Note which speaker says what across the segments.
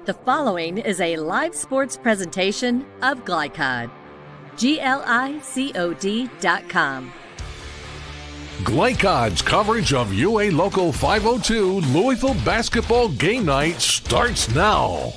Speaker 1: The following is a live sports presentation of Glycod. GLICOD.com.
Speaker 2: Glycod's coverage of UA Local 502 Louisville Basketball Game Night starts now.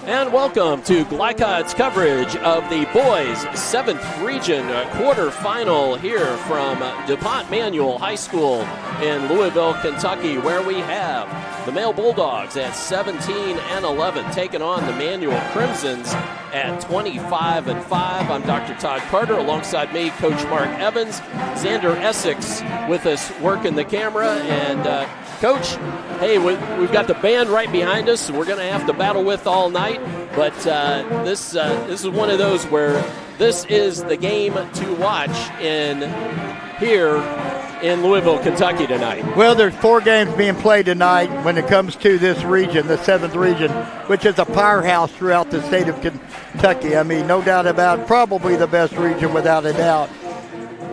Speaker 3: And welcome to Glycod's coverage of the boys' 7th Region quarterfinal here from DuPont Manual High School in Louisville, Kentucky, where we have the male Bulldogs at 17-11 taking on the Manual Crimsons at 25-5. I'm Dr. Todd Carter. Alongside me, Coach Mark Evans, Xander Essex with us working the camera. And Coach, hey, we've got the band right behind us, we're going to have to battle with all night. But this is one of those where this is the game to watch here in Louisville, Kentucky tonight.
Speaker 4: Well, there's 4 games being played tonight when it comes to this region, the 7th region, which is a powerhouse throughout the state of Kentucky. I mean, no doubt about it, probably the best region without a doubt.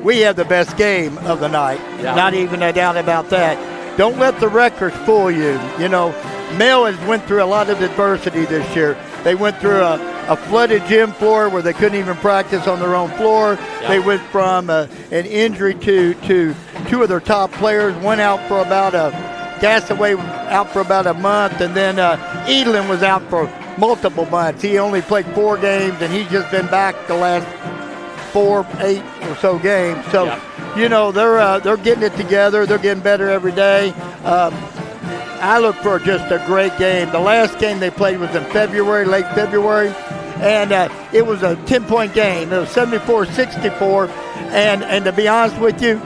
Speaker 4: We have the best game of the night, Not even a doubt about that. Don't let the records fool you. You know, Male has went through a lot of adversity this year. They went through a flooded gym floor where they couldn't even practice on their own floor. Yep. They went from an injury to 2 of their top players. Went out for about Gasaway out for about a month, and then Edlin was out for multiple months. He only played 4 games, and he's just been back the last 8 or so games. So, you know, they're getting it together. They're getting better every day. I look for just a great game. The last game they played was in February, late February, and it was a 10-point game. It was 74-64, and to be honest with you,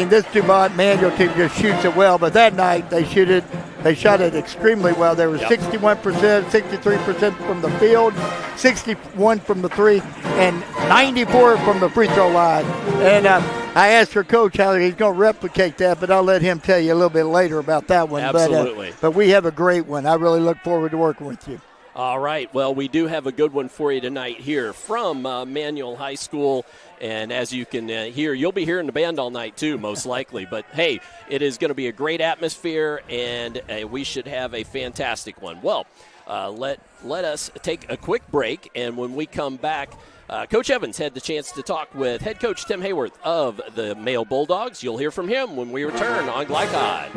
Speaker 4: this DuPont Manual team just shoots it well, but that night they shot it extremely well. They were 61%, 63% from the field, 61 from the 3, and 94 from the free throw line. And I asked your coach how he's going to replicate that, but I'll let him tell you a little bit later about that one.
Speaker 3: Absolutely.
Speaker 4: But we have a great one. I really look forward to working with you.
Speaker 3: All right. Well, we do have a good one for you tonight here from Manual High School. And as you can hear, you'll be hearing the band all night too, most likely. But, hey, it is going to be a great atmosphere, and we should have a fantastic one. Well, let us take a quick break, and when we come back, Coach Evans had the chance to talk with head coach Tim Hayworth of the male Bulldogs. You'll hear from him when we return on Glycod.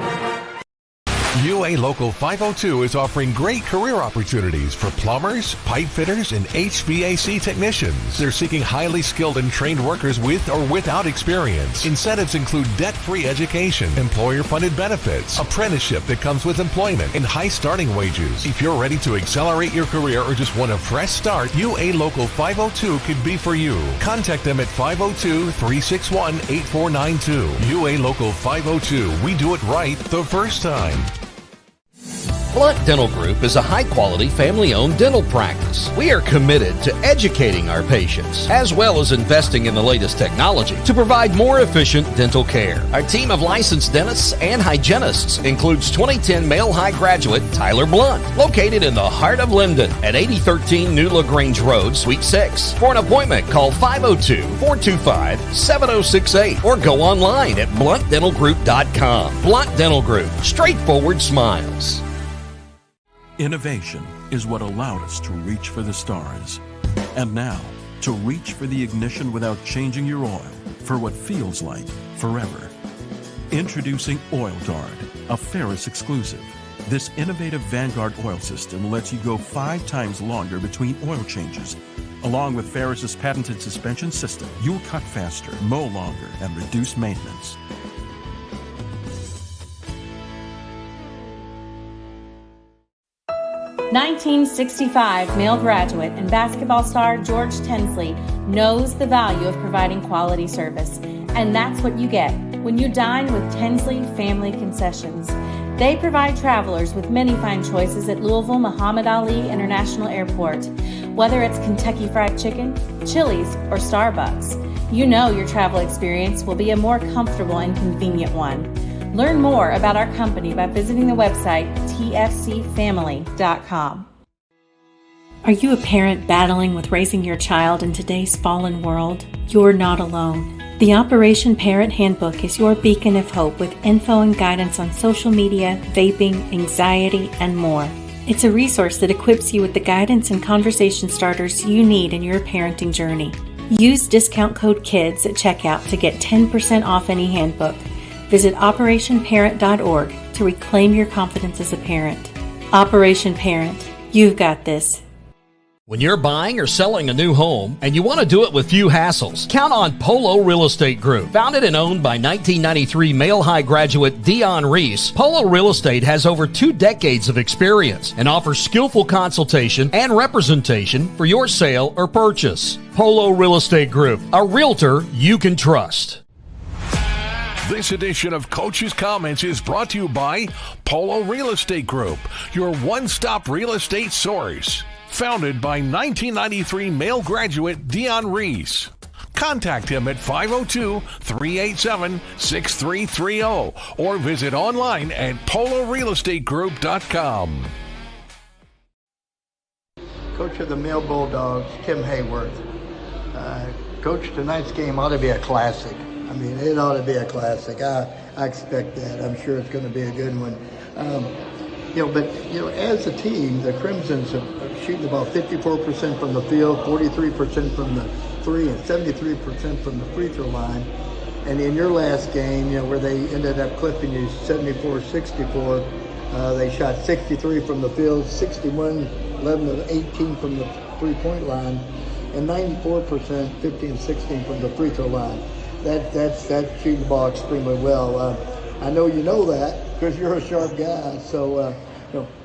Speaker 2: UA Local 502 is offering great career opportunities for plumbers, pipe fitters, and HVAC technicians. They're seeking highly skilled and trained workers with or without experience. Incentives include debt-free education, employer-funded benefits, apprenticeship that comes with employment, and high starting wages. If you're ready to accelerate your career or just want a fresh start, UA Local 502 could be for you. Contact them at 502-361-8492. UA Local 502. We do it right the first time.
Speaker 5: Blunt Dental Group is a high-quality, family-owned dental practice. We are committed to educating our patients, as well as investing in the latest technology to provide more efficient dental care. Our team of licensed dentists and hygienists includes 2010 male high graduate Tyler Blunt, located in the heart of Linden at 8013 New LaGrange Road, Suite 6. For an appointment, call 502-425-7068 or go online at bluntdentalgroup.com. Blunt Dental Group, straightforward smiles.
Speaker 6: Innovation is what allowed us to reach for the stars. And now, to reach for the ignition without changing your oil for what feels like forever. Introducing Oil Guard, a Ferris exclusive. This innovative Vanguard oil system lets you go 5 times longer between oil changes. Along with Ferris's patented suspension system, you'll cut faster, mow longer, and reduce maintenance.
Speaker 7: (1965) male graduate and basketball star George Tensley knows the value of providing quality service, and that's what you get when you dine with Tensley Family Concessions. They provide travelers with many fine choices at Louisville Muhammad Ali International Airport. Whether it's Kentucky Fried Chicken, Chili's, or Starbucks, you know your travel experience will be a more comfortable and convenient one. Learn more about our company by visiting the website tfcfamily.com. Are you a parent battling with raising your child in today's fallen world? You're not alone. The Operation Parent Handbook is your beacon of hope with info and guidance on social media, vaping, anxiety, and more. It's a resource that equips you with the guidance and conversation starters you need in your parenting journey. Use discount code KIDS at checkout to get 10% off any handbook. Visit operationparent.org to reclaim your confidence as a parent. Operation Parent, you've got this.
Speaker 5: When you're buying or selling a new home and you want to do it with few hassles, count on Polo Real Estate Group. Founded and owned by 1993 Male High graduate Dion Reese, Polo Real Estate has over 2 decades of experience and offers skillful consultation and representation for your sale or purchase. Polo Real Estate Group, a realtor you can trust.
Speaker 2: This edition of Coach's Comments is brought to you by Polo Real Estate Group, your one-stop real estate source. Founded by 1993 male graduate Dion Reese. Contact him at 502-387-6330 or visit online at polorealestategroup.com.
Speaker 4: Coach of the Male Bulldogs, Tim Hayworth. Coach, tonight's game ought to be a classic. I mean, it ought to be a classic. I expect that. I'm sure it's going to be a good one. As a team, the Crimsons are shooting about 54% from the field, 43% from the three, and 73% from the free throw line. And in your last game, where they ended up clipping you 74-64, they shot 63 from the field, 61, 11 of 18 from the three-point line, and 94%, 15-16 from the free throw line. That's shooting the ball extremely well. I know you know that because you're a sharp guy. So,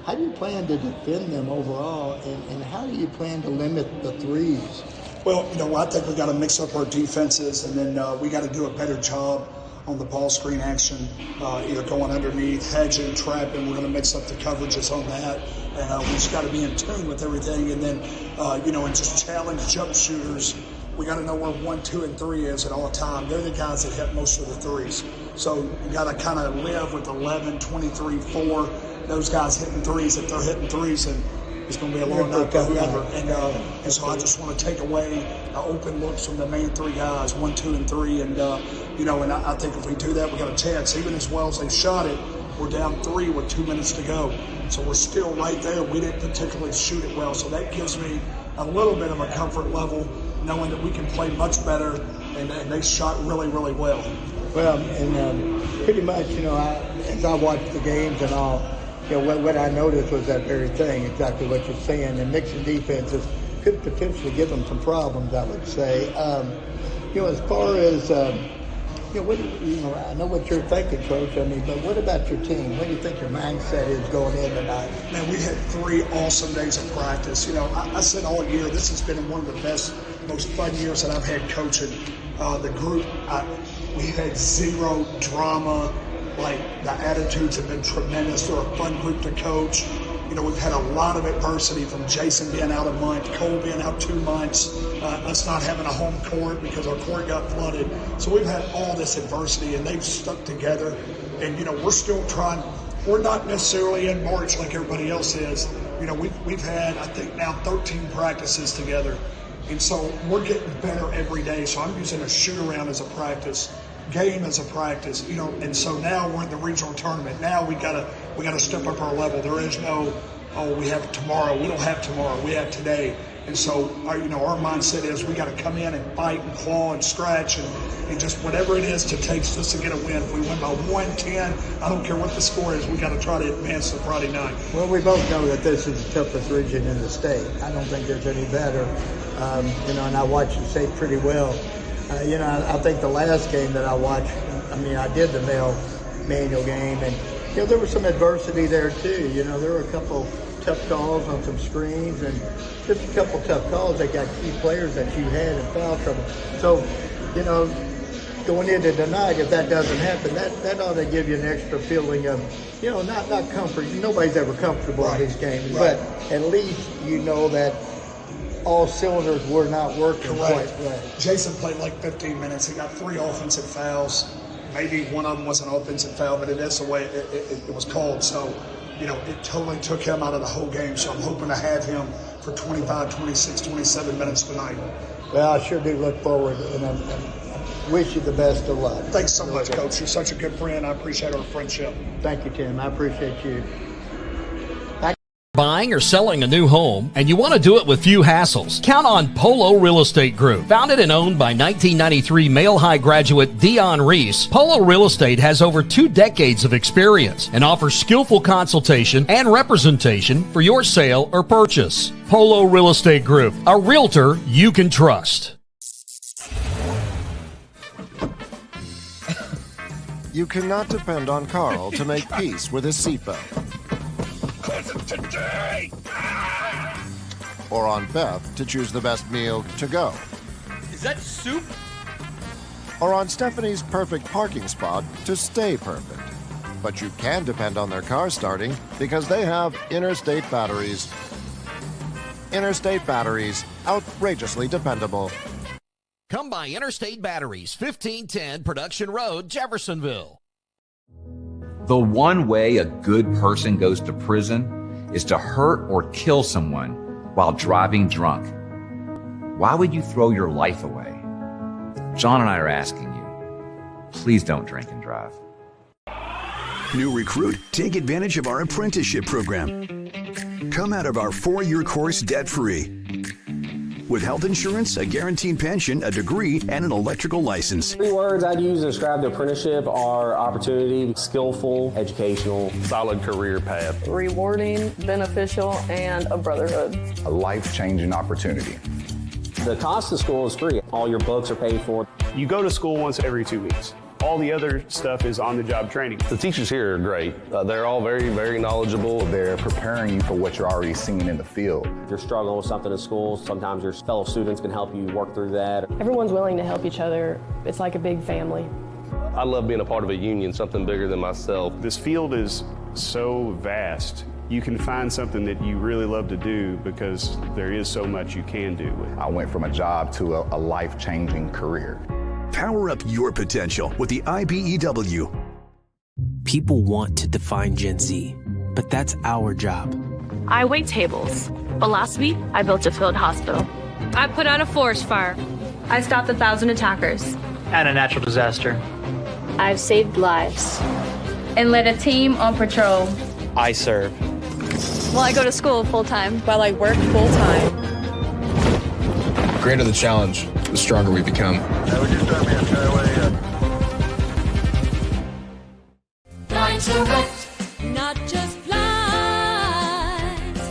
Speaker 4: how do you plan to defend them overall, and how do you plan to limit the threes?
Speaker 8: Well, I think we got to mix up our defenses, and then we got to do a better job on the ball screen action, either going underneath, hedging, trapping. We're going to mix up the coverages on that, and we just got to be in tune with everything. And then, and just challenge jump shooters. We got to know where 1, 2, and 3 is at all time. They're the guys that hit most of the threes. So you got to kind of live with 11, 23, 4. Those guys hitting threes. If they're hitting threes, and it's going to be a long night for whoever. And so I just want to take away open looks from the main 3 guys, 1, 2, and 3. And, and I think if we do that, we got a chance. Even as well as they shot it, we're down 3 with 2 minutes to go. So we're still right there. We didn't particularly shoot it well. So that gives me a little bit of a comfort level, knowing that we can play much better, and they shot really, really well.
Speaker 4: Well, and pretty much, as I watched the games and all, what I noticed was that very thing, exactly what you're saying, and mixing defenses could potentially give them some problems, I would say. As far as, I know what you're thinking, Coach, but what about your team? What do you think your mindset is going in tonight?
Speaker 8: Man, we had 3 awesome days of practice. I said all year, this has been one of the best, most fun years that I've had coaching. The group, we had 0 drama. Like, the attitudes have been tremendous. They're a fun group to coach. We've had a lot of adversity, from Jason being out a month, Cole being out 2 months, us not having a home court because our court got flooded. So we've had all this adversity, and they've stuck together. And, we're still trying. We're not necessarily in March like everybody else is. We've had, I think now, 13 practices together. And so we're getting better every day. So I'm using a shoot-around as a practice, game as a practice, and so now we're in the regional tournament. Now we gotta step up our level. There is no, we have tomorrow. We don't have tomorrow. We have today. And so our mindset is we got to come in and fight and claw and scratch and just whatever it is to take just to get a win. If we win by 1-10, I don't care what the score is. We got to try to advance to Friday night.
Speaker 4: Well, we both know that this is the toughest region in the state. I don't think there's any better. And I watched you say pretty well. I think the last game that I watched, I did the male manual game, and, there was some adversity there too. There were a couple tough calls on some screens, and just a couple tough calls that got key players that you had in foul trouble. So, going into tonight, if that doesn't happen, that ought to give you an extra feeling of, not comfort. Nobody's ever comfortable in these games, but at least that all cylinders were not working quite right.
Speaker 8: Jason played like 15 minutes. He got 3 offensive fouls. Maybe one of them was an offensive foul, but it is the way it was called. So, it totally took him out of the whole game. So I'm hoping to have him for 25, 26, 27 minutes tonight.
Speaker 4: Well, I sure do look forward. And wish you the best of luck.
Speaker 8: Thanks so much, Coach. You're such a good friend. I appreciate our friendship.
Speaker 4: Thank you, Tim. I appreciate you.
Speaker 5: Buying or selling a new home, and you want to do it with few hassles? Count on Polo Real Estate Group. Founded and owned by 1993 Male High graduate Dion Reese, Polo Real Estate has over 2 decades of experience and offers skillful consultation and representation for your sale or purchase. Polo Real Estate Group, a realtor you can trust.
Speaker 9: You cannot depend on Carl to make peace with his seatbelt.
Speaker 10: Today.
Speaker 9: Or on Beth to choose the best meal to go.
Speaker 10: Is that soup?
Speaker 9: Or on Stephanie's perfect parking spot to stay perfect. But you can depend on their car starting because they have Interstate batteries. Interstate batteries, outrageously dependable.
Speaker 5: Come by Interstate Batteries, 1510 Production Road, Jeffersonville.
Speaker 11: The one way a good person goes to prison is to hurt or kill someone while driving drunk. Why would you throw your life away? John and I are asking you, please don't drink and drive.
Speaker 12: New recruit, take advantage of our apprenticeship program. Come out of our 4-year course debt-free. With health insurance, a guaranteed pension, a degree, and an electrical license.
Speaker 13: 3 words I'd use to describe the apprenticeship are opportunity, skillful, educational,
Speaker 14: solid career path,
Speaker 15: rewarding, beneficial, and a brotherhood.
Speaker 16: A life-changing opportunity.
Speaker 13: The cost of school is free. All your books are paid for.
Speaker 14: You go to school once every 2 weeks. All the other stuff is on-the-job training.
Speaker 17: The teachers here are great. They're all very, very knowledgeable.
Speaker 16: They're preparing you for what you're already seeing in the field.
Speaker 13: If you're struggling with something in school, sometimes your fellow students can help you work through that.
Speaker 15: Everyone's willing to help each other. It's like a big family.
Speaker 17: I love being a part of a union, something bigger than myself.
Speaker 14: This field is so vast. You can find something that you really love to do because there is so much you can do.
Speaker 16: I went from a job to a life-changing career.
Speaker 12: Power up your potential with the IBEW.
Speaker 18: People want to define Gen Z, but that's our job.
Speaker 19: I wait tables, but last week I built a field hospital.
Speaker 20: I put out a forest fire.
Speaker 19: I stopped 1,000 attackers.
Speaker 21: And a natural disaster.
Speaker 22: I've saved lives.
Speaker 19: And led a team on patrol.
Speaker 21: I serve.
Speaker 20: Well, I go to school full-time.
Speaker 23: While I work full-time.
Speaker 24: The greater the challenge, the stronger we become.
Speaker 25: Blind direct, not just blinds.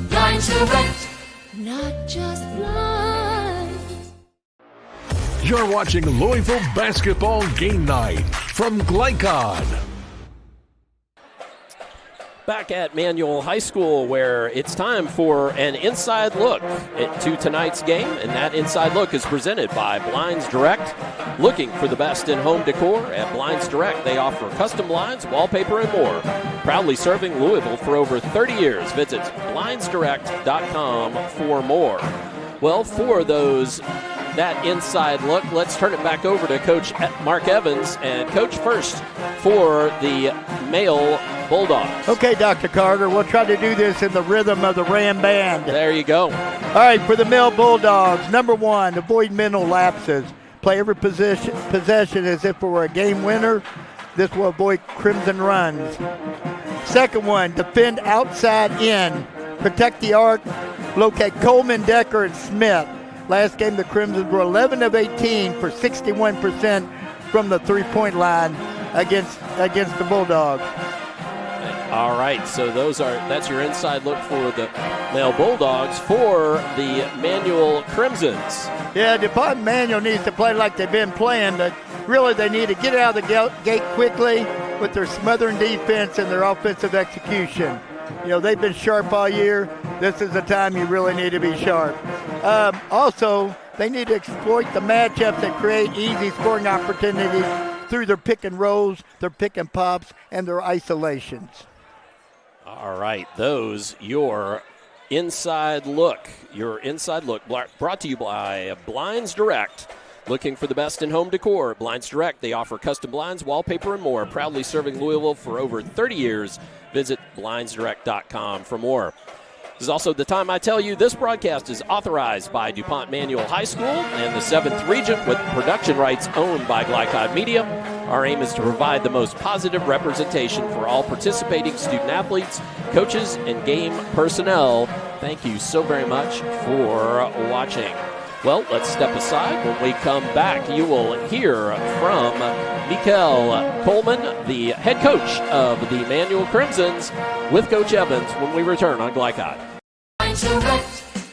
Speaker 25: Blind direct, not just blinds.
Speaker 2: You're watching Louisville Basketball Game Night from Glycod.
Speaker 3: Back at Manual High School, where it's time for an inside look to tonight's game, and that inside look is presented by Blinds Direct. Looking for the best in home decor at Blinds Direct. They offer custom blinds, wallpaper, and more. Proudly serving Louisville for over 30 years. Visit blindsdirect.com for more. Well, for that inside look, let's turn it back over to Coach Mark Evans. And Coach, first for the male Bulldogs.
Speaker 4: Okay, Dr. Carter, we'll try to do this in the rhythm of the Ram Band.
Speaker 3: There you go.
Speaker 4: All right, for the male Bulldogs, number 1, avoid mental lapses. Play every possession as if it were a game winner. This will avoid crimson runs. Second one, defend outside in. Protect the arc. Locate Coleman, Decker, and Smith. Last game, the Crimsons were 11 of 18 for 61% from the three-point line against the Bulldogs.
Speaker 3: All right, so that's your inside look for the male Bulldogs. For the Manual Crimsons.
Speaker 4: Yeah, DuPont Manual needs to play like they've been playing, but really they need to get out of the gate quickly with their smothering defense and their offensive execution. You know, they've been sharp all year. This is the time you really need to be sharp. Also, they need to exploit the matchups that create easy scoring opportunities through their pick and rolls, their pick and pops, and their isolations.
Speaker 3: All right, those your inside look. Your inside look brought to you by Blinds Direct. Looking for the best in home decor, Blinds Direct. They offer custom blinds, wallpaper, and more. Proudly serving Louisville for over 30 years. Visit blindsdirect.com for more. This is also the time I tell you this broadcast is authorized by DuPont Manual High School and the 7th Region with production rights owned by Glycod Media. Our aim is to provide the most positive representation for all participating student-athletes, coaches, and game personnel. Thank you so very much for watching. Well, let's step aside. When we come back, you will hear from Mikael Coleman, the head coach of the Manual Crimsons, with Coach Evans when we return on Glycod.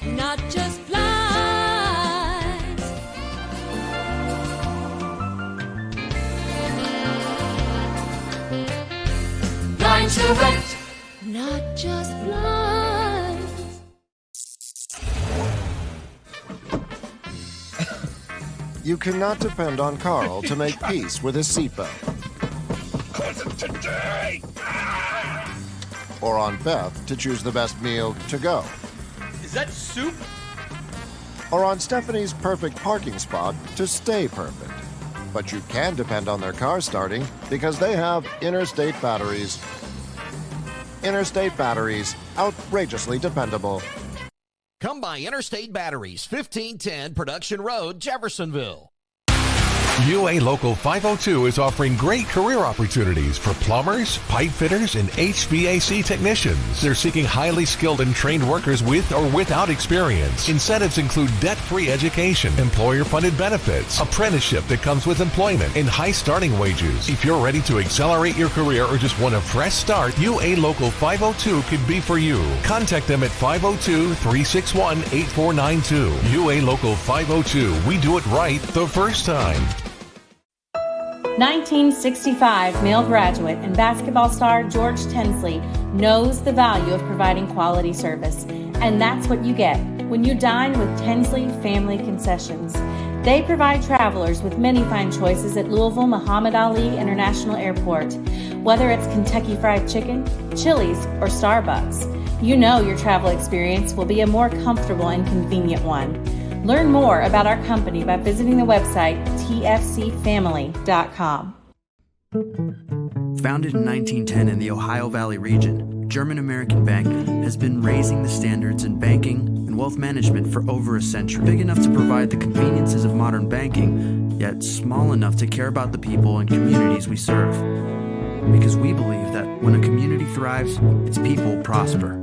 Speaker 25: Not just flies. Lines direct, not just flies.
Speaker 9: You cannot depend on Carl to make peace with his seatbelt. Or on Beth to choose the best meal to go.
Speaker 10: Is that soup?
Speaker 9: Or on Stephanie's perfect parking spot to stay perfect. But you can depend on their car starting because they have interstate batteries. Interstate batteries, outrageously dependable.
Speaker 5: Come by Interstate Batteries, 1510 Production Road, Jeffersonville.
Speaker 2: UA Local 502 is offering great career opportunities for plumbers, pipe fitters, and HVAC technicians. They're seeking highly skilled and trained workers with or without experience. Incentives include debt-free education, employer-funded benefits, apprenticeship that comes with employment, and high starting wages. If you're ready to accelerate your career or just want a fresh start, UA Local 502 could be for you. Contact them at 502-361-8492. UA Local 502. We do it right the first time.
Speaker 1: 1965 male graduate and basketball star George Tensley knows the value of providing quality service. And that's what you get when you dine with Tensley Family Concessions. They provide travelers with many fine choices at Louisville Muhammad Ali International Airport. Whether it's Kentucky Fried Chicken, Chili's, or Starbucks, you know your travel experience will be a more comfortable and convenient one. Learn more about our company by visiting the website tfcfamily.com.
Speaker 6: Founded in 1910 in the Ohio Valley region, German American Bank has been raising the standards in banking and wealth management for over a century. Big enough to provide the conveniences of modern banking, yet small enough to care about the people and communities we serve. Because we believe that when a community thrives, its people prosper.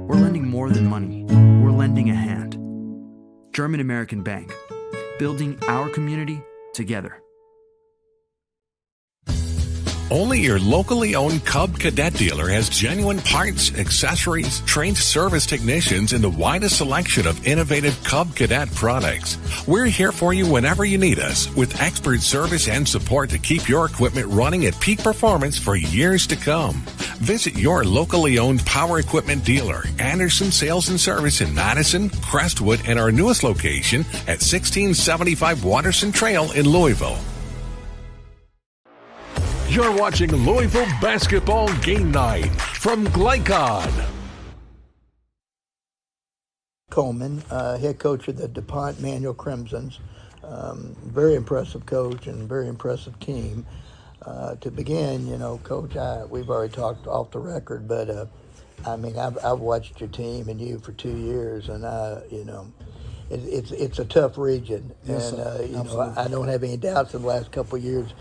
Speaker 6: We're lending more than money. We're lending a hand. German American Bank, building our community together.
Speaker 2: Only your locally owned Cub Cadet dealer has genuine parts, accessories, trained service technicians, and the widest selection of innovative Cub Cadet products. We're here for you whenever you need us, with expert service and support to keep your equipment running at peak performance for years to come. Visit your locally owned power equipment dealer, Anderson Sales and Service in Madison, Crestwood, and our newest location at 1675 Watterson Trail in Louisville. You're watching Louisville Basketball Game Night from Glycod.
Speaker 4: Coleman, head coach of the DuPont Manual Crimsons. Very impressive coach and very impressive team. To begin, Coach, we've already talked off the record, but I've watched your team and you for 2 years, and it's a tough region.
Speaker 7: Yes,
Speaker 4: and
Speaker 7: absolutely.
Speaker 4: I don't have any doubts in the last couple of years.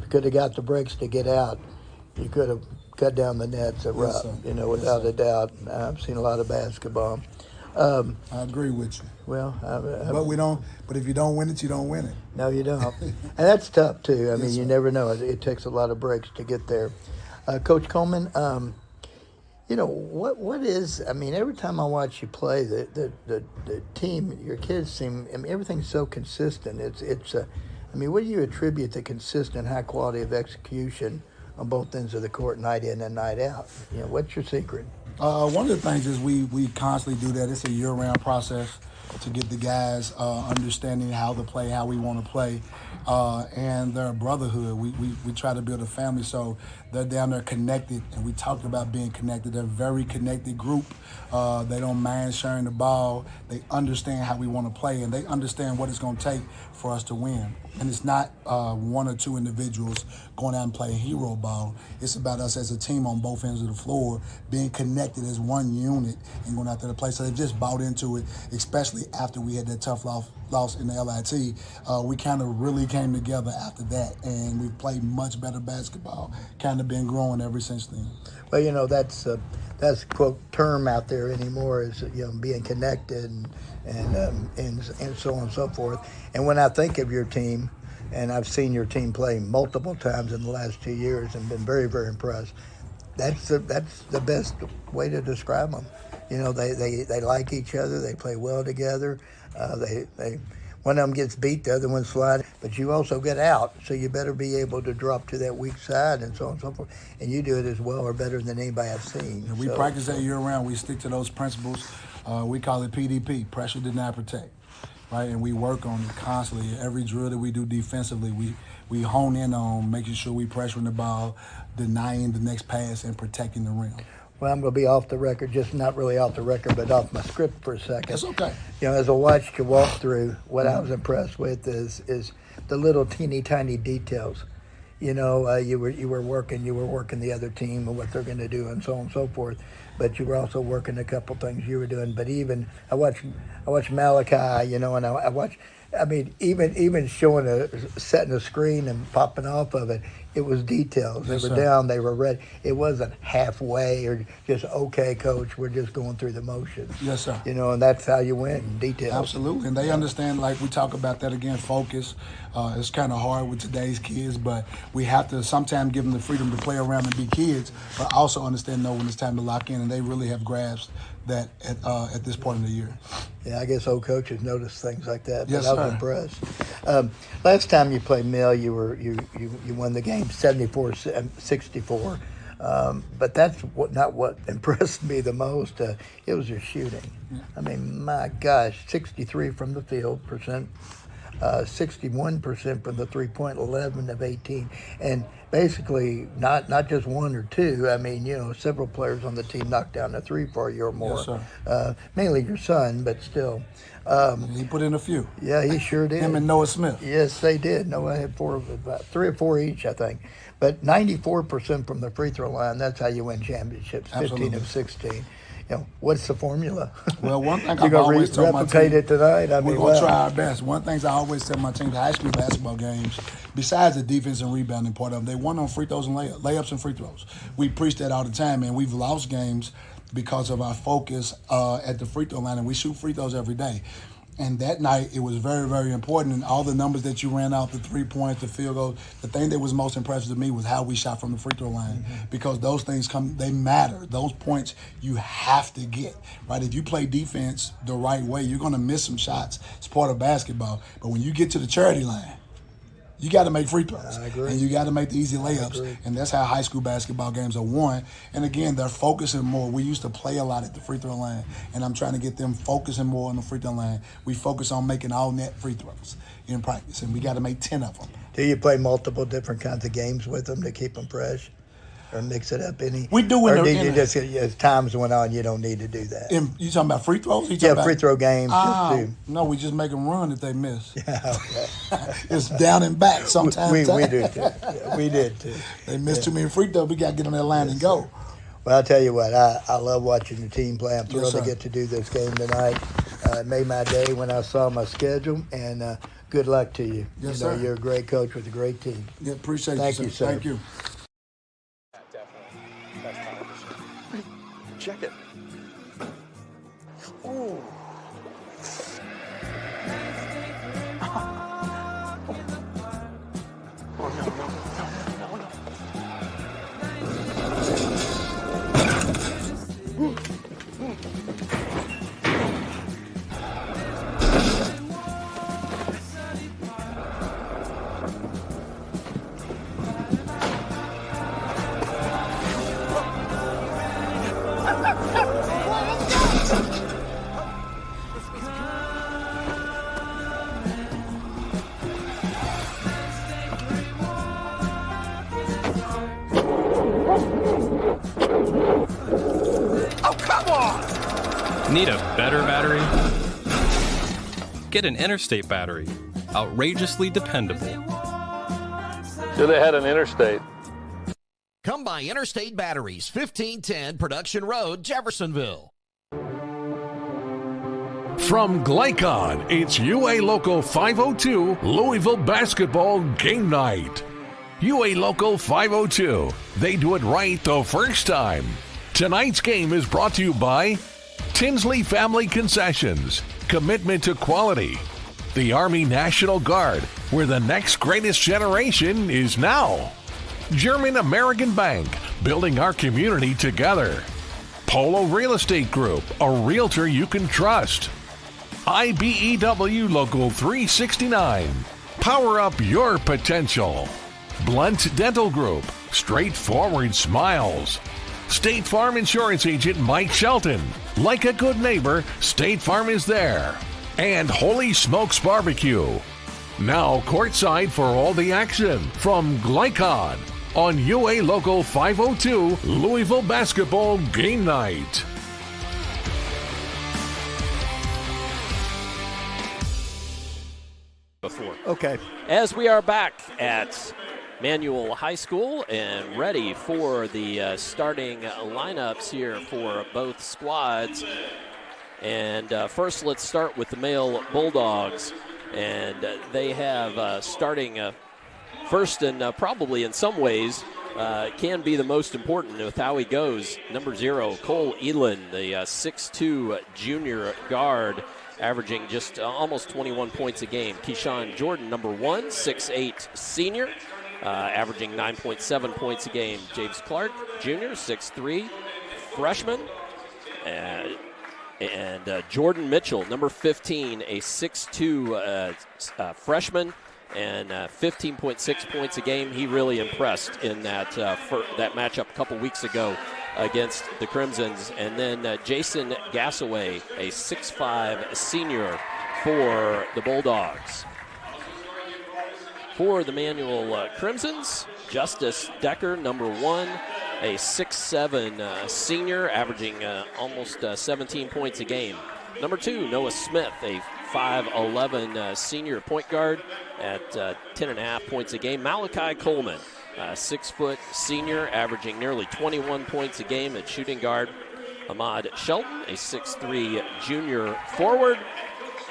Speaker 4: Could have got the breaks to get out. You could have cut down the nets at
Speaker 7: Yes,
Speaker 4: rough,
Speaker 7: sir.
Speaker 4: without a doubt. I've seen a lot of basketball.
Speaker 7: I agree with you.
Speaker 4: Well,
Speaker 7: but if you don't win it, you don't win it.
Speaker 4: No, you don't. And that's tough too. I mean,
Speaker 7: Yes,
Speaker 4: you
Speaker 7: sir.
Speaker 4: never know. It takes a lot of breaks to get there. Coach Coleman, what is? I mean, every time I watch you play, the team, your kids seem. I mean, everything's so consistent. What do you attribute the consistent high quality of execution on both ends of the court, night in and night out? What's your secret?
Speaker 7: One of the things is we constantly do that. It's a year-round process. to get the guys understanding how to play, how we want to play. And they're a brotherhood. We try to build a family, so they're down there connected, and we talked about being connected. They're a very connected group. They don't mind sharing the ball. They understand how we want to play, and they understand what it's going to take for us to win. And it's not one or two individuals going out and playing hero ball. It's about us as a team on both ends of the floor being connected as one unit and going out there to play. So they've just bought into it, especially after we had that tough loss in the LIT. We kind of really came together after that, and we've played much better basketball. Kind of been growing ever since then.
Speaker 8: Well, you know, that's quote term out there anymore is being connected and so on and so forth. And when I think of your team, and I've seen your team play multiple times in the last 2 years and been very, very impressed. That's the best way to describe them. You know, they like each other. They play well together. They one of them gets beat, the other one's slide. But you also get out, so you better be able to drop to that weak side and so on and so forth. And you do it as well or better than anybody I've seen.
Speaker 7: We practice that year round. We stick to those principles. We call it PDP, pressure deny protect, right? And we work on it constantly. Every drill that we do defensively, we hone in on making sure we pressuring the ball, denying the next pass, and protecting the rim.
Speaker 8: Well, I'm going to be off the record, just not really off the record, but off my script for a second.
Speaker 7: That's okay.
Speaker 8: You know, as I watched you walk through, what I was impressed with is the little teeny tiny details. You know, you were working the other team and what they're going to do and so on and so forth. But you were also working a couple things you were doing. But even I watched Malachi, you know, and I watched. I mean, even showing setting a screen and popping off of it, it was details. They were down, they were ready. It wasn't halfway or just, okay, coach, we're just going through the motions.
Speaker 7: Yes, sir.
Speaker 8: You know, and that's how you win, details.
Speaker 7: Absolutely, and they understand, like we talk about that again, focus. It's kind of hard with today's kids, but we have to sometimes give them the freedom to play around and be kids, but also understand, know when it's time to lock in, and they really have grasped that at this point in the year.
Speaker 8: Yeah, I guess old coaches notice things like that. But
Speaker 7: Yes,
Speaker 8: I was
Speaker 7: sir.
Speaker 8: impressed. Last time you played Mill, you won the game 74-64. But that's not what impressed me the most. It was your shooting. I mean, my gosh, 63 from the field percent. 61% from the 3-point, 11 of 18, and basically not just one or two. I mean, you know, several players on the team knocked down a three for you or more.
Speaker 7: Yes, sir.
Speaker 8: Mainly your son, but still.
Speaker 7: He put in a few.
Speaker 8: Yeah, he sure did.
Speaker 7: Him and Noah Smith.
Speaker 8: Yes, they did. Noah had about 3 or 4 each, I think. But 94% from the free throw line. That's how you win championships. 15
Speaker 7: Absolutely.
Speaker 8: of 16. You know, what's the formula?
Speaker 7: Well, one thing
Speaker 8: You're
Speaker 7: I've
Speaker 8: going
Speaker 7: always
Speaker 8: to
Speaker 7: told my
Speaker 8: replicate
Speaker 7: team,
Speaker 8: it tonight? I mean,
Speaker 7: we're going to
Speaker 8: wow.
Speaker 7: try our best. One thing I always tell my team, the high school basketball games, besides the defense and rebounding part of them, they won on free throws and layups and free throws. We preach that all the time, and we've lost games because of our focus at the free throw line, and we shoot free throws every day. And that night, it was very, very important. And all the numbers that you ran out, the 3 points, the field goal, the thing that was most impressive to me was how we shot from the free throw line. Because those things they matter. Those points you have to get, right? If you play defense the right way, you're going to miss some shots. It's part of basketball. But when you get to the charity line, you got to make free throws.
Speaker 8: I agree.
Speaker 7: And you got to make the easy layups. And that's how high school basketball games are won. And again, they're focusing more. We used to play a lot at the free throw line, and I'm trying to get them focusing more on the free throw line. We focus on making all net free throws in practice, and we got to make 10 of them.
Speaker 8: Do you play multiple different kinds of games with them to keep them fresh? Or mix it up any?
Speaker 7: We do
Speaker 8: or did you just, as times went on, you don't need to do that?
Speaker 7: You talking about free throws?
Speaker 8: Free throw games.
Speaker 7: No, we just make them run if they miss.
Speaker 8: Yeah, okay.
Speaker 7: It's down and back sometimes.
Speaker 8: We do too. Yeah, we did too.
Speaker 7: They miss too many free throws. We got to get on that line and go.
Speaker 8: Well, I'll tell you what, I love watching the team play. I'm thrilled
Speaker 7: Yes,
Speaker 8: to get to do this game tonight. It made my day when I saw my schedule, and good luck to you.
Speaker 7: Yes,
Speaker 8: you know,
Speaker 7: sir.
Speaker 8: You're a great coach with a great team.
Speaker 7: Yeah, appreciate
Speaker 8: Thank
Speaker 7: you,
Speaker 8: you,
Speaker 7: sir.
Speaker 8: sir.
Speaker 7: Thank you.
Speaker 24: Check it.
Speaker 10: Ooh.
Speaker 11: Need a better battery? Get an Interstate battery. Outrageously dependable.
Speaker 13: Should have had an Interstate.
Speaker 5: Come by Interstate Batteries, 1510 Production Road, Jeffersonville.
Speaker 2: From Glycon, it's UA Local 502 Louisville Basketball Game Night. UA Local 502, they do it right the first time. Tonight's game is brought to you by Tinsley Family Concessions, commitment to quality. The Army National Guard, where the next greatest generation is now. German American Bank, building our community together. Polo Real Estate Group, a realtor you can trust. IBEW Local 369, power up your potential. Blunt Dental Group, straightforward smiles. State Farm Insurance Agent Mike Shelton, like a good neighbor, State Farm is there. And Holy Smokes Barbecue. Now courtside for all the action from Glycon on UA Local 502 Louisville Basketball Game Night.
Speaker 3: Before.
Speaker 4: Okay.
Speaker 3: As we are back at Manual High School and ready for the starting lineups here for both squads. And first, let's start with the male Bulldogs. And they have starting first and probably in some ways can be the most important with how he goes. Number 0, Cole Elin, the 6'2 junior guard, averaging just almost 21 points a game. Keyshawn Jordan, number 1, 6'8 senior, averaging 9.7 points a game. James Clark Jr., 6'3 freshman. And Jordan Mitchell, number 15, a 6'2 freshman, and 15.6 points a game. He really impressed in that matchup a couple weeks ago against the Crimsons. And then Jason Gassaway, a 6'5 senior for the Bulldogs. For the Manual Crimsons, Justice Decker, number 1, a 6'7 senior, averaging almost 17 points a game. Number 2, Noah Smith, a 5'11 senior point guard at 10.5 points a game. Malachi Coleman, 6' senior, averaging nearly 21 points a game at shooting guard. Ahmad Shelton, a 6'3 junior forward.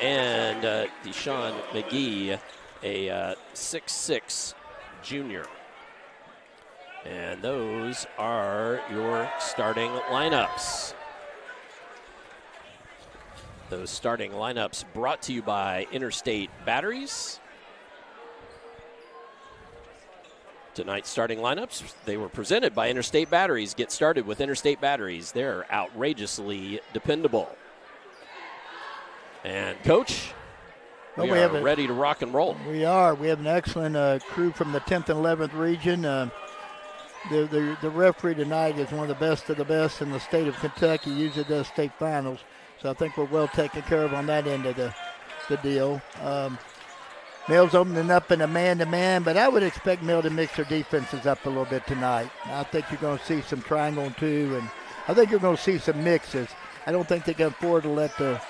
Speaker 3: And Deshaun McGee, a 6'6 junior. And those are your starting lineups. Those starting lineups brought to you by Interstate Batteries. Tonight's starting lineups, they were presented by Interstate Batteries. Get started with Interstate Batteries. They're outrageously dependable. And Coach, we are ready to rock and roll.
Speaker 4: We are. We have an excellent crew from the 10th and 11th region. The referee tonight is one of the best in the state of Kentucky. Usually does state finals. So I think we're well taken care of on that end of the deal. Mill's opening up in a man-to-man, but I would expect Mill to mix their defenses up a little bit tonight. I think you're going to see some triangle and two, and I think you're going to see some mixes. I don't think they can afford to let the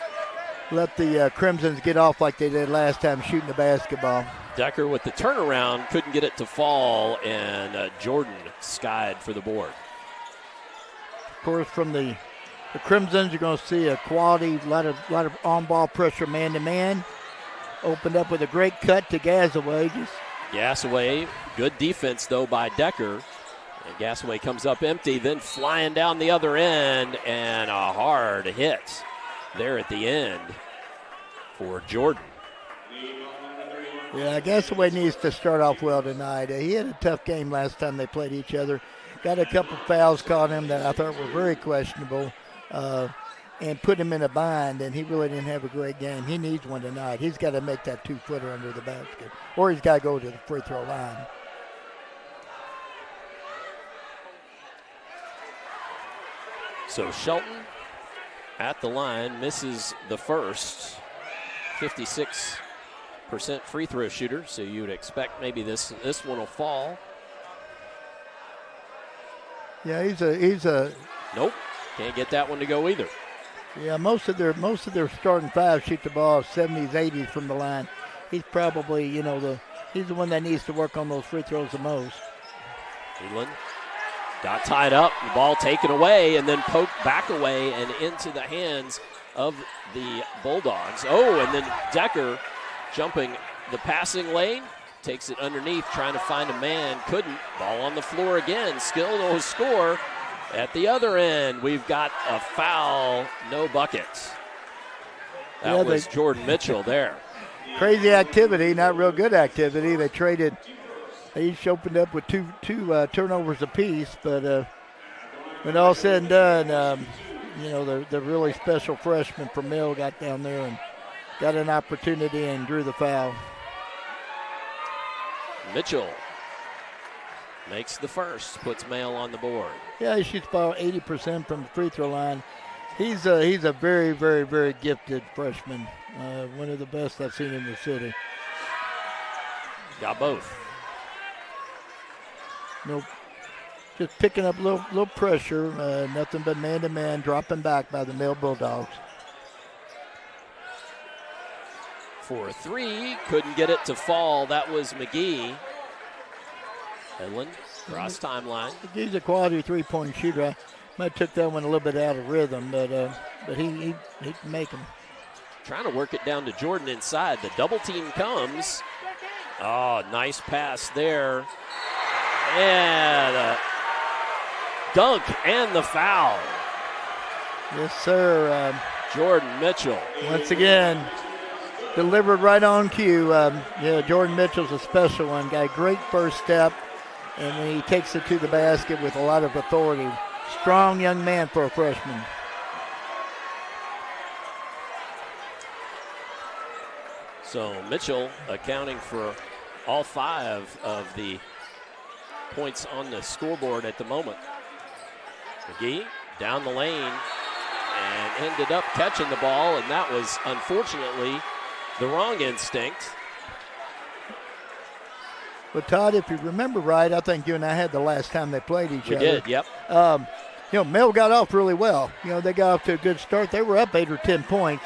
Speaker 4: Crimsons get off like they did last time shooting the basketball.
Speaker 3: Decker with the turnaround, couldn't get it to fall, and Jordan skied for the board.
Speaker 4: Of course, from the Crimsons, you're going to see a quality, lot of on-ball pressure man-to-man. Opened up with a great cut to Gassaway.
Speaker 3: Gassaway, good defense, though, by Decker. And Gassaway comes up empty, then flying down the other end, and a hard hit there at the end for Jordan.
Speaker 4: Yeah, Gassaway needs to start off well tonight. He had a tough game last time they played each other. Got a couple fouls caught him that I thought were very questionable and put him in a bind, and he really didn't have a great game. He needs one tonight. He's got to make that 2-footer under the basket, or he's got to go to the free throw line.
Speaker 3: So Shelton at the line misses the first. 56% free throw shooter, so you would expect maybe this one will fall.
Speaker 4: Yeah, he's a
Speaker 3: Nope, can't get that one to go either.
Speaker 4: Yeah, most of their starting five shoot the ball 70s, 80s from the line. He's probably, he's the one that needs to work on those free throws the most.
Speaker 3: Eland got tied up, the ball taken away, and then poked back away and into the hands of the Bulldogs. Oh, and then Decker jumping the passing lane, takes it underneath, trying to find a man, couldn't. Ball on the floor again, Skill will score. At the other end, we've got a foul, no buckets. That was Jordan Mitchell there.
Speaker 4: Crazy activity, not real good activity. They traded. They each opened up with two turnovers apiece, but when all said and done, the really special freshman from Mill got down there and got an opportunity and drew the foul.
Speaker 3: Mitchell makes the first, puts Mail on the board.
Speaker 4: Yeah, he shoots about 80% from the free throw line. He's a very, very, very gifted freshman. One of the best I've seen in the city.
Speaker 3: Got both.
Speaker 4: Nope. Just picking up a little pressure. Nothing but man-to-man, dropping back by the Mill Bulldogs.
Speaker 3: For a three, couldn't get it to fall. That was McGee. Edlin, cross timeline.
Speaker 4: McGee's a quality three-point shooter. I might have took that one a little bit out of rhythm, but he can make them.
Speaker 3: Trying to work it down to Jordan inside. The double team comes. Oh, nice pass there. And a dunk and the foul.
Speaker 4: Yes, sir.
Speaker 3: Jordan Mitchell.
Speaker 4: Once again, delivered right on cue. Jordan Mitchell's a special one. Got a great first step, and then he takes it to the basket with a lot of authority. Strong young man for a freshman.
Speaker 3: So Mitchell accounting for all 5 of the points on the scoreboard at the moment. McGee down the lane and ended up catching the ball, and that was unfortunately the wrong instinct.
Speaker 4: But Todd, if you remember right, I think you and I had the last time they played each other.
Speaker 3: We did, yep.
Speaker 4: Mill got off really well. They got off to a good start. They were up 8 or 10 points,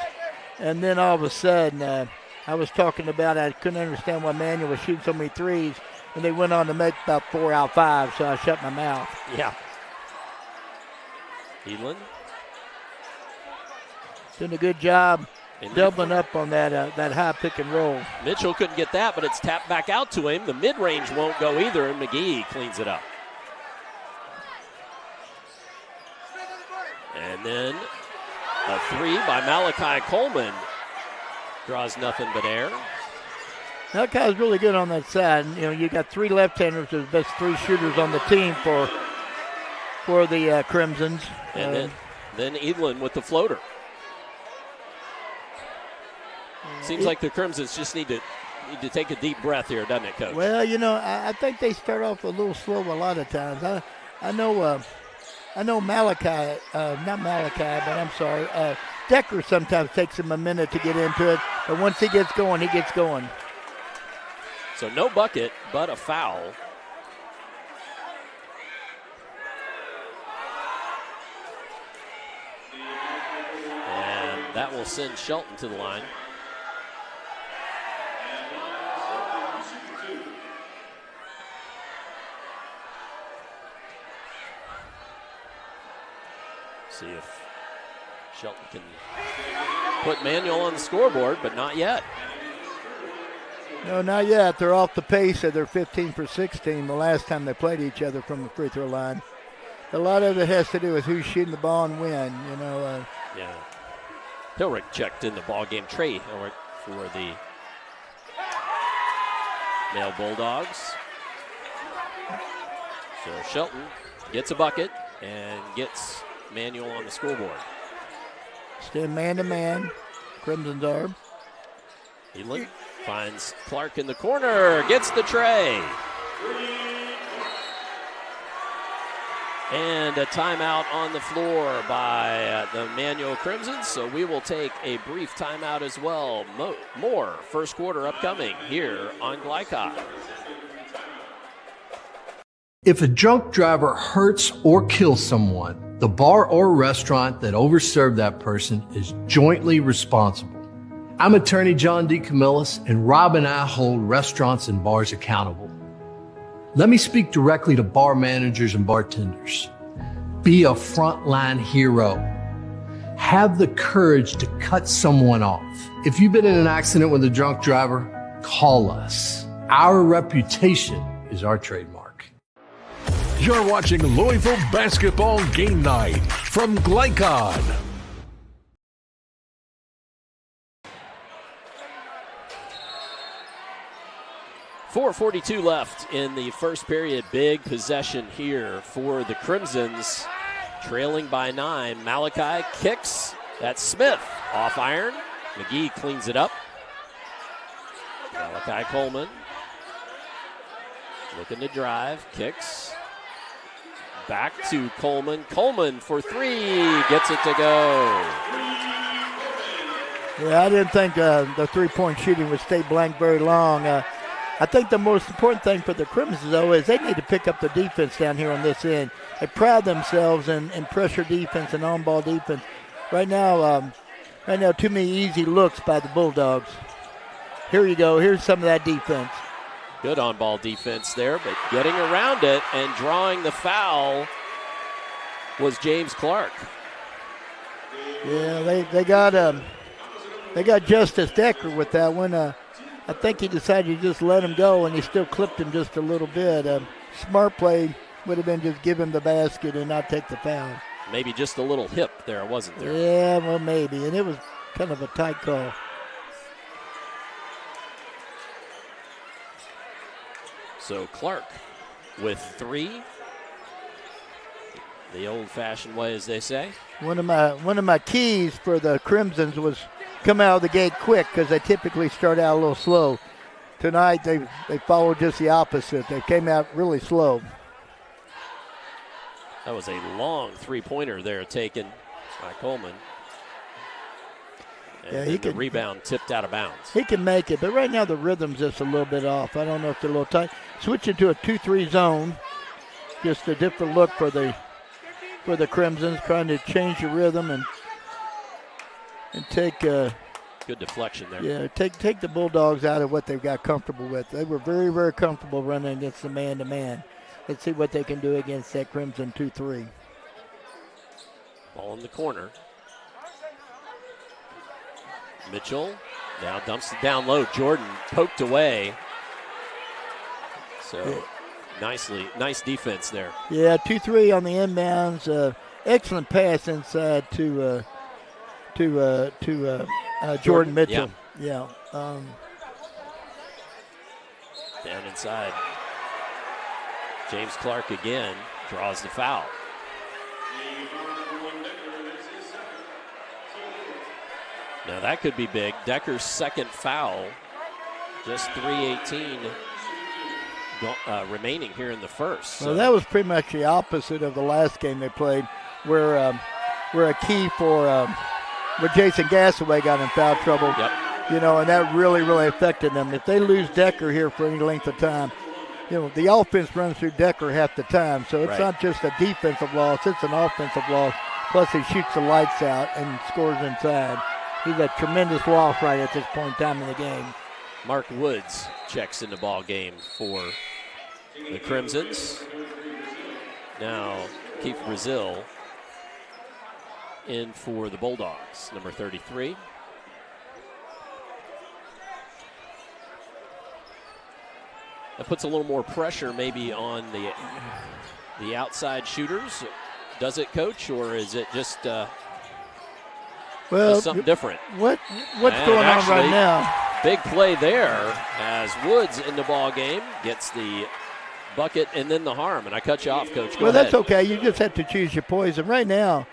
Speaker 4: and then all of a sudden, I was talking about I couldn't understand why Manuel was shooting so many threes, and they went on to make about 4 out of 5, so I shut my mouth.
Speaker 3: Yeah. Eland.
Speaker 4: Doing a good job doubling up on that high pick and roll.
Speaker 3: Mitchell couldn't get that, but it's tapped back out to him. The mid-range won't go either, and McGee cleans it up. And then a three by Malachi Coleman draws nothing but air.
Speaker 4: Malachi's really good on that side. You got 3 left-handers, the best 3 shooters on the team for the Crimsons.
Speaker 3: And then Edelin with the floater. Seems like the Crimsons just need to take a deep breath here, doesn't it, Coach?
Speaker 4: Well, I think they start off a little slow a lot of times. I know Malachi, not Malachi, but I'm sorry. Decker sometimes takes him a minute to get into it, but once he gets going, he gets going.
Speaker 3: So no bucket, but a foul. And that will send Shelton to the line. See if Shelton can put Manuel on the scoreboard, but not yet.
Speaker 4: No, not yet. They're off the pace of their 15 for 16 the last time they played each other from the free throw line. A lot of it has to do with who's shooting the ball and when,
Speaker 3: Yeah. Hilrick checked in the ball game. Trey Hilrick for the Male Bulldogs. So Shelton gets a bucket and gets Manuel on the scoreboard.
Speaker 4: Still man-to-man. Crimson's are.
Speaker 3: Eland finds Clark in the corner, gets the tray. And a timeout on the floor by the Manuel Crimsons, so we will take a brief timeout as well. More first quarter upcoming here on Glycod.
Speaker 14: If a drunk driver hurts or kills someone, The bar or restaurant that overserved that person is jointly responsible. I'm attorney John D. Camillus, and Rob and I hold restaurants and bars accountable. Let me speak directly to bar managers and bartenders. Be a frontline hero. Have the courage to cut someone off. If you've been in an accident with a drunk driver, call us. Our reputation is our trademark.
Speaker 2: You're watching Louisville Basketball Game Night from Glycon.
Speaker 3: .442 left in the first period. Big possession here for the Crimsons. Trailing by 9. Malachi kicks. That's Smith. Off iron. McGee cleans it up. Malachi Coleman. Looking to drive. Kicks. Back to Coleman. Coleman for 3. Gets it to go.
Speaker 4: Yeah, I didn't think the three-point shooting would stay blank very long. I think the most important thing for the Crimsons, though, is they need to pick up the defense down here on this end. They pride themselves in pressure defense and on-ball defense. Right now, too many easy looks by the Bulldogs. Here you go. Here's some of that defense.
Speaker 3: Good on-ball defense there, but getting around it and drawing the foul was James Clark.
Speaker 4: Yeah, they got Justice Decker with that one. I think he decided to just let him go, and he still clipped him just a little bit. Smart play would have been just give him the basket and not take the foul.
Speaker 3: Maybe just a little hip there, wasn't there?
Speaker 4: Yeah, well, maybe. And it was kind of a tight call.
Speaker 3: So Clark with 3. The old-fashioned way, as they say.
Speaker 4: One of my keys for the Crimsons was come out of the gate quick, because they typically start out a little slow. Tonight they followed just the opposite. They came out really slow.
Speaker 3: That was a long three-pointer there taken by Coleman. And the rebound tipped out of bounds.
Speaker 4: He can make it, but right now the rhythm's just a little bit off. I don't know if they're a little tight. Switching to a 2-3 zone. Just a different look for the Crimsons, trying to change the rhythm and take
Speaker 3: good deflection there.
Speaker 4: Yeah, take the Bulldogs out of what they've got comfortable with. They were very, very comfortable running against the man-to-man. Let's see what they can do against that Crimson 2-3.
Speaker 3: Ball in the corner. Mitchell now dumps it down low. Jordan poked away. So nice defense there.
Speaker 4: Yeah, 2-3 on the inbounds. Excellent pass inside to Jordan Mitchell. Yeah.
Speaker 3: Down inside. James Clark again draws the foul. Now that could be big. Decker's second foul. Just 3:18 remaining here in the first.
Speaker 4: So. Well, that was pretty much the opposite of the last game they played, where a key for where Jason Gassaway got in foul trouble.
Speaker 3: Yep.
Speaker 4: And that really, really affected them. If they lose Decker here for any length of time, the offense runs through Decker half the time. So it's not just a defensive loss, it's an offensive loss. Plus he shoots the lights out and scores inside. He's a tremendous loss right at this point in time in the game.
Speaker 3: Mark Woods checks in the ball game for the Crimsons. Now Keith Brazil in for the Bulldogs, number 33. That puts a little more pressure maybe on the outside shooters. Does it, Coach, or is it just something different?
Speaker 4: What's going on right now?
Speaker 3: Big play there as Woods in the ball game gets the bucket and then the harm. And I cut you off, Coach. Go ahead.
Speaker 4: That's okay. You just have to choose your poison. Right now,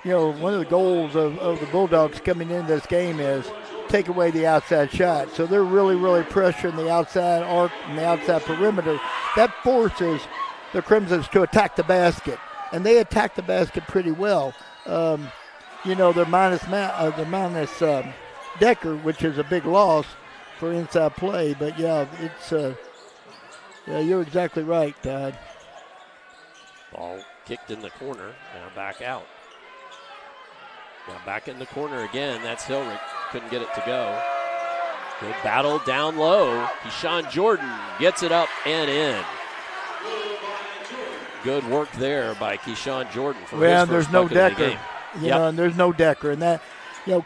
Speaker 4: one of the goals of the Bulldogs coming into this game is take away the outside shot. So they're really, really pressuring the outside arc and the outside perimeter. That forces the Crimsons to attack the basket. And they attack the basket pretty well. They're minus Decker, which is a big loss for inside play. But, you're exactly right, Todd.
Speaker 3: Ball kicked in the corner. Now back out. Now back in the corner again. That's Hilrich. Couldn't get it to go. Good battle down low. Keyshawn Jordan gets it up and in. Good work there by Keyshawn Jordan for his first
Speaker 4: there's no
Speaker 3: bucket of the
Speaker 4: Decker.
Speaker 3: game.
Speaker 4: You know, and there's no Decker. And that,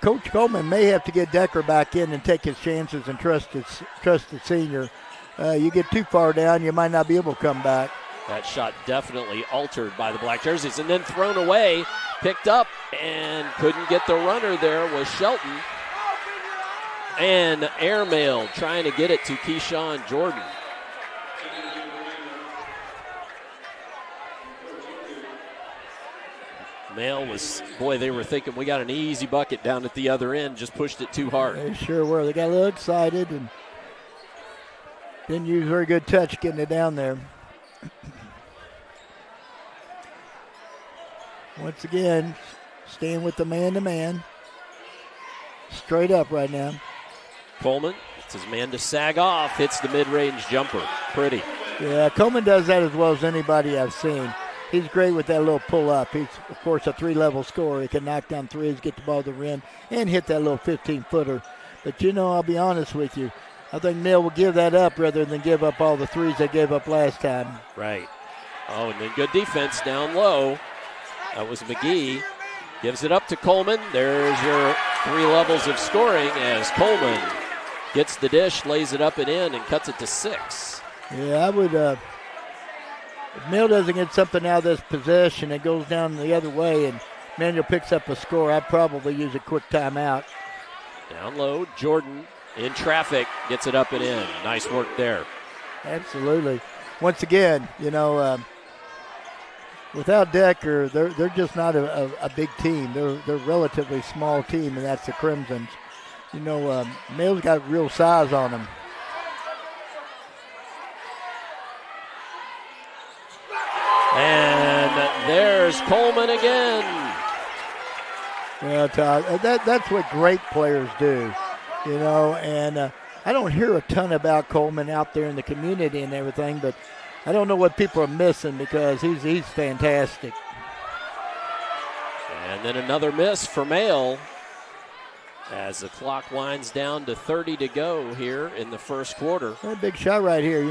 Speaker 4: Coach Coleman may have to get Decker back in and take his chances and trust the senior. You get too far down, you might not be able to come back.
Speaker 3: That shot definitely altered by the black jerseys and then thrown away, picked up, and couldn't get the runner there was Shelton. And airmail trying to get it to Keyshawn Jordan. Mail was, they were thinking we got an easy bucket down at the other end, just pushed it too hard.
Speaker 4: They sure were. They got a little excited and didn't use very good touch getting it down there. Once again, staying with the man-to-man. Straight up right now.
Speaker 3: Coleman, it's his man to sag off, hits the mid-range jumper. Pretty.
Speaker 4: Yeah, Coleman does that as well as anybody I've seen. He's great with that little pull-up. He's, of course, a three-level scorer. He can knock down threes, get the ball to the rim, and hit that little 15-footer. But, I'll be honest with you. I think Mill will give that up rather than give up all the threes they gave up last time.
Speaker 3: Right. Oh, and then good defense down low. That was McGee. Gives it up to Coleman. There's your 3 levels of scoring as Coleman gets the dish, lays it up and in, and cuts it to 6.
Speaker 4: Yeah, I would, if Mill doesn't get something out of this possession, it goes down the other way, and Manuel picks up a score, I'd probably use a quick timeout.
Speaker 3: Down low, Jordan in traffic, gets it up and in. Nice work there.
Speaker 4: Absolutely. Once again, without Decker, they're just not a big team. They're a relatively small team, and that's the Crimsons. Mill's got real size on them.
Speaker 3: And there's Coleman again.
Speaker 4: Yeah, Todd, that's what great players do, and I don't hear a ton about Coleman out there in the community and everything, but I don't know what people are missing because he's fantastic.
Speaker 3: And then another miss for Mail as the clock winds down to 30 to go here in the first quarter.
Speaker 4: A big shot right here,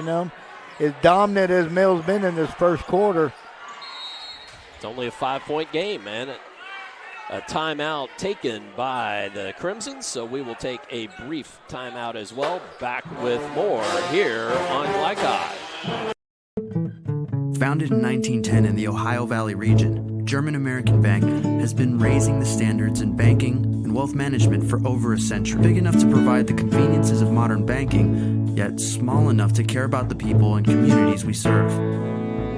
Speaker 4: As dominant as Mill's been in this first quarter.
Speaker 3: It's only a 5-point game, man. A timeout taken by the Crimsons, so we will take a brief timeout as well. Back with more here on Glycod.
Speaker 6: Founded in 1910 in the Ohio Valley region, German American Bank has been raising the standards in banking and wealth management for over a century. Big enough to provide the conveniences of modern banking, yet small enough to care about the people and communities we serve.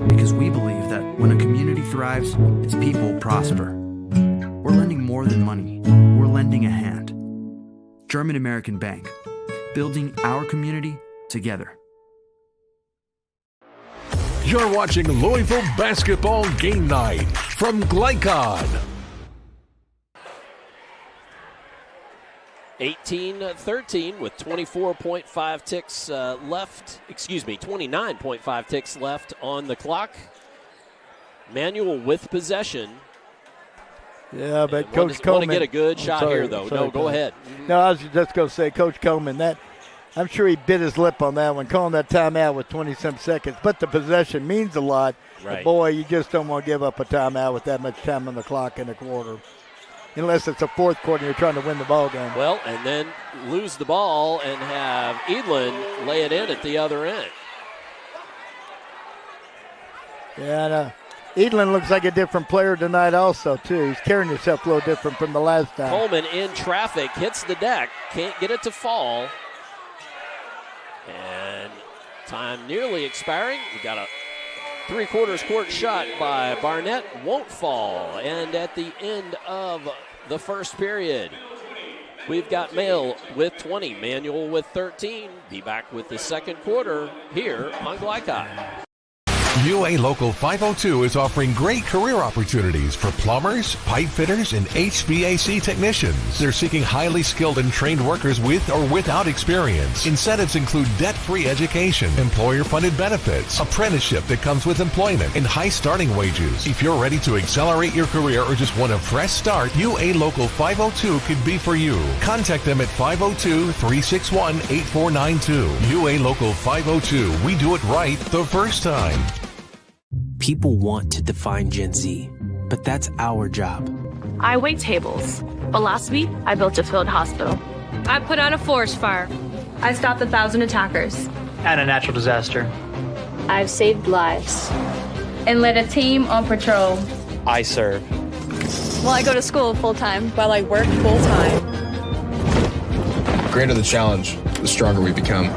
Speaker 6: Because we believe that when a community thrives, its people prosper. We're lending more than money. We're lending a hand. German American Bank, building our community together.
Speaker 2: You're watching Louisville Basketball Game Night from Glycod.
Speaker 3: 18-13 with 24.5 ticks left. 29.5 ticks left on the clock. Manuel with possession.
Speaker 4: Yeah, but Coach Coleman.
Speaker 3: Want to get a good shot here, though. No, go ahead.
Speaker 4: No, I was just going to say, Coach Coleman, I'm sure he bit his lip on that one, calling that timeout with 20-some seconds. But the possession means a lot.
Speaker 3: Right.
Speaker 4: But boy, you just don't want to give up a timeout with that much time on the clock in a quarter. Unless it's a fourth quarter and you're trying to win the ball game.
Speaker 3: Well, and then lose the ball and have Edlin lay it in at the other end.
Speaker 4: Yeah, Edlin looks like a different player tonight also, too. He's carrying himself a little different from the last time.
Speaker 3: Coleman in traffic, hits the deck, can't get it to fall. And time nearly expiring. We got a 3/4 court shot by Barnett, won't fall. And at the end of the first period, we've got Mail with 20, Manuel with 13. Be back with the second quarter here on Glycod.
Speaker 2: UA Local 502 is offering great career opportunities for plumbers, pipe fitters, and HVAC technicians. They're seeking highly skilled and trained workers with or without experience. Incentives include debt-free education, employer-funded benefits, apprenticeship that comes with employment, and high starting wages. If you're ready to accelerate your career or just want a fresh start, UA Local 502 could be for you. Contact them at 502-361-8492. UA Local 502. We do it right the first time.
Speaker 18: People want to define Gen Z, but that's our job.
Speaker 19: I wait tables, but last week I built a field hospital.
Speaker 20: I put out a forest fire.
Speaker 12: I stopped 1,000 attackers.
Speaker 21: And a natural disaster.
Speaker 22: I've saved lives.
Speaker 12: And led a team on patrol.
Speaker 21: I serve.
Speaker 20: Well, I go to school full-time.
Speaker 12: While I work full-time.
Speaker 24: The greater the challenge, the stronger we become.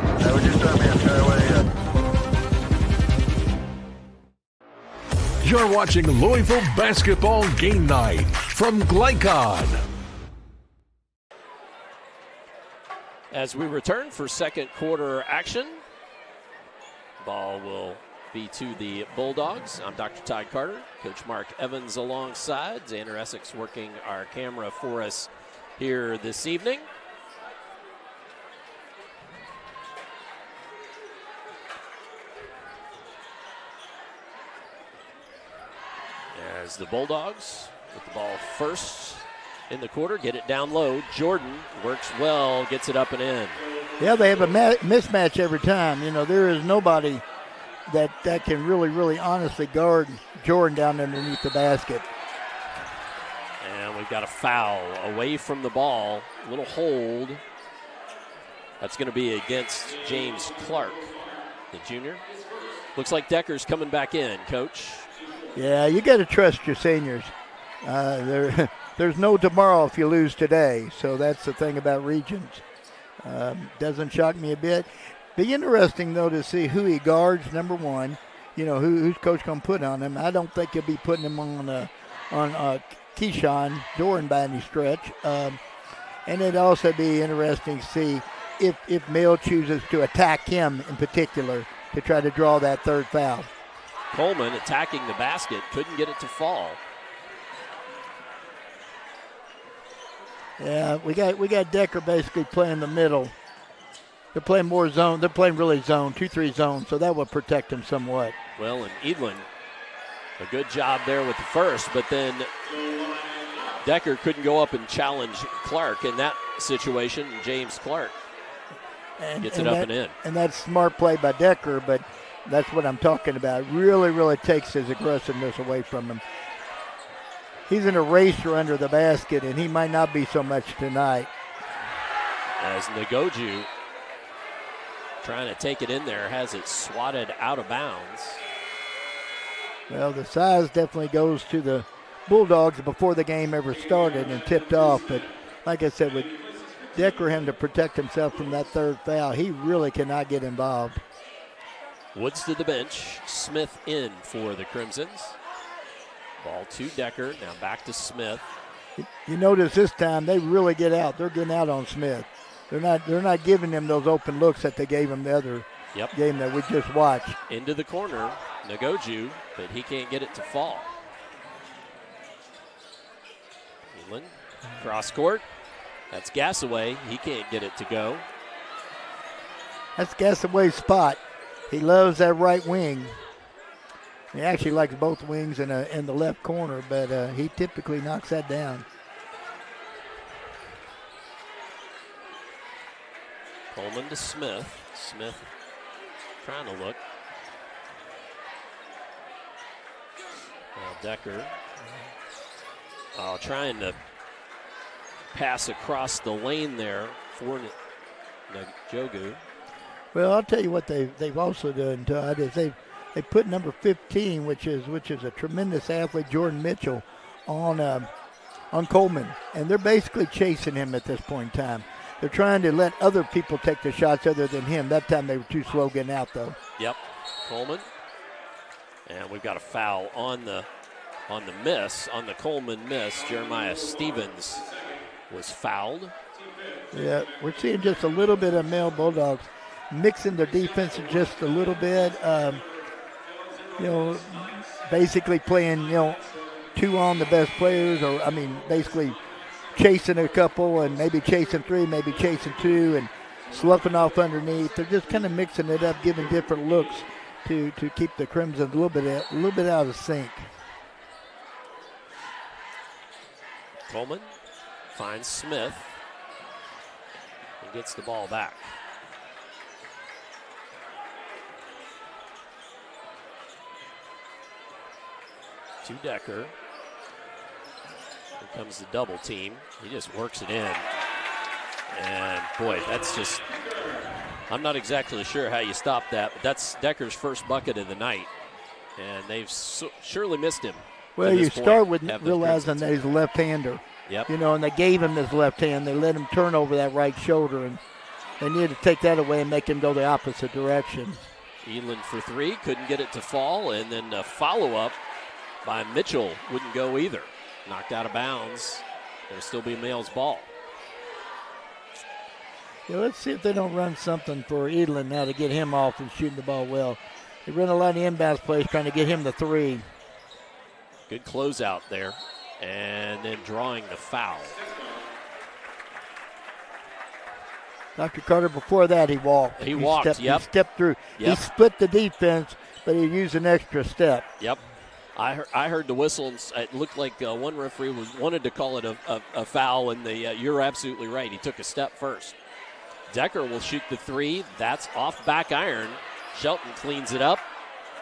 Speaker 2: You're watching Louisville Basketball Game Night from Glycon.
Speaker 3: As we return for second quarter action, ball will be to the Bulldogs. I'm Dr. Todd Carter, Coach Mark Evans alongside. Xander Essex working our camera for us here this evening. As the Bulldogs with the ball first in the quarter, get it down low. Jordan works well, gets it up and in.
Speaker 4: Yeah, they have a mismatch every time. You know, there is nobody that can really honestly guard Jordan down underneath the basket.
Speaker 3: And we've got a foul away from the ball. A little hold. That's going to be against James Clark, the junior. Looks like Decker's coming back in, Coach.
Speaker 4: Yeah, you got to trust your seniors. There's no tomorrow if you lose today. So that's the thing about Regents. Doesn't shock me a bit. Be interesting, though, to see who he guards, number one. You know, who's coach going to put on him. I don't think he'll be putting him on Keyshawn Jordan by any stretch. And it'd also be interesting to see if Mill chooses to attack him in particular to try to draw that third foul.
Speaker 3: Coleman attacking the basket, couldn't get it to fall.
Speaker 4: Yeah, we got Decker basically playing the middle. They're playing more zone. They're playing really zone, 2-3 zone, so that will protect him somewhat.
Speaker 3: Well, and Edlin, a good job there with the first, but then Decker couldn't go up and challenge Clark in that situation. James Clark gets it up and in.
Speaker 4: And that's smart play by Decker, but that's what I'm talking about. Really takes his aggressiveness away from him. He's an eraser under the basket, and he might not be so much tonight.
Speaker 3: As Ngoju trying to take it in there, has it swatted out of bounds.
Speaker 4: Well, the size definitely goes to the Bulldogs before the game ever started and tipped off. But like I said, with Decker having to protect himself from that third foul, he really cannot get involved.
Speaker 3: Woods to the bench. Smith in for the Crimsons. Ball to Decker. Now back to Smith.
Speaker 4: You notice this time they really get out. They're getting out on Smith. They're not giving him those open looks that they gave him the other game that we just watched.
Speaker 3: Into the corner, Ngoju, but he can't get it to fall. Edlin, cross court. That's Gassaway. He can't get it to go.
Speaker 4: That's Gassaway's spot. He loves that right wing. He actually likes both wings in the left corner, but he typically knocks that down.
Speaker 3: Coleman to Smith. Smith trying to look. Now Decker trying to pass across the lane there for Njogu.
Speaker 4: Well, I'll tell you what they've also done, Todd, is they put number 15, which is a tremendous athlete, Jordan Mitchell, on Coleman, and they're basically chasing him at this point in time. They're trying to let other people take the shots other than him. That time they were too slow getting out, though.
Speaker 3: Yep, Coleman, and we've got a foul on the miss, on the Coleman miss. Jeremiah Stevens was fouled.
Speaker 4: Yeah, we're seeing just a little bit of male Bulldogs mixing their defense just a little bit. basically playing, two on the best players, or basically chasing a couple and maybe chasing three, maybe chasing two, and sloughing off underneath. They're just kind of mixing it up, giving different looks to keep the Crimson a little bit out of sync.
Speaker 3: Coleman finds Smith and gets the ball back. To Decker. Here comes the double team. He just works it in. And boy, that's just, I'm not exactly sure how you stop that, but that's Decker's first bucket of the night. And they've surely missed him.
Speaker 4: Well, you start with realizing that he's a left-hander.
Speaker 3: Yep.
Speaker 4: And they gave him his left hand. They let him turn over that right shoulder, and they needed to take that away and make him go the opposite direction.
Speaker 3: Elin for three, couldn't get it to fall, and then a follow-up by Mitchell wouldn't go either. Knocked out of bounds. It'll still be Male's ball.
Speaker 4: Let's see if they don't run something for Edlin now to get him off and shooting the ball well. They run a lot of inbounds plays trying to get him the three.
Speaker 3: Good closeout there. And then drawing the foul.
Speaker 4: Dr. Carter, before that, he walked.
Speaker 3: He walked,
Speaker 4: He stepped through.
Speaker 3: Yep.
Speaker 4: He split the defense, but he used an extra step.
Speaker 3: Yep. I heard the whistle, and it looked like one referee wanted to call it a foul, and you're absolutely right. He took a step first. Decker will shoot the three. That's off back iron. Shelton cleans it up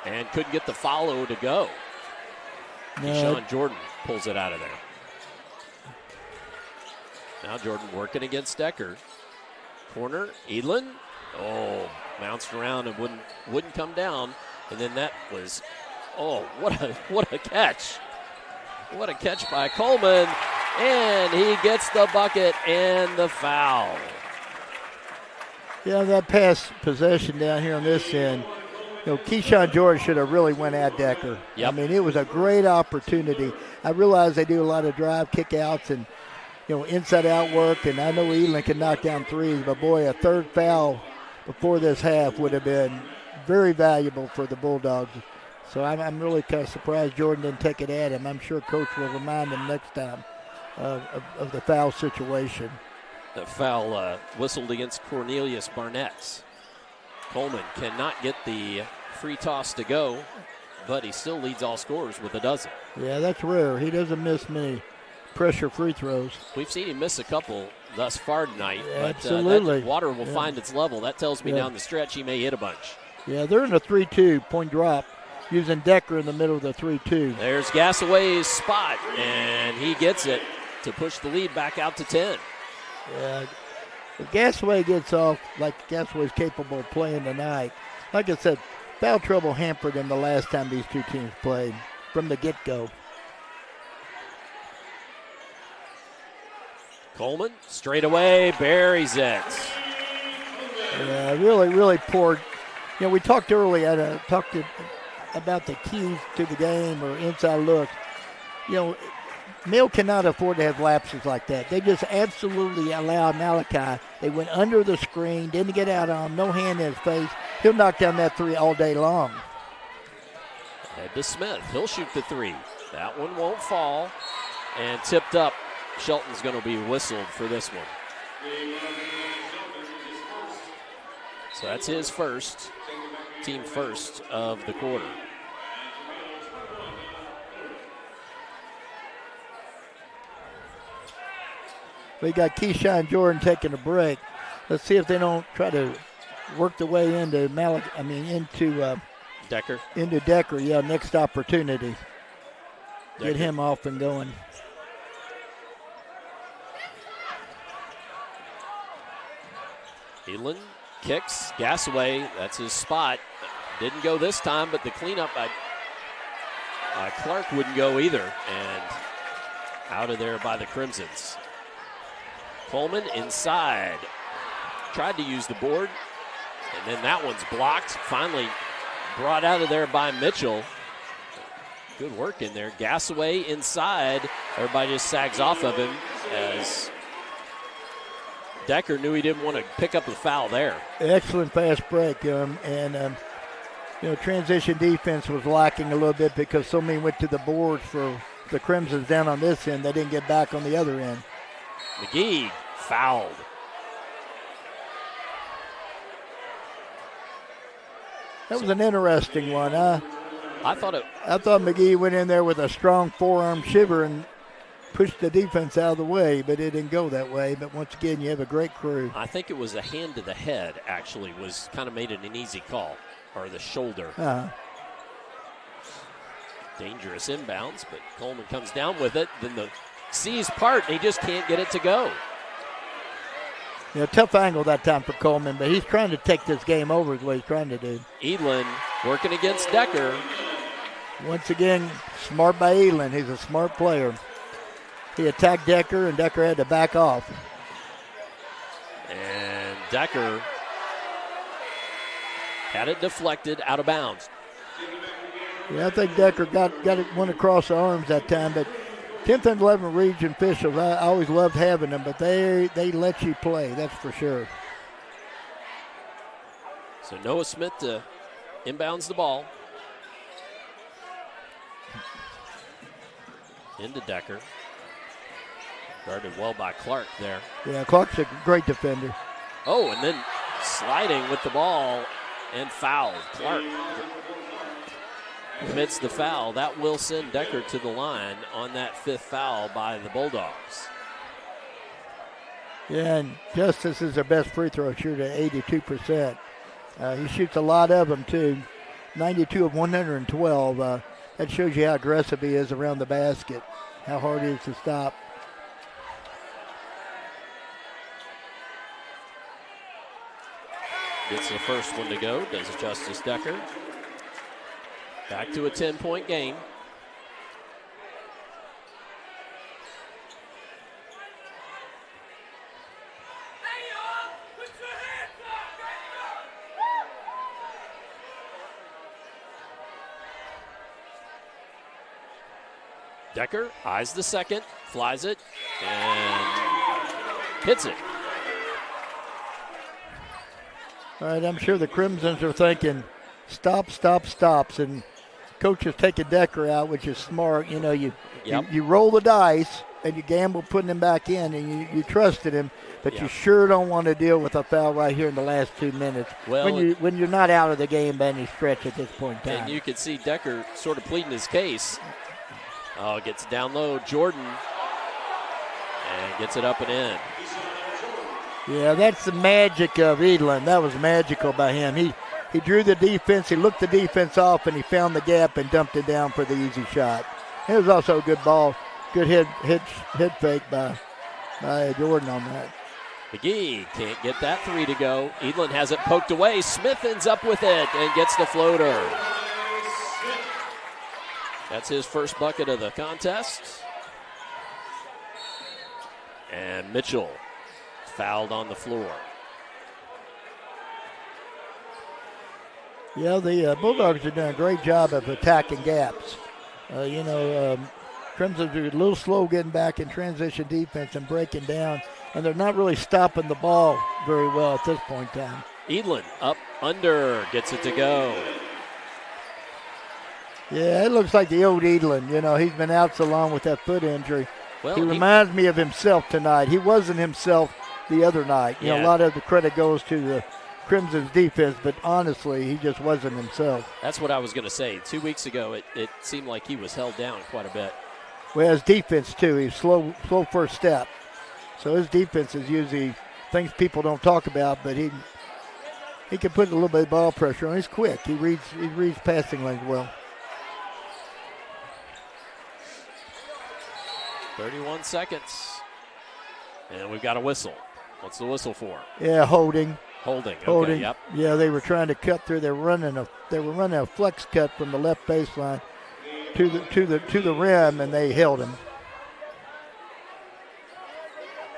Speaker 3: and couldn't get the follow to go. Sean Jordan pulls it out of there. Now Jordan working against Decker. Corner, Edlin. Oh, bounced around and wouldn't come down. And then that was, what a catch. What a catch by Coleman. And he gets the bucket and the foul.
Speaker 4: Yeah, that pass possession down here on this end, Keyshawn Jordan should have really went at Decker.
Speaker 3: Yep.
Speaker 4: It was a great opportunity. I realize they do a lot of drive kickouts and, inside-out work, and I know Elin can knock down threes, but, boy, a third foul before this half would have been very valuable for the Bulldogs. So I'm really kind of surprised Jordan didn't take it at him. I'm sure Coach will remind him next time of the foul situation.
Speaker 3: The foul whistled against Cornelius Barnett. Coleman cannot get the free toss to go, but he still leads all scorers with a dozen.
Speaker 4: Yeah, that's rare. He doesn't miss many pressure free throws.
Speaker 3: We've seen him miss a couple thus far tonight, but
Speaker 4: absolutely.
Speaker 3: That water will find its level. That tells me down the stretch he may hit a bunch.
Speaker 4: Yeah, they're in a 3-2 point drop, using Decker in the middle of the 3-2.
Speaker 3: There's Gasaway's spot, and he gets it to push the lead back out to 10.
Speaker 4: Yeah, if Gasaway gets off like Gasaway's capable of playing tonight, like I said, foul trouble hampered him the last time these two teams played from the get-go.
Speaker 3: Coleman, straight away, buries it.
Speaker 4: Yeah, really, really poor. We talked earlier, about the keys to the game or inside looks. Mill cannot afford to have lapses like that. They just absolutely allow Malachi. They went under the screen, didn't get out on him, no hand in his face. He'll knock down that three all day long.
Speaker 3: Head to Smith. He'll shoot the three. That one won't fall. And tipped up. Shelton's going to be whistled for this one. So that's his first, team first of the quarter.
Speaker 4: We got Keyshawn Jordan taking a break. Let's see if they don't try to work the way into
Speaker 3: Decker.
Speaker 4: Into Decker, next opportunity.
Speaker 3: Decker.
Speaker 4: Get him off and going.
Speaker 3: Elin kicks, Gasaway, that's his spot. Didn't go this time, but the cleanup by Clark wouldn't go either. And out of there by the Crimsons. Coleman inside. Tried to use the board, and then that one's blocked. Finally brought out of there by Mitchell. Good work in there. Gasaway inside. Everybody just sags off of him as Decker knew he didn't want to pick up the foul there.
Speaker 4: Excellent fast break. Transition defense was lacking a little bit because so many went to the boards for the Crimsons down on this end. They didn't get back on the other end.
Speaker 3: McGee fouled.
Speaker 4: That was an interesting one, huh?
Speaker 3: I thought
Speaker 4: McGee went in there with a strong forearm shiver and pushed the defense out of the way, but it didn't go that way. But once again, you have a great crew.
Speaker 3: I think it was a hand to the head, actually, was kind of made it an easy call, or the shoulder. Dangerous inbounds, but Coleman comes down with it. Then the C's part, and he just can't get it to go.
Speaker 4: Tough angle that time for Coleman, but he's trying to take this game over is what he's trying to do.
Speaker 3: Edlin working against Decker.
Speaker 4: Once again, smart by Edlin. He's a smart player. He attacked Decker, and Decker had to back off.
Speaker 3: And Decker had it deflected out of bounds.
Speaker 4: Yeah, I think Decker got it, went across the arms that time, but 10th and 11th region officials, I always loved having them, but they let you play, that's for sure.
Speaker 3: So Noah Smith inbounds the ball. Into Decker. Guarded well by Clark there.
Speaker 4: Yeah, Clark's a great defender.
Speaker 3: Oh, and then sliding with the ball and fouled. Clark commits the foul. That will send Decker to the line on that 5th foul by the Bulldogs.
Speaker 4: Yeah, and Justice is their best free throw shooter at 82%. He shoots a lot of them, too. 92 of 112. That shows you how aggressive he is around the basket, how hard it is to stop.
Speaker 3: Gets the first one to go, does Justice Decker. Back to a 10-point game. Decker eyes the second, flies it, and hits it.
Speaker 4: All right, I'm sure the Crimsons are thinking, stops, and coach is taking Decker out, which is smart. You roll the dice and you gamble putting him back in, and you trusted him, but you sure don't want to deal with a foul right here in the last 2 minutes when you're not out of the game by any stretch at this point in time.
Speaker 3: And you can see Decker sort of pleading his case. Oh, gets down low, Jordan, and gets it up and in.
Speaker 4: Yeah, that's the magic of Edlin. That was magical by him. He drew the defense, he looked the defense off, and he found the gap and dumped it down for the easy shot. It was also a good ball, good head fake by Jordan on that.
Speaker 3: McGee can't get that 3 to go. Edlin has it poked away. Smith ends up with it and gets the floater. That's his first bucket of the contest. And Mitchell fouled on the floor.
Speaker 4: Yeah, the Bulldogs are doing a great job of attacking gaps. Crimsons are a little slow getting back in transition defense and breaking down, and they're not really stopping the ball very well at this point in time.
Speaker 3: Edlin up, under, gets it to go.
Speaker 4: Yeah, it looks like the old Edlin. He's been out so long with that foot injury.
Speaker 3: Well,
Speaker 4: he reminds me of himself tonight. He wasn't himself the other night. A lot of the credit goes to the Crimson's defense, but honestly, he just wasn't himself.
Speaker 3: That's what I was going to say. 2 weeks ago, it seemed like he was held down quite a bit.
Speaker 4: Well, his defense, too. He's slow first step. So his defense is usually things people don't talk about, but he can put a little bit of ball pressure on. He's quick. He reads passing lanes well.
Speaker 3: 31 seconds. And we've got a whistle. What's the whistle for?
Speaker 4: Yeah, holding.
Speaker 3: Holding. Okay, yep.
Speaker 4: Yeah, they were trying to cut through. They were running a flex cut from the left baseline to the rim, and they held him.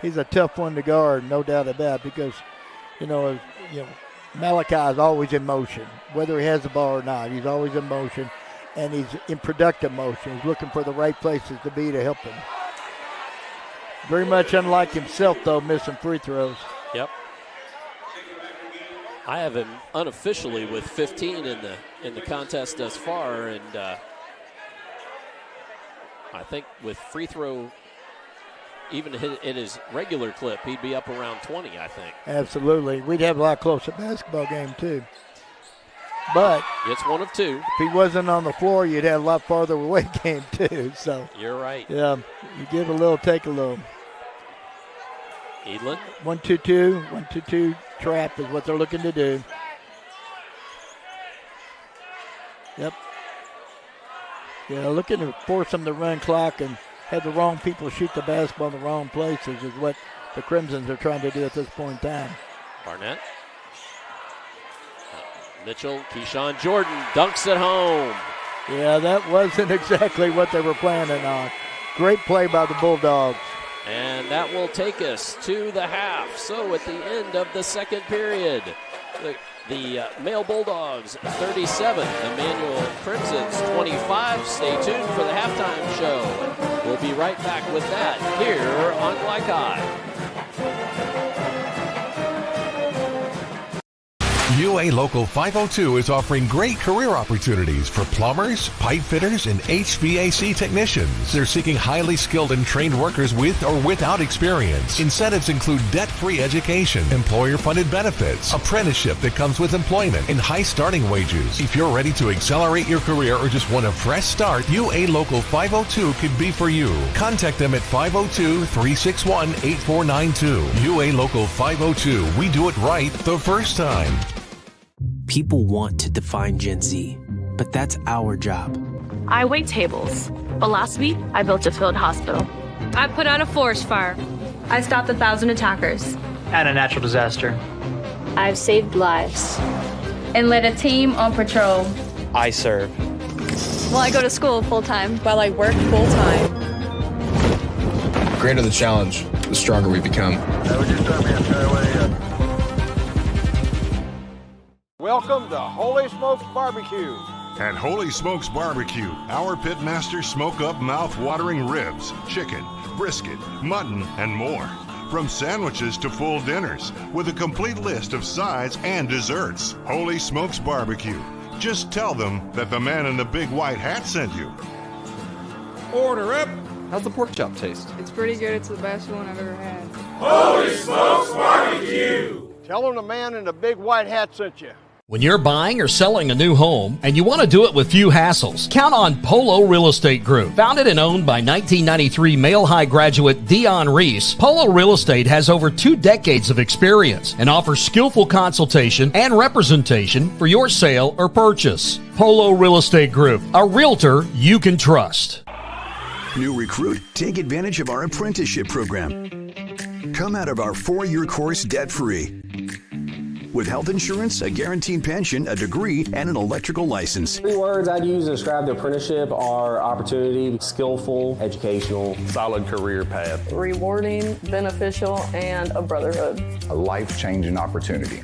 Speaker 4: He's a tough one to guard, no doubt about it, because Malachi is always in motion, whether he has the ball or not. He's always in motion, and he's in productive motion. He's looking for the right places to be to help him. Very much unlike himself, though, missing free throws.
Speaker 3: Yep. I have him unofficially with 15 in the contest thus far, and I think with free throw, even in his regular clip, he'd be up around 20, I think.
Speaker 4: Absolutely. We'd have a lot closer basketball game, too. But
Speaker 3: it's one of two.
Speaker 4: If he wasn't on the floor, you'd have a lot farther away game, too. So
Speaker 3: you're right.
Speaker 4: Yeah, you give a little, take a little.
Speaker 3: Edlin.
Speaker 4: 1-2-2, 1-2-2 trap is what they're looking to do. Yep. Yeah, looking to force them to run clock and have the wrong people shoot the basketball in the wrong places is what the Crimsons are trying to do at this point in time.
Speaker 3: Barnett. Mitchell, Keyshawn Jordan dunks it home.
Speaker 4: Yeah, that wasn't exactly what they were planning on. Great play by the Bulldogs.
Speaker 3: And that will take us to the half. So at the end of the second period, the male Bulldogs 37, the Manual Crimsons 25. Stay tuned for the halftime show. We'll be right back with that here on Glycod.
Speaker 2: UA Local 502 is offering great career opportunities for plumbers, pipe fitters, and HVAC technicians. They're seeking highly skilled and trained workers with or without experience. Incentives include debt-free education, employer-funded benefits, apprenticeship that comes with employment, and high starting wages. If you're ready to accelerate your career or just want a fresh start, UA Local 502 could be for you. Contact them at 502-361-8492. UA Local 502. We do it right the first time.
Speaker 18: People want to define Gen Z, but that's our job.
Speaker 19: I wait tables, but last week I built a field hospital.
Speaker 20: I put out a forest fire.
Speaker 12: I stopped 1,000 attackers.
Speaker 21: And a natural disaster.
Speaker 22: I've saved lives.
Speaker 12: And led a team on patrol.
Speaker 21: I serve.
Speaker 20: Well, I go to school full-time.
Speaker 12: While I work full-time.
Speaker 24: The greater the challenge, the stronger we become.
Speaker 15: Welcome to Holy Smokes Barbecue.
Speaker 16: At Holy Smokes Barbecue, our pitmasters smoke up mouth-watering ribs, chicken, brisket, mutton, and more. From sandwiches to full dinners, with a complete list of sides and desserts. Holy Smokes Barbecue. Just tell them that the man in the big white hat sent you.
Speaker 11: Order up! How's the pork chop taste?
Speaker 17: It's pretty good. It's the best one I've ever had.
Speaker 15: Holy Smokes Barbecue! Tell them the man in the big white hat sent you.
Speaker 5: When you're buying or selling a new home and you want to do it with few hassles, count on Polo Real Estate Group. Founded and owned by 1993 Male High graduate Dion Reese, Polo Real Estate has over 2 decades of experience and offers skillful consultation and representation for your sale or purchase. Polo Real Estate Group, a realtor you can trust.
Speaker 23: New recruit, take advantage of our apprenticeship program. Come out of our 4-year course debt-free. With health insurance, a guaranteed pension, a degree, and an electrical license.
Speaker 25: 3 words I'd use to describe the apprenticeship are opportunity, skillful, educational,
Speaker 13: solid career path,
Speaker 26: rewarding, beneficial, and a brotherhood.
Speaker 27: A life-changing opportunity.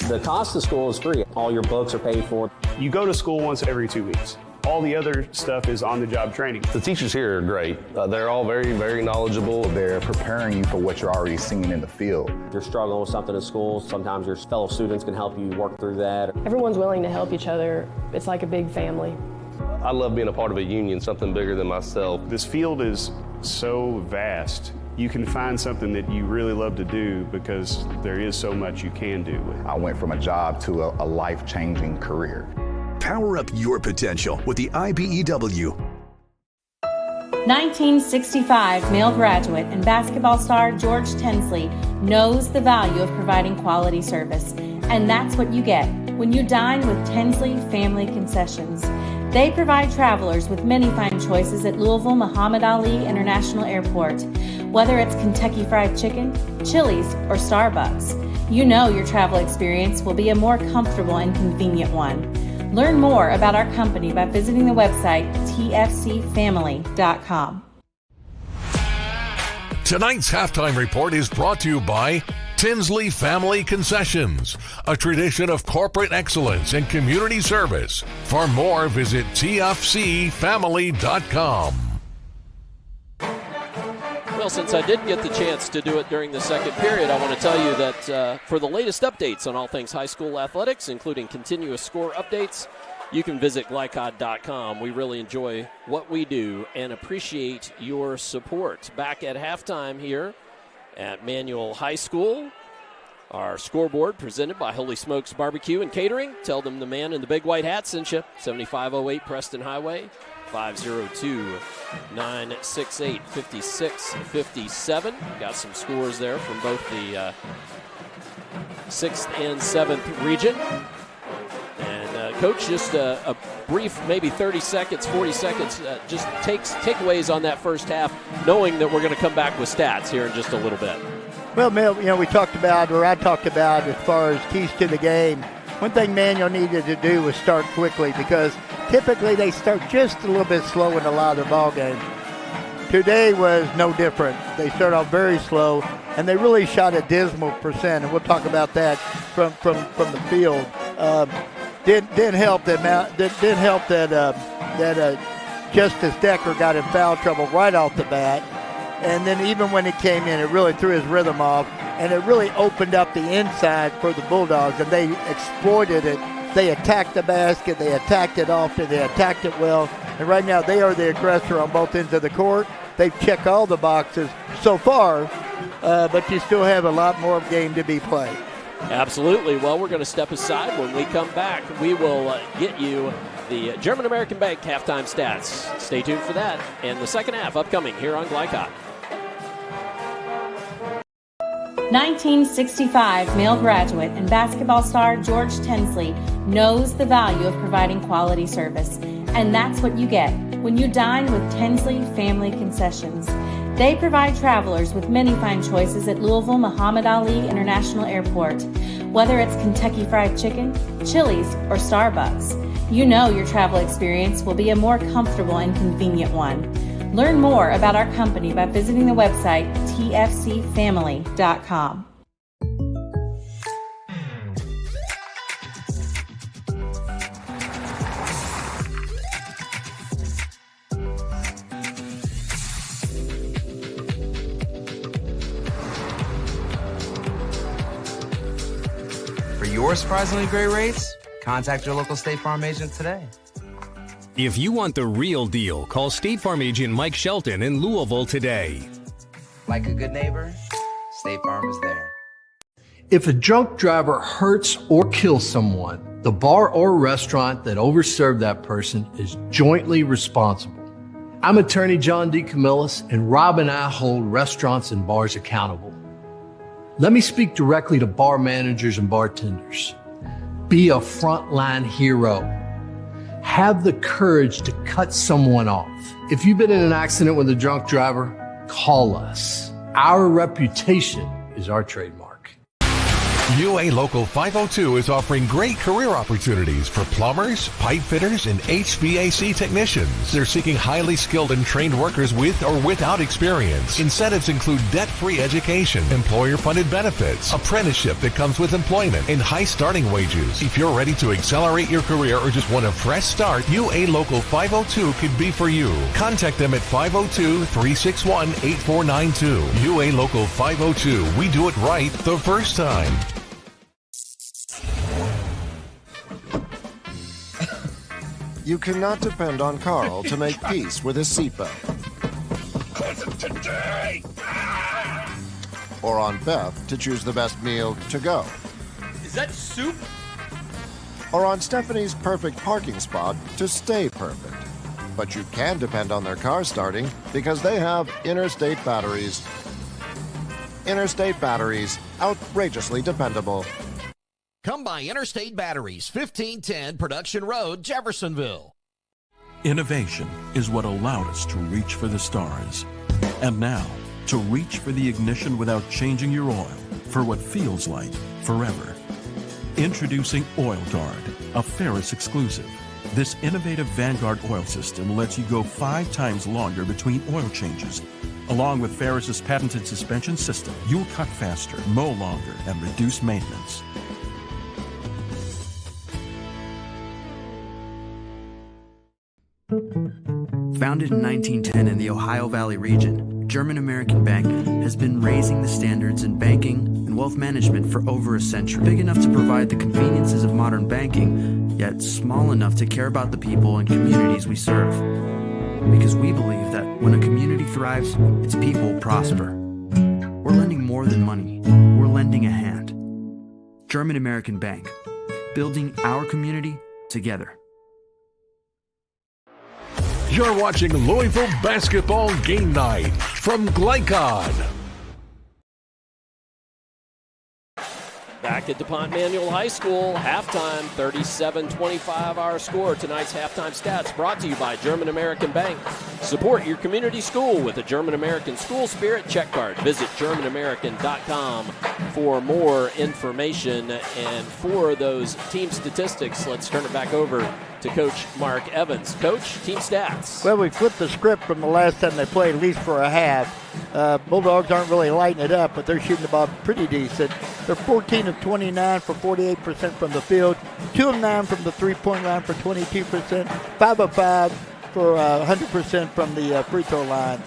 Speaker 25: The cost of school is free. All your books are paid for.
Speaker 28: You go to school once every 2 weeks. All the other stuff is on-the-job training.
Speaker 13: The teachers here are great. They're all very, very knowledgeable.
Speaker 27: They're preparing you for what you're already seeing in the field.
Speaker 25: If you're struggling with something at school, sometimes your fellow students can help you work through that.
Speaker 26: Everyone's willing to help each other. It's like a big family.
Speaker 13: I love being a part of a union, something bigger than myself.
Speaker 28: This field is so vast. You can find something that you really love to do because there is so much you can do.
Speaker 27: I went from a job to a life-changing career.
Speaker 23: Power up your potential with the IBEW.
Speaker 1: 1965 male graduate and basketball star George Tensley knows the value of providing quality service. And that's what you get when you dine with Tensley Family Concessions. They provide travelers with many fine choices at Louisville Muhammad Ali International Airport. Whether it's Kentucky Fried Chicken, Chili's, or Starbucks, you know your travel experience will be a more comfortable and convenient one. Learn more about our company by visiting the website tfcfamily.com.
Speaker 2: Tonight's halftime report is brought to you by Tinsley Family Concessions, a tradition of corporate excellence and community service. For more, visit tfcfamily.com.
Speaker 3: Well, Well, since I did get the chance to do it during the second period, I want to tell you that for the latest updates on all things high school athletics, including continuous score updates, you can visit glycod.com. We really enjoy what we do and appreciate your support. Back at halftime here at Manual High School, our scoreboard presented by Holy Smokes Barbecue and Catering. Tell them the man in the big white hat sent you. 7508 Preston Highway, 502-968-5657. Got some scores there from both the 6th and 7th region. And Coach, just a brief, maybe 30 seconds, 40 seconds, just takeaways on that first half, knowing that we're going to come back with stats here in just a little bit.
Speaker 4: Well, Mel, I talked about as far as keys to the game. One thing Manual needed to do was start quickly, because typically they start just a little bit slow in a lot of their ball games. Today was no different. They started off very slow, and they really shot a dismal percent, and we'll talk about that from the field. Didn't help that Justice Decker got in foul trouble right off the bat. And then even when he came in, it really threw his rhythm off, and it really opened up the inside for the Bulldogs, and they exploited it. They attacked the basket, they attacked it often, they attacked it well, and right now they are the aggressor on both ends of the court. They've checked all the boxes so far, but you still have a lot more game to be played.
Speaker 3: Absolutely. Well, we're going to step aside. When we come back, we will get you the German American Bank halftime stats. Stay tuned for that. And the second half upcoming here on Glycod.
Speaker 1: 1965 male graduate and basketball star George Tensley knows the value of providing quality service. And that's what you get when you dine with Tensley Family Concessions. They provide travelers with many fine choices at Louisville Muhammad Ali International Airport. Whether it's Kentucky Fried Chicken, Chili's, or Starbucks, you know your travel experience will be a more comfortable and convenient one. Learn more about our company by visiting the website tfcfamily.com.
Speaker 6: For your surprisingly great rates, contact your local State Farm agent today.
Speaker 7: If you want the real deal, call State Farm agent Mike Shelton in Louisville today.
Speaker 6: Like a good neighbor, State Farm is there.
Speaker 8: If a drunk driver hurts or kills someone, the bar or restaurant that overserved that person is jointly responsible. I'm attorney John D. Camillus, and Rob and I hold restaurants and bars accountable. Let me speak directly to bar managers and bartenders. Be a frontline hero. Have the courage to cut someone off. If you've been in an accident with a drunk driver, call us. Our reputation is our trademark.
Speaker 2: UA Local 502 is offering great career opportunities for plumbers, pipe fitters, and HVAC technicians. They're seeking highly skilled and trained workers with or without experience. Incentives include debt-free education, employer-funded benefits, apprenticeship that comes with employment, and high starting wages. If you're ready to accelerate your career or just want a fresh start, UA Local 502 could be for you. Contact them at 502-361-8492. UA Local 502. We do it right the first time.
Speaker 9: You cannot depend on Carl to make peace with his seatbelt.
Speaker 10: Today.
Speaker 9: Or on Beth to choose the best meal to go.
Speaker 10: Is that soup?
Speaker 9: Or on Stephanie's perfect parking spot to stay perfect. But you can depend on their car starting because they have Interstate batteries. Interstate batteries, outrageously dependable.
Speaker 5: Come by Interstate Batteries, 1510 Production Road, Jeffersonville.
Speaker 14: Innovation is what allowed us to reach for the stars. And now, to reach for the ignition without changing your oil for what feels like forever. Introducing Oil Guard, a Ferris exclusive. This innovative Vanguard oil system lets you go 5 times longer between oil changes. Along with Ferris's patented suspension system, you'll cut faster, mow longer, and reduce maintenance.
Speaker 18: Founded in 1910 in the Ohio Valley region,
Speaker 12: German American Bank has been raising the standards in banking and wealth management for over a century. Big enough to provide the conveniences of modern banking, yet small enough to care about the people and communities we serve. Because we believe that when a community thrives, its people prosper. We're lending more than money. We're lending a hand. German American Bank, building our community together.
Speaker 2: You're watching Louisville Basketball Game Night from Glycod.
Speaker 3: Back at DuPont Manual High School, halftime, 37-25 our score. Tonight's halftime stats brought to you by German American Bank. Support your community school with a German American School Spirit check card. Visit GermanAmerican.com for more information. And for those team statistics, let's turn it back over to Coach Mark Evans. Coach, team stats.
Speaker 4: Well, we flipped the script from the last time they played, at least for a half. Bulldogs aren't really lighting it up, but they're shooting the ball pretty decent. They're 14 of 29 for 48% from the field, 2 of 9 from the three-point line for 22%, 5 of 5 for 100% from the free throw line.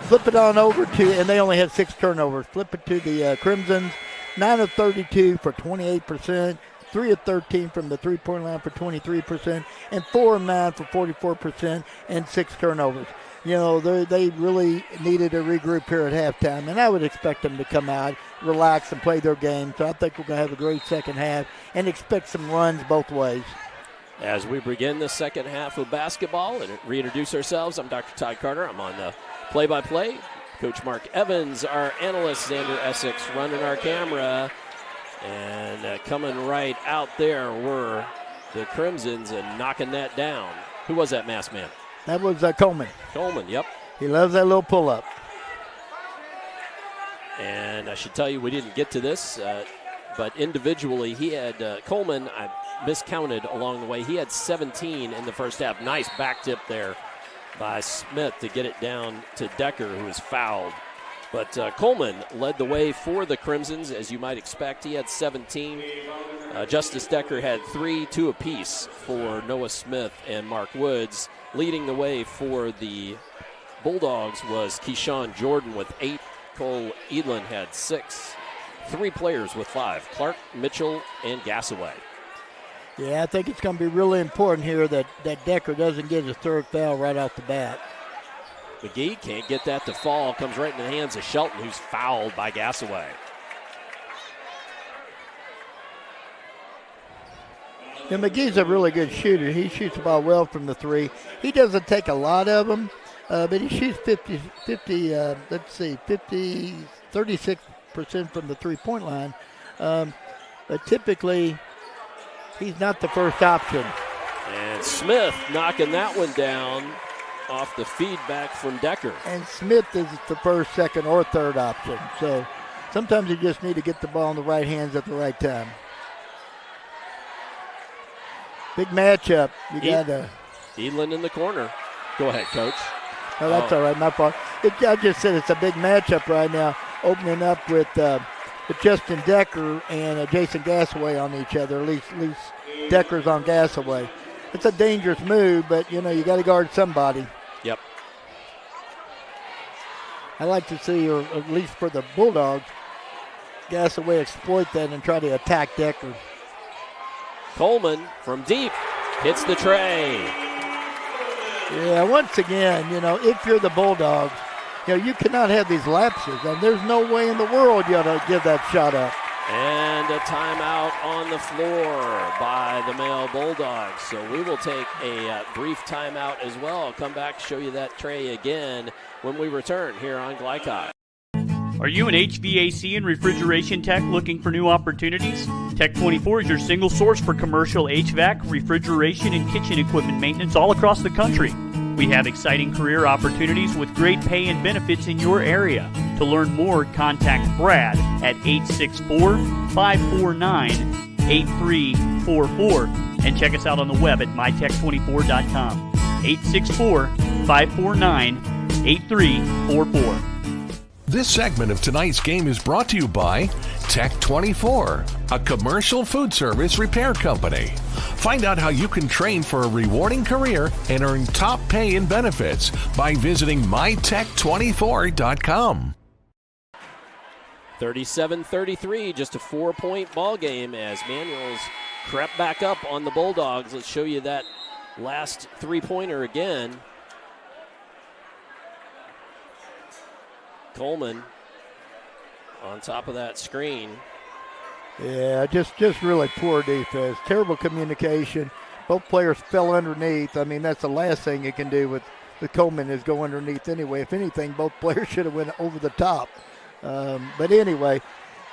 Speaker 4: Flip it on over to, and they only had 6 turnovers. Flip it to the Crimsons, 9 of 32 for 28%. 3 of 13 from the three-point line for 23%, and 4 of 9 for 44%, and 6 turnovers. You know, they really needed a regroup here at halftime, and I would expect them to come out, relax, and play their game. So I think we're going to have a great second half and expect some runs both ways.
Speaker 3: As we begin the second half of basketball and reintroduce ourselves, I'm Dr. Todd Carter. I'm on the play-by-play. Coach Mark Evans, our analyst, Xander Essex, running our camera. And coming right out there were the Crimsons and knocking that down. Who was that masked man?
Speaker 4: That was Coleman.
Speaker 3: Coleman, yep.
Speaker 4: He loves that little pull-up.
Speaker 3: And I should tell you, we didn't get to this, but individually he had Coleman, I miscounted along the way, he had 17 in the first half. Nice back tip there by Smith to get it down to Decker, who was fouled. But Coleman led the way for the Crimsons, as you might expect. He had 17. Justice Decker had 3, 2 apiece for Noah Smith and Mark Woods. Leading the way for the Bulldogs was Keyshawn Jordan with 8. Cole Edlin had 6. 3 players with 5, Clark, Mitchell, and Gassaway.
Speaker 4: Yeah, I think it's going to be really important here that Decker doesn't get his third foul right off the bat.
Speaker 3: McGee can't get that to fall. Comes right in the hands of Shelton, who's fouled by Gassaway.
Speaker 4: Yeah, McGee's a really good shooter. He shoots the ball well from the 3. He doesn't take a lot of them, but he shoots 36% from the three-point line. But typically, he's not the first option.
Speaker 3: And Smith knocking that one down off the feedback from Decker.
Speaker 4: And Smith is the first, second, or third option. So sometimes you just need to get the ball in the right hands at the right time. Big matchup. You got
Speaker 3: Edlin in the corner. Go ahead, Coach.
Speaker 4: Oh, that's all right. My fault. I just said it's a big matchup right now, opening up with Justin Decker and Jason Gassaway on each other. At least Decker's on Gassaway. It's a dangerous move, but, you got to guard somebody.
Speaker 3: Yep.
Speaker 4: I like to see, or at least for the Bulldogs, Gassaway exploit that and try to attack Decker.
Speaker 3: Coleman from deep hits the tray.
Speaker 4: Yeah, once again, if you're the Bulldogs, you cannot have these lapses, and there's no way in the world you ought to give that shot up.
Speaker 3: And a timeout on the floor by the male Bulldogs. So we will take a brief timeout as well. I'll come back, show you that tray again when we return here on Glycod.
Speaker 16: Are you an HVAC and refrigeration tech looking for new opportunities? Tech24 is your single source for commercial HVAC, refrigeration, and kitchen equipment maintenance all across the country. We have exciting career opportunities with great pay and benefits in your area. To learn more, contact Brad at 864-549-8344 and check us out on the web at mytech24.com. 864-549-8344.
Speaker 2: This segment of tonight's game is brought to you by Tech 24, a commercial food service repair company. Find out how you can train for a rewarding career and earn top pay and benefits by visiting mytech24.com.
Speaker 3: 37-33, just a 4-point ball game as Manuals crept back up on the Bulldogs. Let's show you that last three-pointer again. Coleman on top of that screen.
Speaker 4: Yeah, just really poor defense. Terrible communication. Both players fell underneath. I mean, that's the last thing you can do with Coleman is go underneath anyway. If anything, both players should have went over the top. But anyway,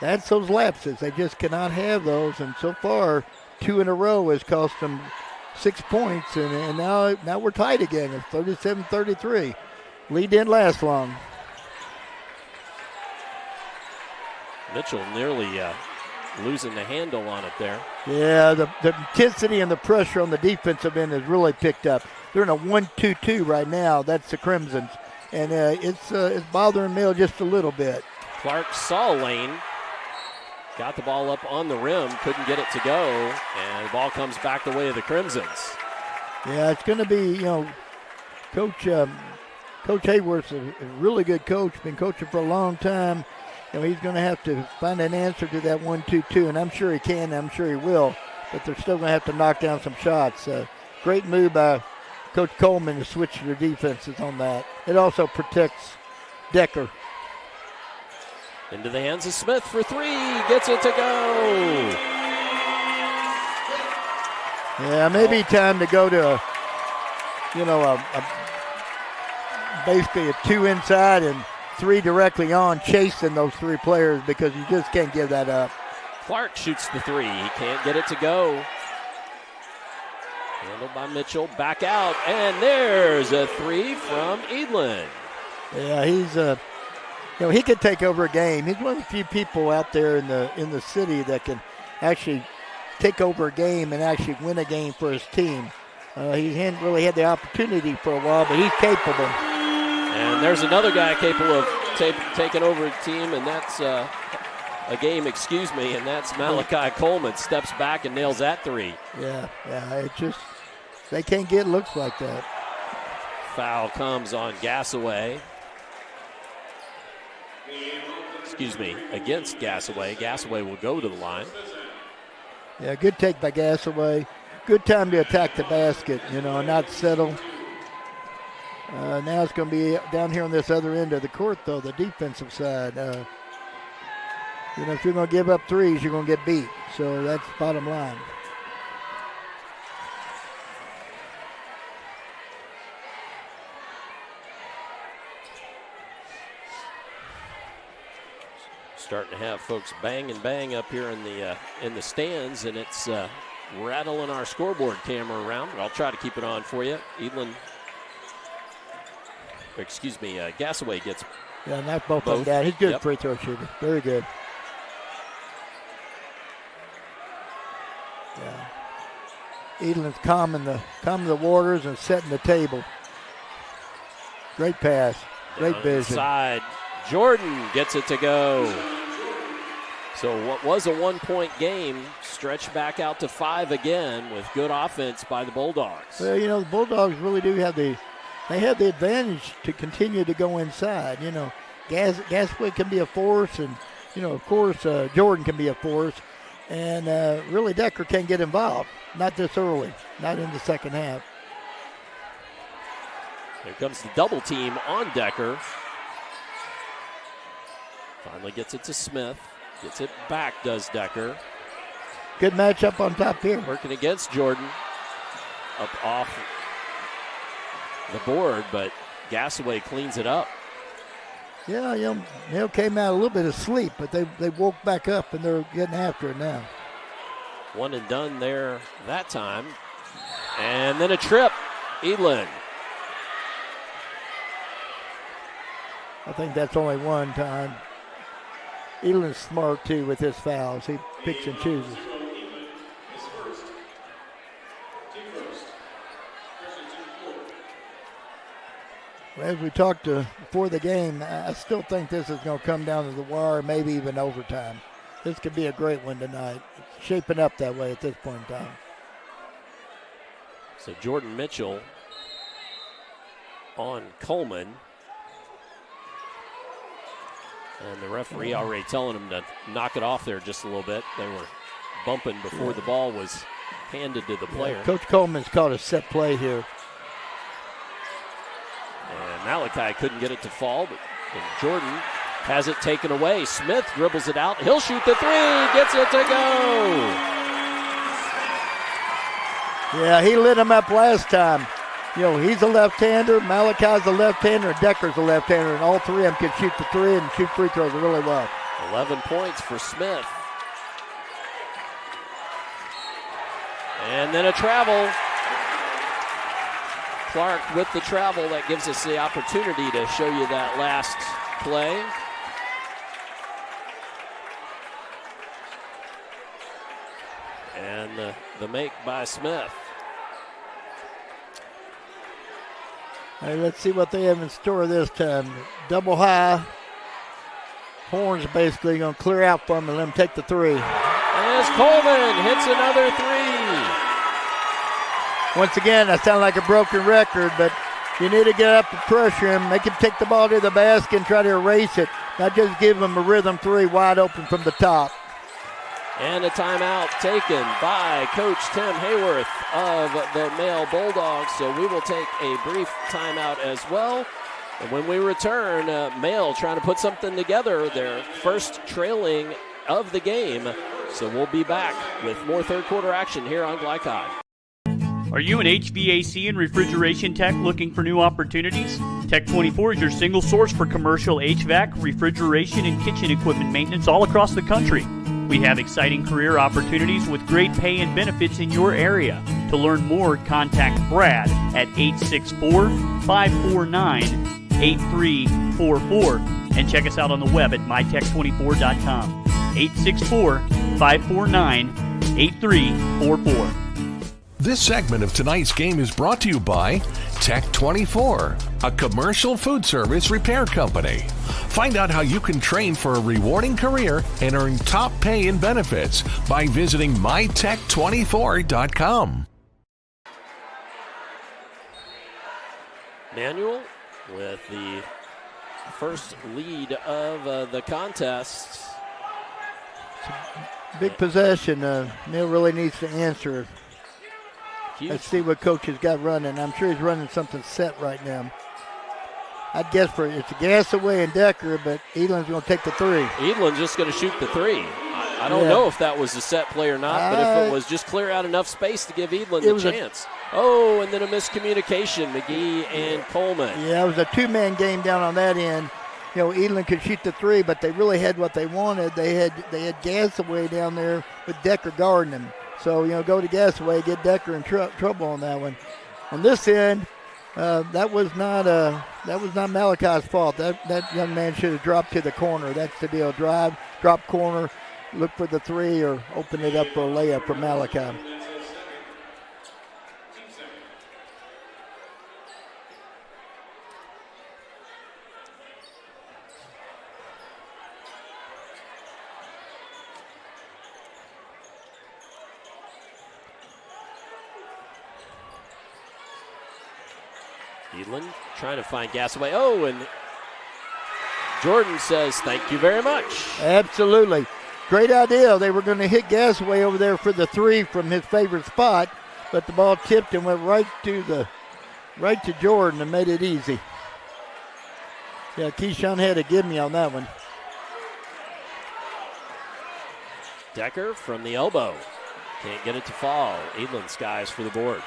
Speaker 4: that's those lapses. They just cannot have those. And so far, 2 in a row has cost them 6 points. And now we're tied again at 37-33. Lead didn't last long.
Speaker 3: Mitchell nearly losing the handle on it there.
Speaker 4: Yeah, the intensity and the pressure on the defensive end has really picked up. They're in a 1-2-2 right now. That's the Crimsons. And it's bothering Mill just a little bit.
Speaker 3: Clark saw lane, got the ball up on the rim, couldn't get it to go, and the ball comes back the way of the Crimsons.
Speaker 4: Yeah, it's going to be, Coach Hayworth's a really good coach, been coaching for a long time. He's going to have to find an answer to that 1-2-2, and I'm sure he can, I'm sure he will, but they're still going to have to knock down some shots. Great move by Coach Coleman to switch their defenses on that. It also protects Decker.
Speaker 3: Into the hands of Smith for three, gets it to go.
Speaker 4: Yeah, maybe time to go to basically a 2 inside and 3 directly on, chasing those 3 players because you just can't give that up.
Speaker 3: Clark shoots the 3. He can't get it to go. Handled by Mitchell. Back out, and there's a 3 from Edlin.
Speaker 4: Yeah, he's he could take over a game. He's one of the few people out there in the city that can actually take over a game and actually win a game for his team. He hadn't really had the opportunity for a while, but he's capable.
Speaker 3: And there's another guy capable of taking over a team, and that's a game, and that's Malachi Coleman. Steps back and nails that 3.
Speaker 4: Yeah, they can't get looks like that.
Speaker 3: Foul comes on Gassaway. Against Gassaway. Gassaway will go to the line.
Speaker 4: Yeah, good take by Gassaway. Good time to attack the basket, and not settle. Now it's going to be down here on this other end of the court, though, the defensive side. If you're going to give up threes, you're going to get beat. So that's the bottom line.
Speaker 3: Starting to have folks bang and bang up here in the stands, and it's rattling our scoreboard camera around, but I'll try to keep it on for you. Gassaway gets
Speaker 4: knock both of them down. He's good free throw shooter. Very good. Yeah. Edlin's calming the waters and setting the table. Great pass. Great vision.
Speaker 3: Inside. Jordan gets it to go. So what was a 1-point game stretched back out to 5 again with good offense by the Bulldogs.
Speaker 4: Well, the Bulldogs really do have the advantage to continue to go inside. Gassaway can be a force, and of course Jordan can be a force, and really Decker can't get involved. Not this early, not in the second half.
Speaker 3: Here comes the double team on Decker. Finally gets it to Smith. Gets it back, does Decker.
Speaker 4: Good matchup on top here.
Speaker 3: Working against Jordan. Up off the board, but Gassaway cleans it up.
Speaker 4: Yeah, Hill came out a little bit asleep, but they woke back up and they're getting after it now.
Speaker 3: One and done there that time. And then a trip. Edlin.
Speaker 4: I think that's only one time. Edlin's smart, too, with his fouls. He picks and chooses. As we talked before the game, I still think this is going to come down to the wire, maybe even overtime. This could be a great one tonight. It's shaping up that way at this point in time.
Speaker 3: So Jordan Mitchell on Coleman. And the referee already telling him to knock it off there just a little bit. They were bumping before the ball was handed to the player.
Speaker 4: Yeah, Coach Coleman's called a set play here.
Speaker 3: And Malachi couldn't get it to fall, but Jordan has it taken away. Smith dribbles it out. He'll shoot the three. Gets it to go.
Speaker 4: Yeah, he lit him up last time. You know, he's a left-hander, Malachi's a left-hander, and Decker's a left-hander, and all three of them can shoot the three and shoot free throws really well.
Speaker 3: 11 points for Smith. And then a travel. Clark with the travel. That gives us the opportunity to show you that last play. And the make by Smith.
Speaker 4: All right, let's see what they have in store this time. Double high. Horns basically going to clear out for them and let them take the three.
Speaker 3: As Coleman hits another three.
Speaker 4: Once again, I sound like a broken record, but you need to get up and pressure him, make him take the ball to the basket and try to erase it, not just give him a rhythm three wide open from the top.
Speaker 3: And a timeout taken by Coach Tim Hayworth of the Male Bulldogs. So we will take a brief timeout as well. And when we return, Male trying to put something together, their first trailing of the game. So we'll be back with more third quarter action here on Glycod.
Speaker 16: Are you an HVAC and refrigeration tech looking for new opportunities? Tech 24 is your single source for commercial HVAC, refrigeration, and kitchen equipment maintenance all across the country. We have exciting career opportunities with great pay and benefits in your area. To learn more, contact Brad at 864-549-8344 and check us out on the web at mytech24.com. 864-549-8344.
Speaker 2: This segment of tonight's game is brought to you by Tech 24, a commercial food service repair company. Find out how you can train for a rewarding career and earn top pay and benefits by visiting mytech24.com.
Speaker 3: Manuel with the first lead of the contest.
Speaker 4: Big possession. Neil really needs to answer.
Speaker 3: Huge.
Speaker 4: Let's see what coach has got running. I'm sure he's running something set right now. I'd guess it's a gas away in Decker, but Eland's going to take the three.
Speaker 3: Eland's just going to shoot the three. I don't know if that was a set play or not, but if it was, just clear out enough space to give Eland the chance. And then a miscommunication, McGee and Coleman.
Speaker 4: Yeah, it was a two-man game down on that end. You know, Eland could shoot the three, but they really had what they wanted. They had gas away down there with Decker guarding them. So, you know, go to Gasaway, get Decker in trouble on that one. On this end, that was not Malachi's fault. That young man should have dropped to the corner. That's the deal. Drive, drop corner, look for the three, or open it up for a layup for Malachi.
Speaker 3: Eland trying to find Gasaway. And Jordan says, thank you very much.
Speaker 4: Absolutely. Great idea. They were going to hit Gasaway over there for the three from his favorite spot, but the ball tipped and went right to Jordan and made it easy. Yeah, Keyshawn had to give me on that one.
Speaker 3: Decker from the elbow. Can't get it to fall. Eland skies for the board.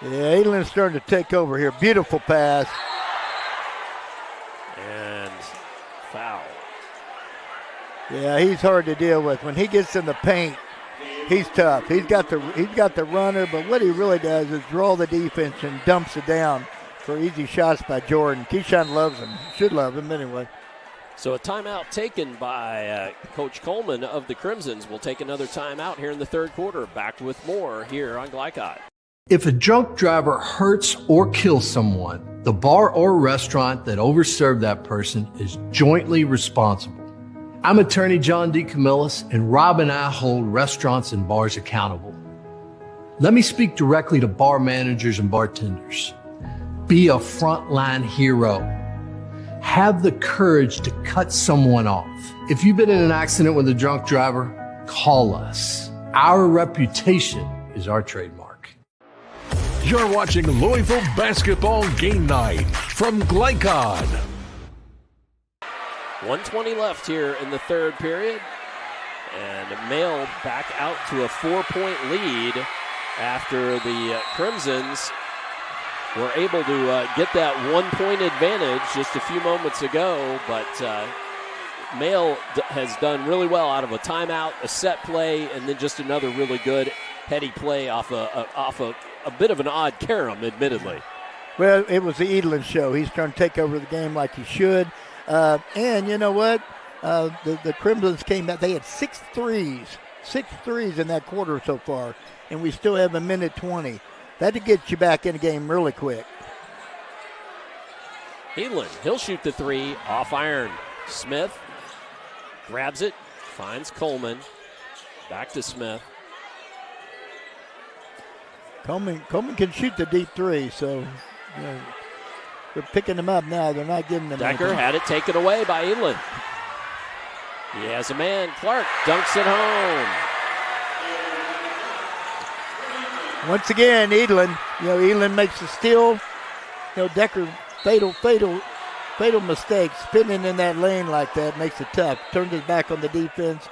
Speaker 4: Yeah, Eland's starting to take over here. Beautiful pass.
Speaker 3: And foul.
Speaker 4: Yeah, he's hard to deal with. When he gets in the paint, he's tough. He's got the runner, but what he really does is draw the defense and dumps it down for easy shots by Jordan. Keyshawn loves him. Should love him anyway.
Speaker 3: So a timeout taken by Coach Coleman of the Crimsons. We'll take another timeout here in the third quarter. Back with more here on Glycod.
Speaker 8: If a drunk driver hurts or kills someone, the bar or restaurant that overserved that person is jointly responsible. I'm attorney John D. Camillus, and Rob and I hold restaurants and bars accountable. Let me speak directly to bar managers and bartenders. Be a frontline hero. Have the courage to cut someone off. If you've been in an accident with a drunk driver, call us. Our reputation is our trademark.
Speaker 2: You're watching Louisville Basketball Game Night from Glycod.
Speaker 3: 1:20 left here in the third period. And Mail back out to a 4-point lead after the Crimsons were able to get that 1-point advantage just a few moments ago. But Mail has done really well out of a timeout, a set play, and then just another really good heady play off a bit of an odd carom, admittedly.
Speaker 4: Well, it was the Edlin show. He's trying to take over the game like he should. And you know what? The Crimsons came back. They had 6 threes in that quarter so far, and we still have a minute 20. That'll get you back in the game really quick.
Speaker 3: Edlin, he'll shoot the three off iron. Smith grabs it, finds Coleman. Back to Smith.
Speaker 4: Coleman can shoot the deep three, so they're picking them up now. They're not giving them
Speaker 3: Decker
Speaker 4: anything.
Speaker 3: had it taken away by Edlin. He has a man. Clark dunks it home.
Speaker 4: Once again, Edlin. Edlin makes a steal. Decker, fatal mistake. Spinning in that lane like that makes it tough. Turns his back on the defense.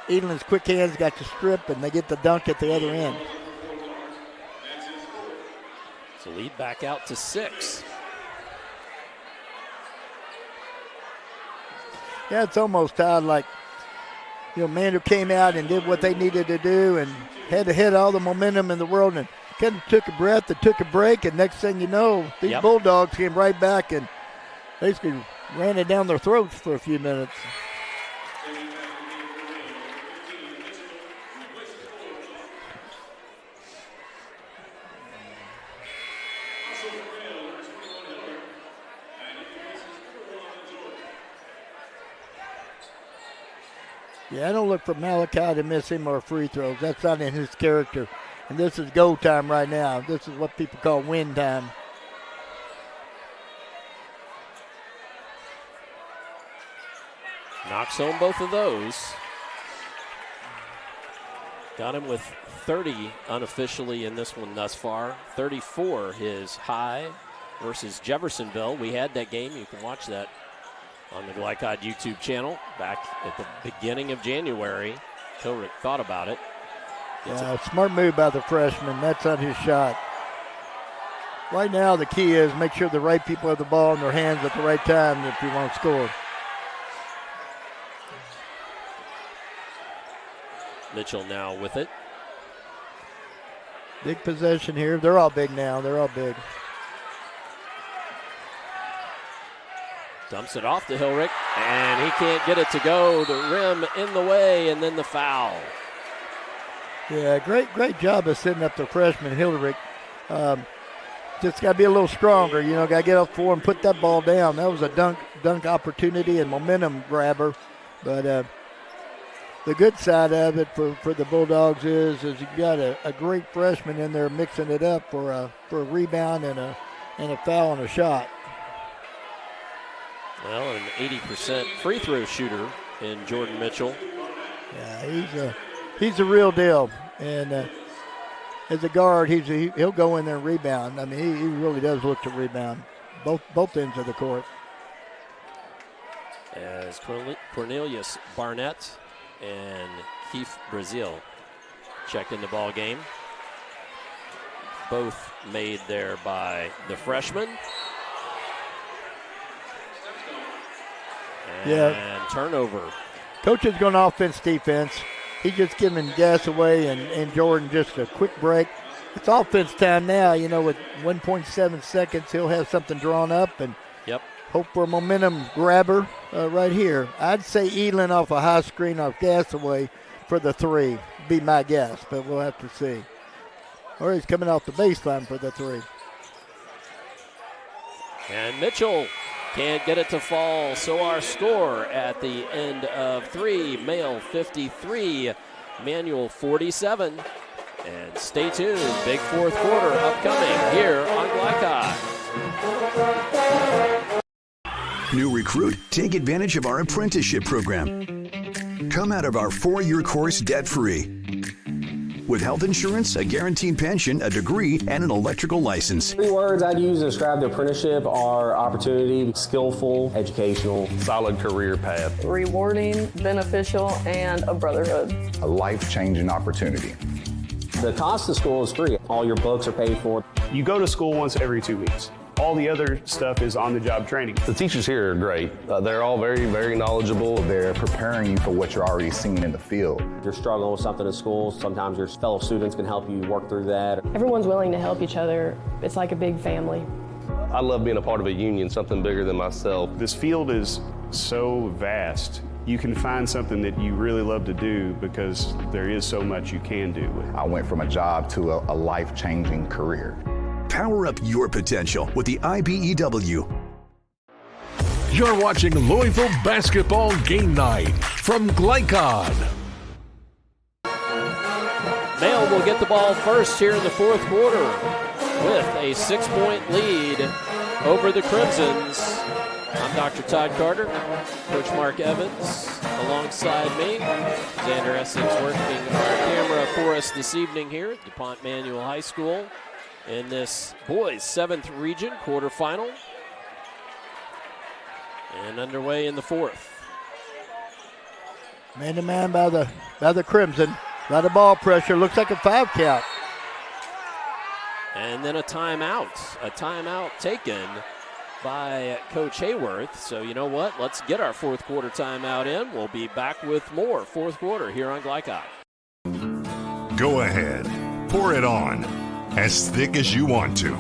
Speaker 4: Edlin's quick hands got the strip, and they get the dunk at the other end.
Speaker 3: So lead back out to 6.
Speaker 4: Yeah, it's almost tied like, Mander came out and did what they needed to do and had all the momentum in the world and kind of took a breath and took a break, and next thing you know, these Bulldogs came right back and basically ran it down their throats for a few minutes. Yeah, I don't look for Malachi to miss him or free throws. That's not in his character. And this is go time right now. This is what people call win time.
Speaker 3: Knocks home both of those. Got him with 30 unofficially in this one thus far. 34 his high versus Jeffersonville. We had that game. You can watch that on the Glycod YouTube channel back at the beginning of January. Hilrick thought about it.
Speaker 4: Yeah, smart move by the freshman. That's not his shot. Right now, the key is make sure the right people have the ball in their hands at the right time if you want to score.
Speaker 3: Mitchell now with it.
Speaker 4: Big possession here. They're all big now. They're all big.
Speaker 3: Dumps it off to Hilrick, and he can't get it to go. The rim in the way, and then the foul.
Speaker 4: Yeah, great job of setting up the freshman, Hilrick. Just got to be a little stronger. Got to get up for and put that ball down. That was a dunk opportunity and momentum grabber. But the good side of it for the Bulldogs is you got a great freshman in there mixing it up for a rebound and a foul and a shot.
Speaker 3: Well, an 80% free throw shooter in Jordan Mitchell.
Speaker 4: Yeah, he's a real deal. And as a guard, he'll go in there and rebound. I mean, he really does look to rebound both ends of the court.
Speaker 3: As Cornelius Barnett and Keith Brazil check in the ball game. Both made there by the freshman. And turnover.
Speaker 4: Coach is going offense, defense. He's just giving gas away and Jordan just a quick break. It's offense time now. With 1.7 seconds, he'll have something drawn up and hope for a momentum grabber right here. I'd say Edlin off a high screen off gas away for the three. Be my guess, but we'll have to see. Or he's coming off the baseline for the three.
Speaker 3: And Mitchell can't get it to fall, so our score at the end of 3, Male 53, Manual 47. And stay tuned, big fourth quarter upcoming here on Glycod.
Speaker 23: New recruit, take advantage of our apprenticeship program. Come out of our 4-year course debt-free. With health insurance, a guaranteed pension, a degree, and an electrical license.
Speaker 25: 3 words I'd use to describe the apprenticeship are opportunity, skillful, educational,
Speaker 13: solid career path,
Speaker 26: rewarding, beneficial, and a brotherhood.
Speaker 27: A life-changing opportunity.
Speaker 25: The cost of school is free. All your books are paid for.
Speaker 28: You go to school once every 2 weeks. All the other stuff is on-the-job training.
Speaker 13: The teachers here are great. They're all very, very knowledgeable.
Speaker 27: They're preparing you for what you're already seeing in the field.
Speaker 25: If you're struggling with something at school, sometimes your fellow students can help you work through that.
Speaker 26: Everyone's willing to help each other. It's like a big family.
Speaker 13: I love being a part of a union, something bigger than myself.
Speaker 28: This field is so vast. You can find something that you really love to do because there is so much you can do.
Speaker 27: I went from a job to a life-changing career.
Speaker 23: Power up your potential with the IBEW.
Speaker 2: You're watching Louisville Basketball Game Night from Glycod.
Speaker 3: Male will get the ball first here in the fourth quarter with a 6-point lead over the Crimsons. I'm Dr. Todd Carter, Coach Mark Evans alongside me. Xander Essex working our camera for us this evening here at DuPont Manual High School in this boys 7th region quarterfinal. And underway in the fourth.
Speaker 4: Man-to-man by the Crimson. A lot of ball pressure. Looks like a 5 count.
Speaker 3: And then a timeout taken by Coach Hayworth. So you know what? Let's get our fourth quarter timeout in. We'll be back with more fourth quarter here on Glycod.
Speaker 11: Go ahead. Pour it on. As thick as you want to.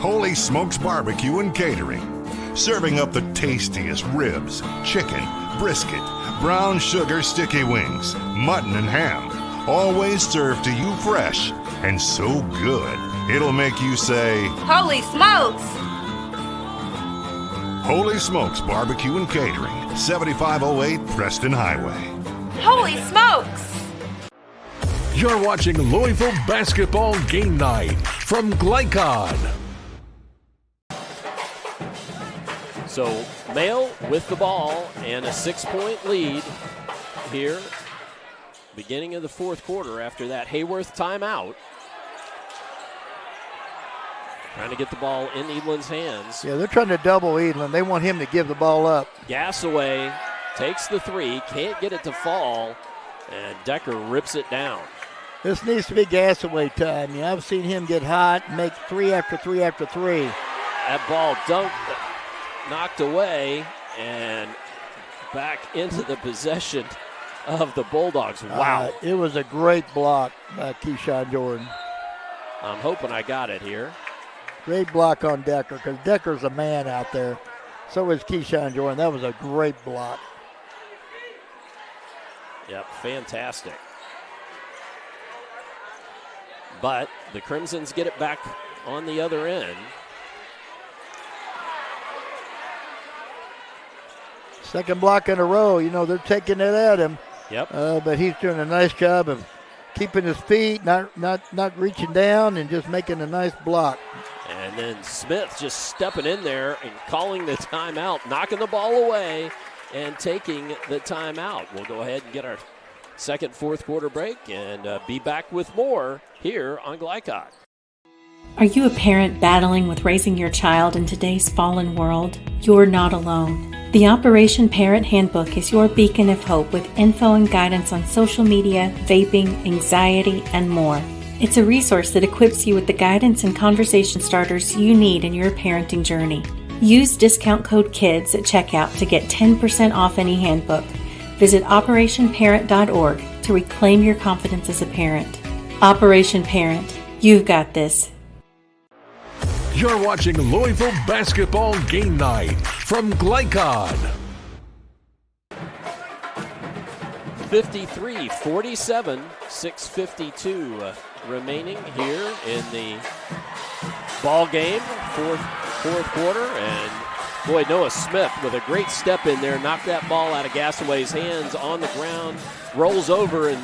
Speaker 11: Holy Smokes Barbecue and Catering. Serving up the tastiest ribs, chicken, brisket, brown sugar sticky wings, mutton and ham. Always served to you fresh and so good, it'll make you say,
Speaker 17: Holy smokes!
Speaker 11: Holy Smokes Barbecue and Catering, 7508 Preston Highway.
Speaker 17: Holy smokes!
Speaker 2: You're watching Louisville Basketball Game Night from Glycod.
Speaker 3: So Male with the ball and a 6-point lead here. Beginning of the fourth quarter after that Hayworth timeout. Trying to get the ball in Edlin's hands.
Speaker 4: Yeah, they're trying to double Edlin. They want him to give the ball up.
Speaker 3: Gasaway takes the three, can't get it to fall, and Decker rips it down.
Speaker 4: This needs to be Gasaway time. Yeah, I've seen him get hot and make 3 after 3 after 3.
Speaker 3: That ball knocked away and back into the possession of the Bulldogs. Wow.
Speaker 4: It was a great block by Keyshawn Jordan.
Speaker 3: I'm hoping I got it here.
Speaker 4: Great block on Decker because Decker's a man out there. So is Keyshawn Jordan. That was a great block.
Speaker 3: Yep, fantastic. But the Crimsons get it back on the other end.
Speaker 4: Second block in a row. You know, they're taking it at him.
Speaker 3: Yep.
Speaker 4: But he's doing a nice job of keeping his feet, not reaching down, and just making a nice block.
Speaker 3: And then Smith just stepping in there and calling the timeout, knocking the ball away and taking the timeout. We'll go ahead and get our second fourth quarter break and be back with more here on Glycod.
Speaker 1: Are you a parent battling with raising your child in today's fallen world? You're not alone. The Operation Parent Handbook is your beacon of hope with info and guidance on social media, vaping, anxiety, and more. It's a resource that equips you with the guidance and conversation starters you need in your parenting journey. Use discount code KIDS at checkout to get 10% off any handbook. Visit OperationParent.org to reclaim your confidence as a parent. Operation Parent, you've got this.
Speaker 2: You're watching Louisville Basketball Game Night from Glycod.
Speaker 3: 53-47, 6:52 remaining here in the ball game, fourth quarter, and boy, Noah Smith with a great step in there, knocked that ball out of Gasaway's hands on the ground, rolls over and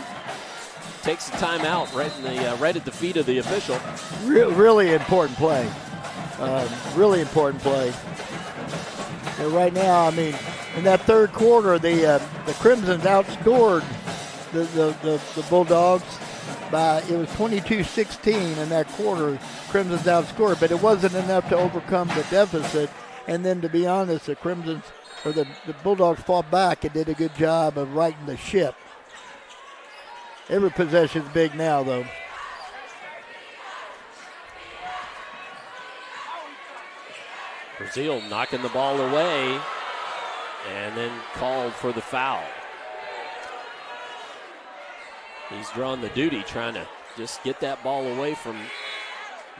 Speaker 3: takes the timeout right at the feet of the official.
Speaker 4: Really important play. Really important play. And right now, I mean, in that third quarter, the Crimsons outscored the Bulldogs by, it was 22-16 in that quarter. Crimsons outscored, but it wasn't enough to overcome the deficit. And then, to be honest, the Crimsons, or the Bulldogs fought back and did a good job of righting the ship. Every possession's big now, though.
Speaker 3: Brazil knocking the ball away and then called for the foul. He's drawn the duty, trying to just get that ball away from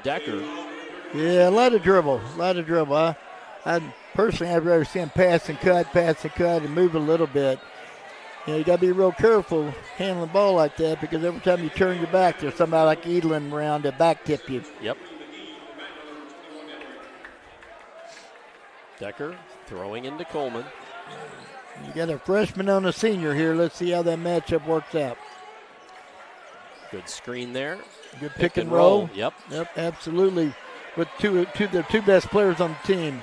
Speaker 3: Decker.
Speaker 4: Yeah, a lot of dribble. I personally, I'd rather see him pass and cut, and move a little bit. You know, you got to be real careful handling the ball like that, because every time you turn your back, there's somebody like Edlin around to back tip you.
Speaker 3: Yep. Decker throwing into Coleman.
Speaker 4: You got a freshman on a senior here. Let's see how that matchup works out.
Speaker 3: Good screen there.
Speaker 4: Good pick and roll.
Speaker 3: Yep,
Speaker 4: absolutely. With the two best players on the team.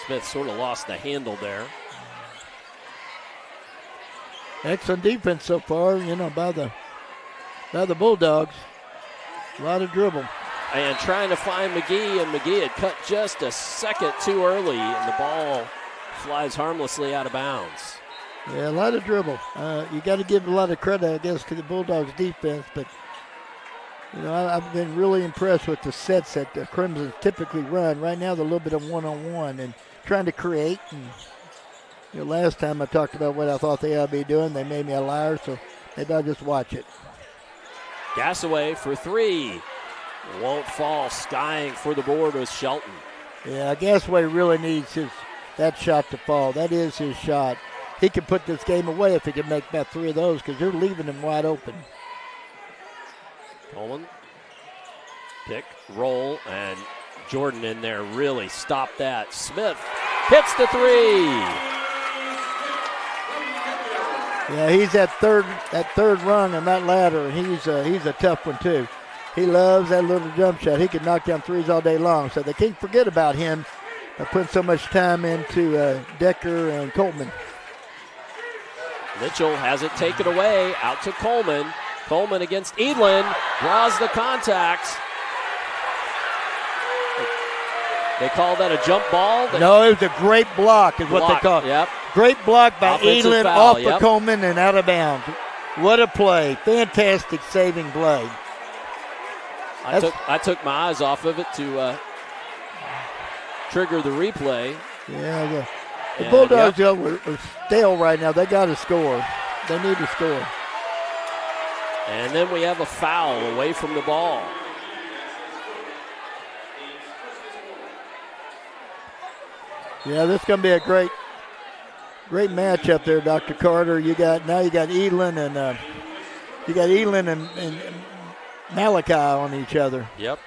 Speaker 3: Smith sort of lost the handle there.
Speaker 4: Excellent defense so far, by the Bulldogs. A lot of dribble.
Speaker 3: And trying to find McGee, and McGee had cut just a second too early, and the ball flies harmlessly out of bounds.
Speaker 4: Yeah, a lot of dribble. You got to give a lot of credit, I guess, to the Bulldogs defense, but I've been really impressed with the sets that the Crimsons typically run. Right now, they're a little bit of one-on-one and trying to create. And last time I talked about what I thought they ought to be doing, they made me a liar, so maybe I'll just watch it.
Speaker 3: Gasaway for three. Won't fall. Skying for the board was Shelton.
Speaker 4: Yeah, Gasaway really needs that shot to fall. That is his shot. He can put this game away if he can make about three of those, because they're leaving him wide open.
Speaker 3: Coleman, pick, roll, and Jordan in there really stopped that. Smith hits the three.
Speaker 4: Yeah, he's that third rung on that ladder, and he's a tough one too. He loves that little jump shot. He can knock down threes all day long, so they can't forget about him putting so much time into Decker and Coleman.
Speaker 3: Mitchell has it taken away, out to Coleman. Coleman against Edlin, draws the contact. They call that a jump ball?
Speaker 4: No, it was a great block is what they call it.
Speaker 3: Yep.
Speaker 4: Great block by
Speaker 3: Offensive
Speaker 4: Edlin
Speaker 3: foul,
Speaker 4: off of Coleman and out of bounds. What a play. Fantastic saving play.
Speaker 3: I took my eyes off of it to trigger the replay.
Speaker 4: Yeah, the Bulldogs are stale right now. They got to score. They need to score.
Speaker 3: And then we have a foul away from the ball.
Speaker 4: Yeah, this is going to be a great match up there, Dr. Carter. You got Edlin and Malachi on each other.
Speaker 3: Yep.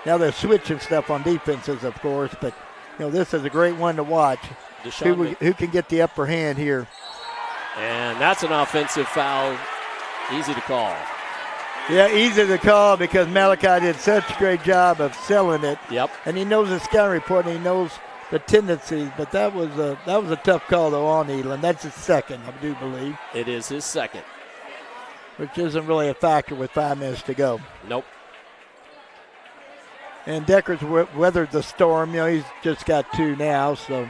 Speaker 4: Now they're switching stuff on defenses, of course, but this is a great one to watch. Who can get the upper hand here?
Speaker 3: And that's an offensive foul. Easy to call.
Speaker 4: Yeah, easy to call because Malachi did such a great job of selling it.
Speaker 3: Yep.
Speaker 4: And he knows the scouting report and he knows the tendencies, but that was a tough call though on Edlin. That's his second, I do believe.
Speaker 3: It is his second.
Speaker 4: Which isn't really a factor with 5 minutes to go.
Speaker 3: Nope.
Speaker 4: And Decker's weathered the storm. He's just got 2 now, so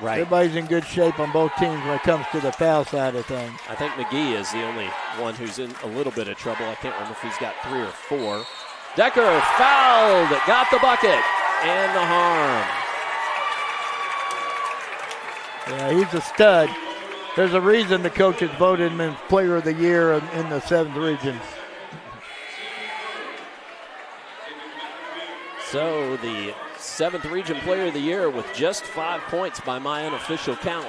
Speaker 3: right.
Speaker 4: Everybody's in good shape on both teams when it comes to the foul side of things.
Speaker 3: I think McGee is the only one who's in a little bit of trouble. I can't remember if he's got 3 or 4. Decker fouled, got the bucket, and the harm.
Speaker 4: Yeah, he's a stud. There's a reason the coaches voted him in Player of the Year in the 7th region.
Speaker 3: So the 7th region Player of the Year with just 5 points by my unofficial count.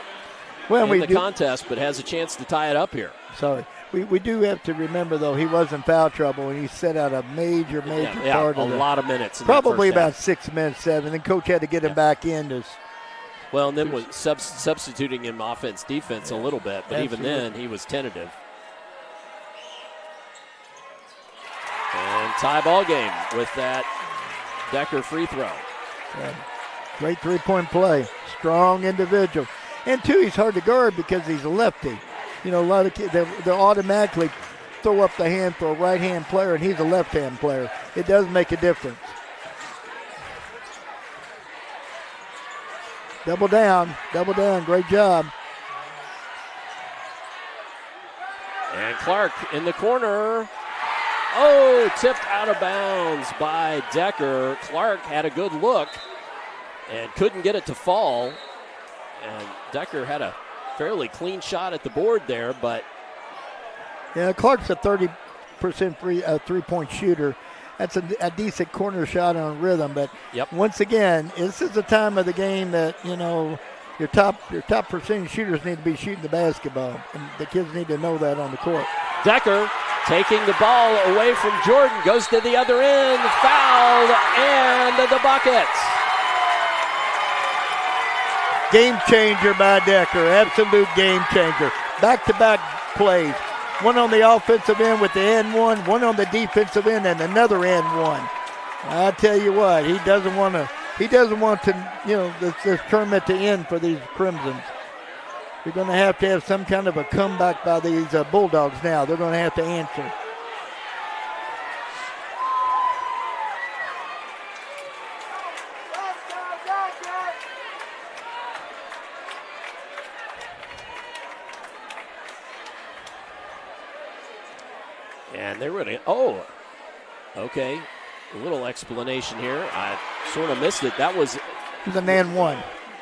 Speaker 3: in the contest, but has a chance to tie it up here.
Speaker 4: Sorry. We do have to remember, though, he was in foul trouble, and he set out a major part of
Speaker 3: a lot of minutes.
Speaker 4: Probably about 6 minutes, 7. And Coach had to get him back in.
Speaker 3: Well, and then was substituting him offense, defense a little bit, but even then he was tentative. And tie ball game with that Decker free throw.
Speaker 4: Great three-point play. Strong individual. And, two, he's hard to guard because he's a lefty. You know, a lot of kids, they automatically throw up the hand for a right-hand player, and he's a left-hand player. It does make a difference. Double down. Great job.
Speaker 3: And Clark in the corner. Oh, tipped out of bounds by Decker. Clark had a good look and couldn't get it to fall. And Decker had a fairly clean shot at the board there, but
Speaker 4: yeah, Clark's a 30% three-point shooter. That's a decent corner shot on rhythm, but once again, this is the time of the game that, you know, your top percentage shooters need to be shooting the basketball, and the kids need to know that on the court.
Speaker 3: Decker taking the ball away from Jordan, goes to the other end, fouled, and the bucket.
Speaker 4: Game changer by Decker, absolute game changer. Back-to-back plays. One on the offensive end with the end one on the defensive end, and another end one. I tell you what, he doesn't want to, you know, this tournament to end for these Crimsons. You're going to have some kind of a comeback by these Bulldogs now. They're going to have to answer.
Speaker 3: And they're really, okay. A little explanation here. I sort of missed it. That was
Speaker 4: it was an and one.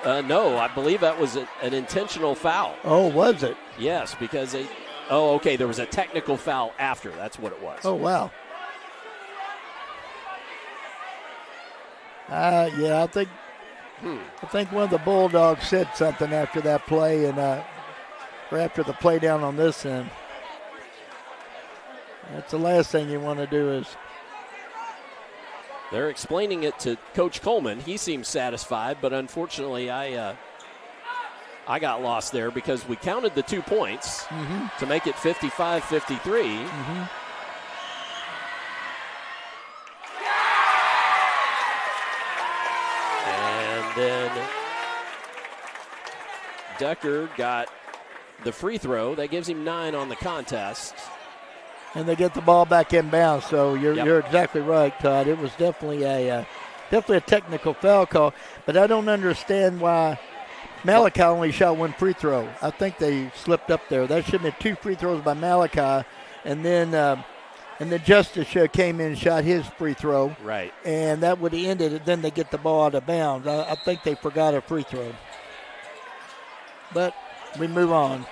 Speaker 3: No, I believe that was an intentional foul.
Speaker 4: Oh, was it?
Speaker 3: Yes, because there was a technical foul after. That's what it was.
Speaker 4: Oh, wow. Yeah, I think one of the Bulldogs said something after that play, and or after the play down on this end. That's the last thing you want to do is.
Speaker 3: They're explaining it to Coach Coleman. He seems satisfied, but unfortunately I got lost there because we counted the 2 points to make it 55-53. And then Decker got the free throw. That gives him 9 on the contest.
Speaker 4: And they get the ball back in bounds. So you're exactly right, Todd. It was definitely a technical foul call. But I don't understand why Malachi only shot 1 free throw. I think they slipped up there. That should have been 2 free throws by Malachi, and then Justice came in and shot his free throw.
Speaker 3: Right.
Speaker 4: And that would have ended it. Then they get the ball out of bounds. I think they forgot a free throw. But we move on.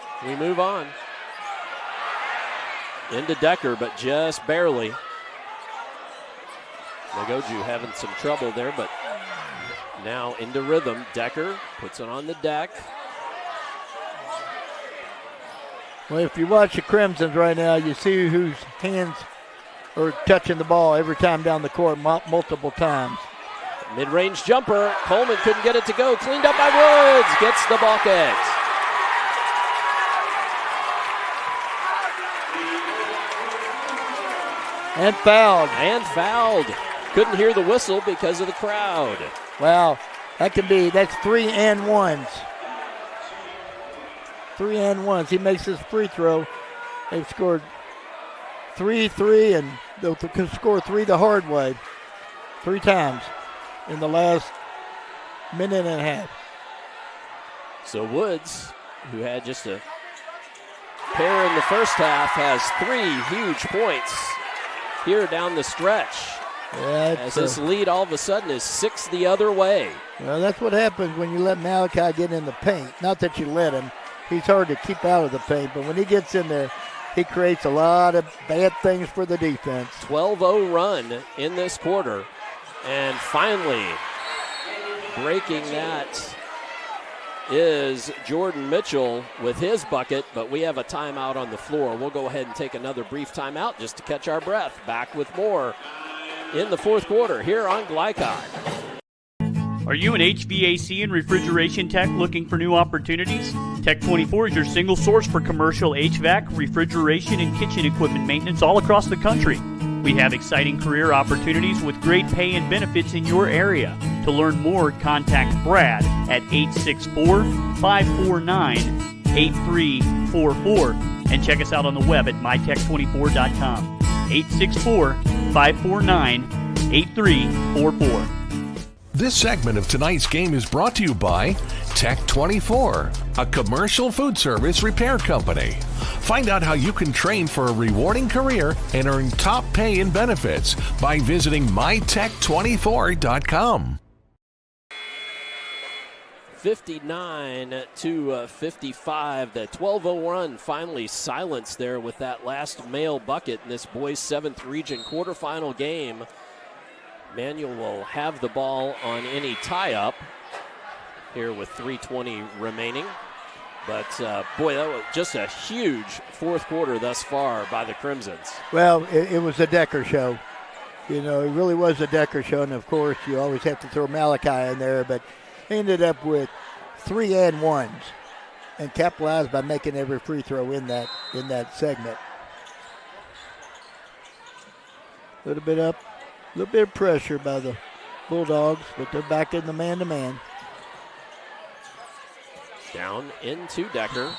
Speaker 3: Into Decker, but just barely. Nagoju having some trouble there, but now into rhythm. Decker puts it on the deck.
Speaker 4: Well, if you watch the Crimsons right now, you see whose hands are touching the ball every time down the court multiple times.
Speaker 3: Mid-range jumper. Coleman couldn't get it to go. Cleaned up by Woods. Gets the bucket.
Speaker 4: And fouled.
Speaker 3: Couldn't hear the whistle because of the crowd.
Speaker 4: Wow, that's 3 and 1s. 3 and 1s. He makes his free throw. They've scored 3, and they'll score 3 the hard way. 3 times in the last minute and a half.
Speaker 3: So Woods, who had just a pair in the first half, has 3 huge points here down the stretch. As this lead all of a sudden is 6 the other way.
Speaker 4: Well, that's what happens when you let Malachi get in the paint. Not that you let him. He's hard to keep out of the paint, but when he gets in there, he creates a lot of bad things for the defense.
Speaker 3: 12-0 run in this quarter, and finally breaking that is Jordan Mitchell with his bucket, but we have a timeout on the floor. We'll go ahead and take another brief timeout just to catch our breath. Back with more in the fourth quarter here on Glycod.
Speaker 16: Are you an HVAC and refrigeration tech looking for new opportunities? Tech 24 is your single source for commercial HVAC, refrigeration, and kitchen equipment maintenance all across the country. We have exciting career opportunities with great pay and benefits in your area. To learn more, contact Brad at 864-549-8344 and check us out on the web at mytech24.com. 864-549-8344.
Speaker 2: This segment of tonight's game is brought to you by Tech 24, a commercial food service repair company. Find out how you can train for a rewarding career and earn top pay and benefits by visiting mytech24.com.
Speaker 3: 59-55. The 12-0 run finally silenced there with that last male bucket in this boys 7th region quarterfinal game. Manual will have the ball on any tie-up here with 3:20 remaining. But, boy, that was just a huge fourth quarter thus far by the Crimsons.
Speaker 4: Well, it was a Decker show. You know, it really was a Decker show. And, of course, you always have to throw Malachi in there. But they ended up with 3 and 1s and capitalized by making every free throw in that segment. A little bit up. A little bit of pressure by the Bulldogs, but they're back in the man-to-man.
Speaker 3: Down into Decker,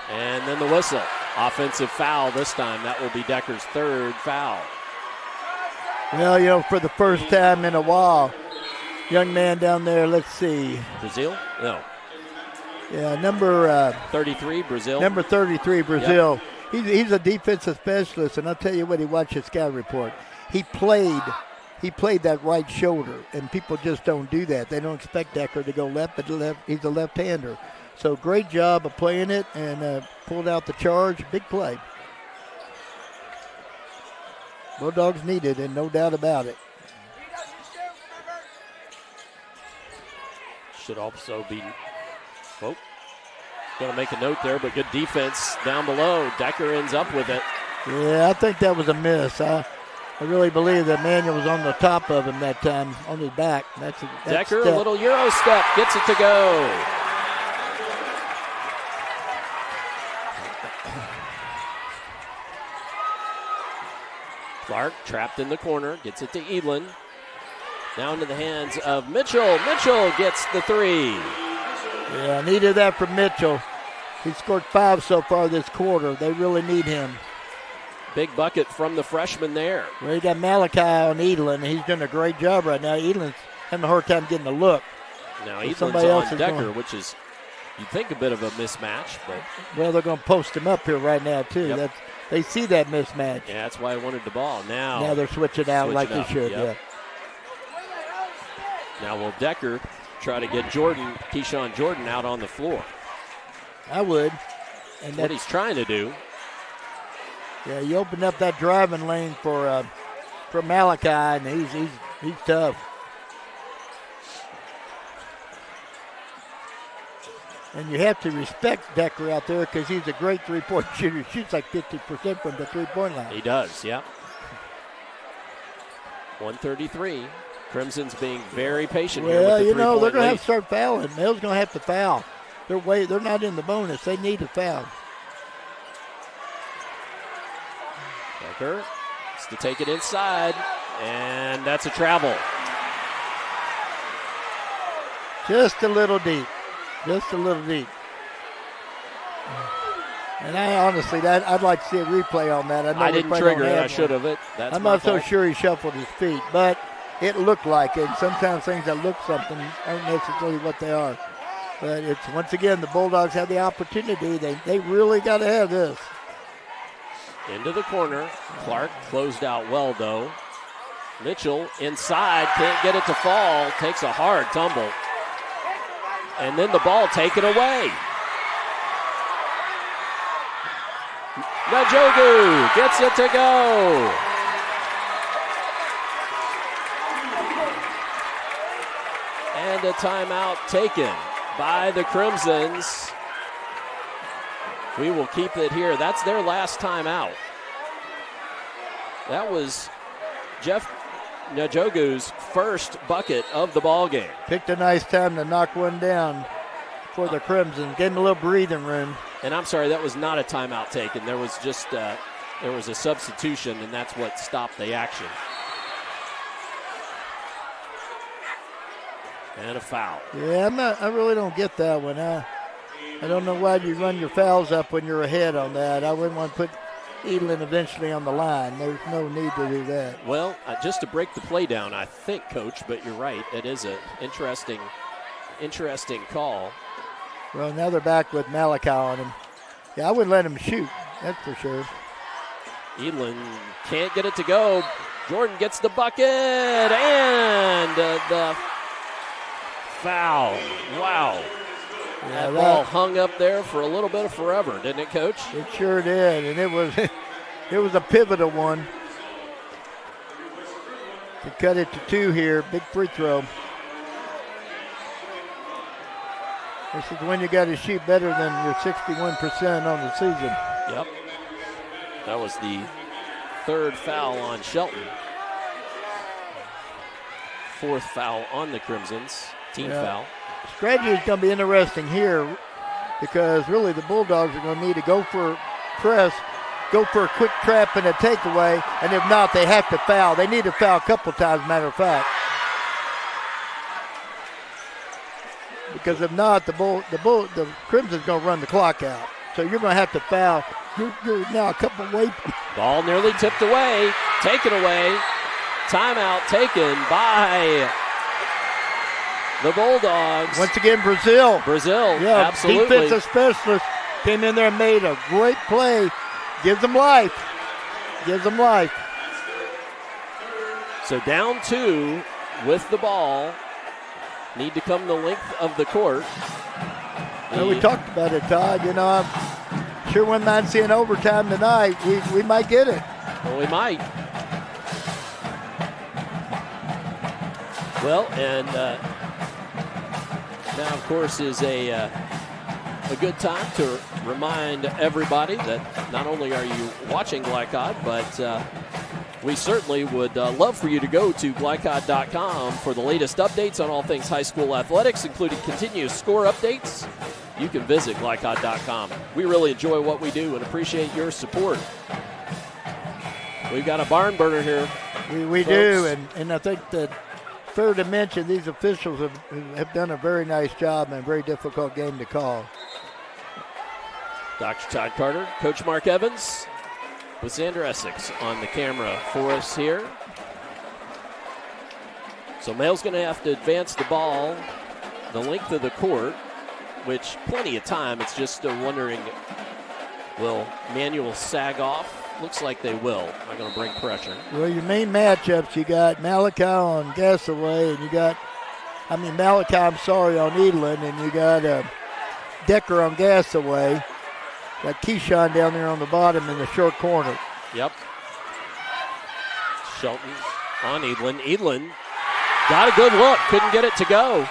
Speaker 3: and then the whistle. Offensive foul this time. That will be Decker's third foul.
Speaker 4: Well, you know, for the first time in a while, young man down there, let's see.
Speaker 3: Brazil? No.
Speaker 4: Yeah, number
Speaker 3: 33, Brazil.
Speaker 4: Number 33, Brazil.
Speaker 3: Yep.
Speaker 4: He's a defensive specialist, and I'll tell you what, he watched his scout report. He played that right shoulder, and people just don't do that. They don't expect Decker to go left, but he's a left-hander. So great job of playing it and pulled out the charge. Big play. Bulldogs need it, and no doubt about it.
Speaker 3: Should also be, going to make a note there, but good defense down below. Decker ends up with it.
Speaker 4: Yeah, I think that was a miss. I really believe that Manuel was on the top of him that time, on his back. That's
Speaker 3: Decker, a little Euro step, gets it to go. Clark trapped in the corner, gets it to Edlin. Now into the hands of Mitchell. Mitchell gets the three.
Speaker 4: Yeah, needed that from Mitchell. He scored 5 so far this quarter. They really need him.
Speaker 3: Big bucket from the freshman there.
Speaker 4: Well, you got Malachi on Edlin. He's doing a great job right now. Edlin's having a hard time getting a look.
Speaker 3: Now Edlin's on Decker, which is, you'd think, a bit of a mismatch. But
Speaker 4: well, they're going to post him up here right now, too.
Speaker 3: Yep.
Speaker 4: They see that mismatch.
Speaker 3: Yeah, that's why I wanted the ball. Now
Speaker 4: they're switching out like they should,
Speaker 3: yep. Now will Decker try to get Keyshawn Jordan out on the floor?
Speaker 4: I would.
Speaker 3: And what he's trying to do.
Speaker 4: Yeah, you opened up that driving lane for Malachi, and he's tough. And you have to respect Decker out there because he's a great three-point shooter. He shoots like 50% from the three-point line.
Speaker 3: He does, yeah. 133. Crimson's being very patient here with the
Speaker 4: you know, they're
Speaker 3: going to
Speaker 4: have to start fouling. Mill's going to have to foul. They're not in the bonus. They need a foul.
Speaker 3: Decker has to take it inside, and that's a travel.
Speaker 4: Just a little deep. Just a little deep. And I honestly, I'd like to see a replay on that.
Speaker 3: I didn't trigger it. I should have it.
Speaker 4: I'm not so sure he shuffled his feet, but it looked like it. And sometimes things that look something aren't necessarily what they are. But it's, once again, the Bulldogs have the opportunity. They really got to have this.
Speaker 3: Into the corner. Clark closed out well, though. Mitchell inside, can't get it to fall. Takes a hard tumble. And then the ball taken away. Najogu gets it to go. And a timeout taken by the Crimsons. We will keep it here. That's their last timeout. That was Jeff Njogu's first bucket of the ball game.
Speaker 4: Picked a nice time to knock one down for the Crimson. Gave him a little breathing room.
Speaker 3: And I'm sorry, that was not a timeout taken. There was just there was a substitution, and that's what stopped the action. And a foul.
Speaker 4: Yeah, I really don't get that one. I don't know why you run your fouls up when you're ahead on that. I wouldn't want to put Edelin eventually on the line. There's no need to do that.
Speaker 3: Well, just to break the play down, I think, Coach, but you're right. It is an interesting call.
Speaker 4: Well, now they're back with Malachi on him. Yeah, I wouldn't let him shoot. That's for sure.
Speaker 3: Edelin can't get it to go. Jordan gets the bucket and the foul. Wow.
Speaker 4: Yeah,
Speaker 3: that ball hung up there for a little bit of forever, didn't it, Coach?
Speaker 4: It sure did, and it was a pivotal one. To cut it to 2 here, big free throw. This is when you got to shoot better than your 61% on the season.
Speaker 3: Yep. That was the third foul on Shelton. Fourth foul on the Crimsons. Team foul.
Speaker 4: Strategy is going to be interesting here because really the Bulldogs are going to need to go for press, go for a quick trap and a takeaway, and if not, they have to foul. They need to foul a couple times, matter of fact. Because if not, the Crimson's going to run the clock out. So you're going to have to foul. You're now a couple away.
Speaker 3: Ball nearly tipped away, taken away. Timeout taken by the Bulldogs.
Speaker 4: Once again, Brazil.
Speaker 3: Yeah, absolutely.
Speaker 4: Defensive specialist came in there and made a great play. Gives them life.
Speaker 3: So down 2 with the ball. Need to come the length of the court.
Speaker 4: Well, we talked about it, Todd. You know, I'm sure wouldn't mind seeing overtime tonight. We might get it.
Speaker 3: Well, we might. Well, and now, of course, is a good time to remind everybody that not only are you watching Glycod, but we certainly would love for you to go to glycod.com for the latest updates on all things high school athletics, including continuous score updates. You can visit glycod.com. We really enjoy what we do and appreciate your support. We've got a barn burner here.
Speaker 4: We do, and I think that fair to mention these officials have done a very nice job and a very difficult game to call.
Speaker 3: Dr. Todd Carter, Coach Mark Evans, with Sandra Essex on the camera for us here. So Mail's going to have to advance the ball the length of the court, which plenty of time. It's just wondering, will Manuel sag off? Looks like they will. I'm going to bring pressure.
Speaker 4: Well, your main matchups, you got Malachi on Gasaway, and you got, Malachi, on Edelin, and you got Decker on Gasaway. Got Keyshawn down there on the bottom in the short corner.
Speaker 3: Yep. Shelton on Edelin. Edelin got a good look. Couldn't get it to go.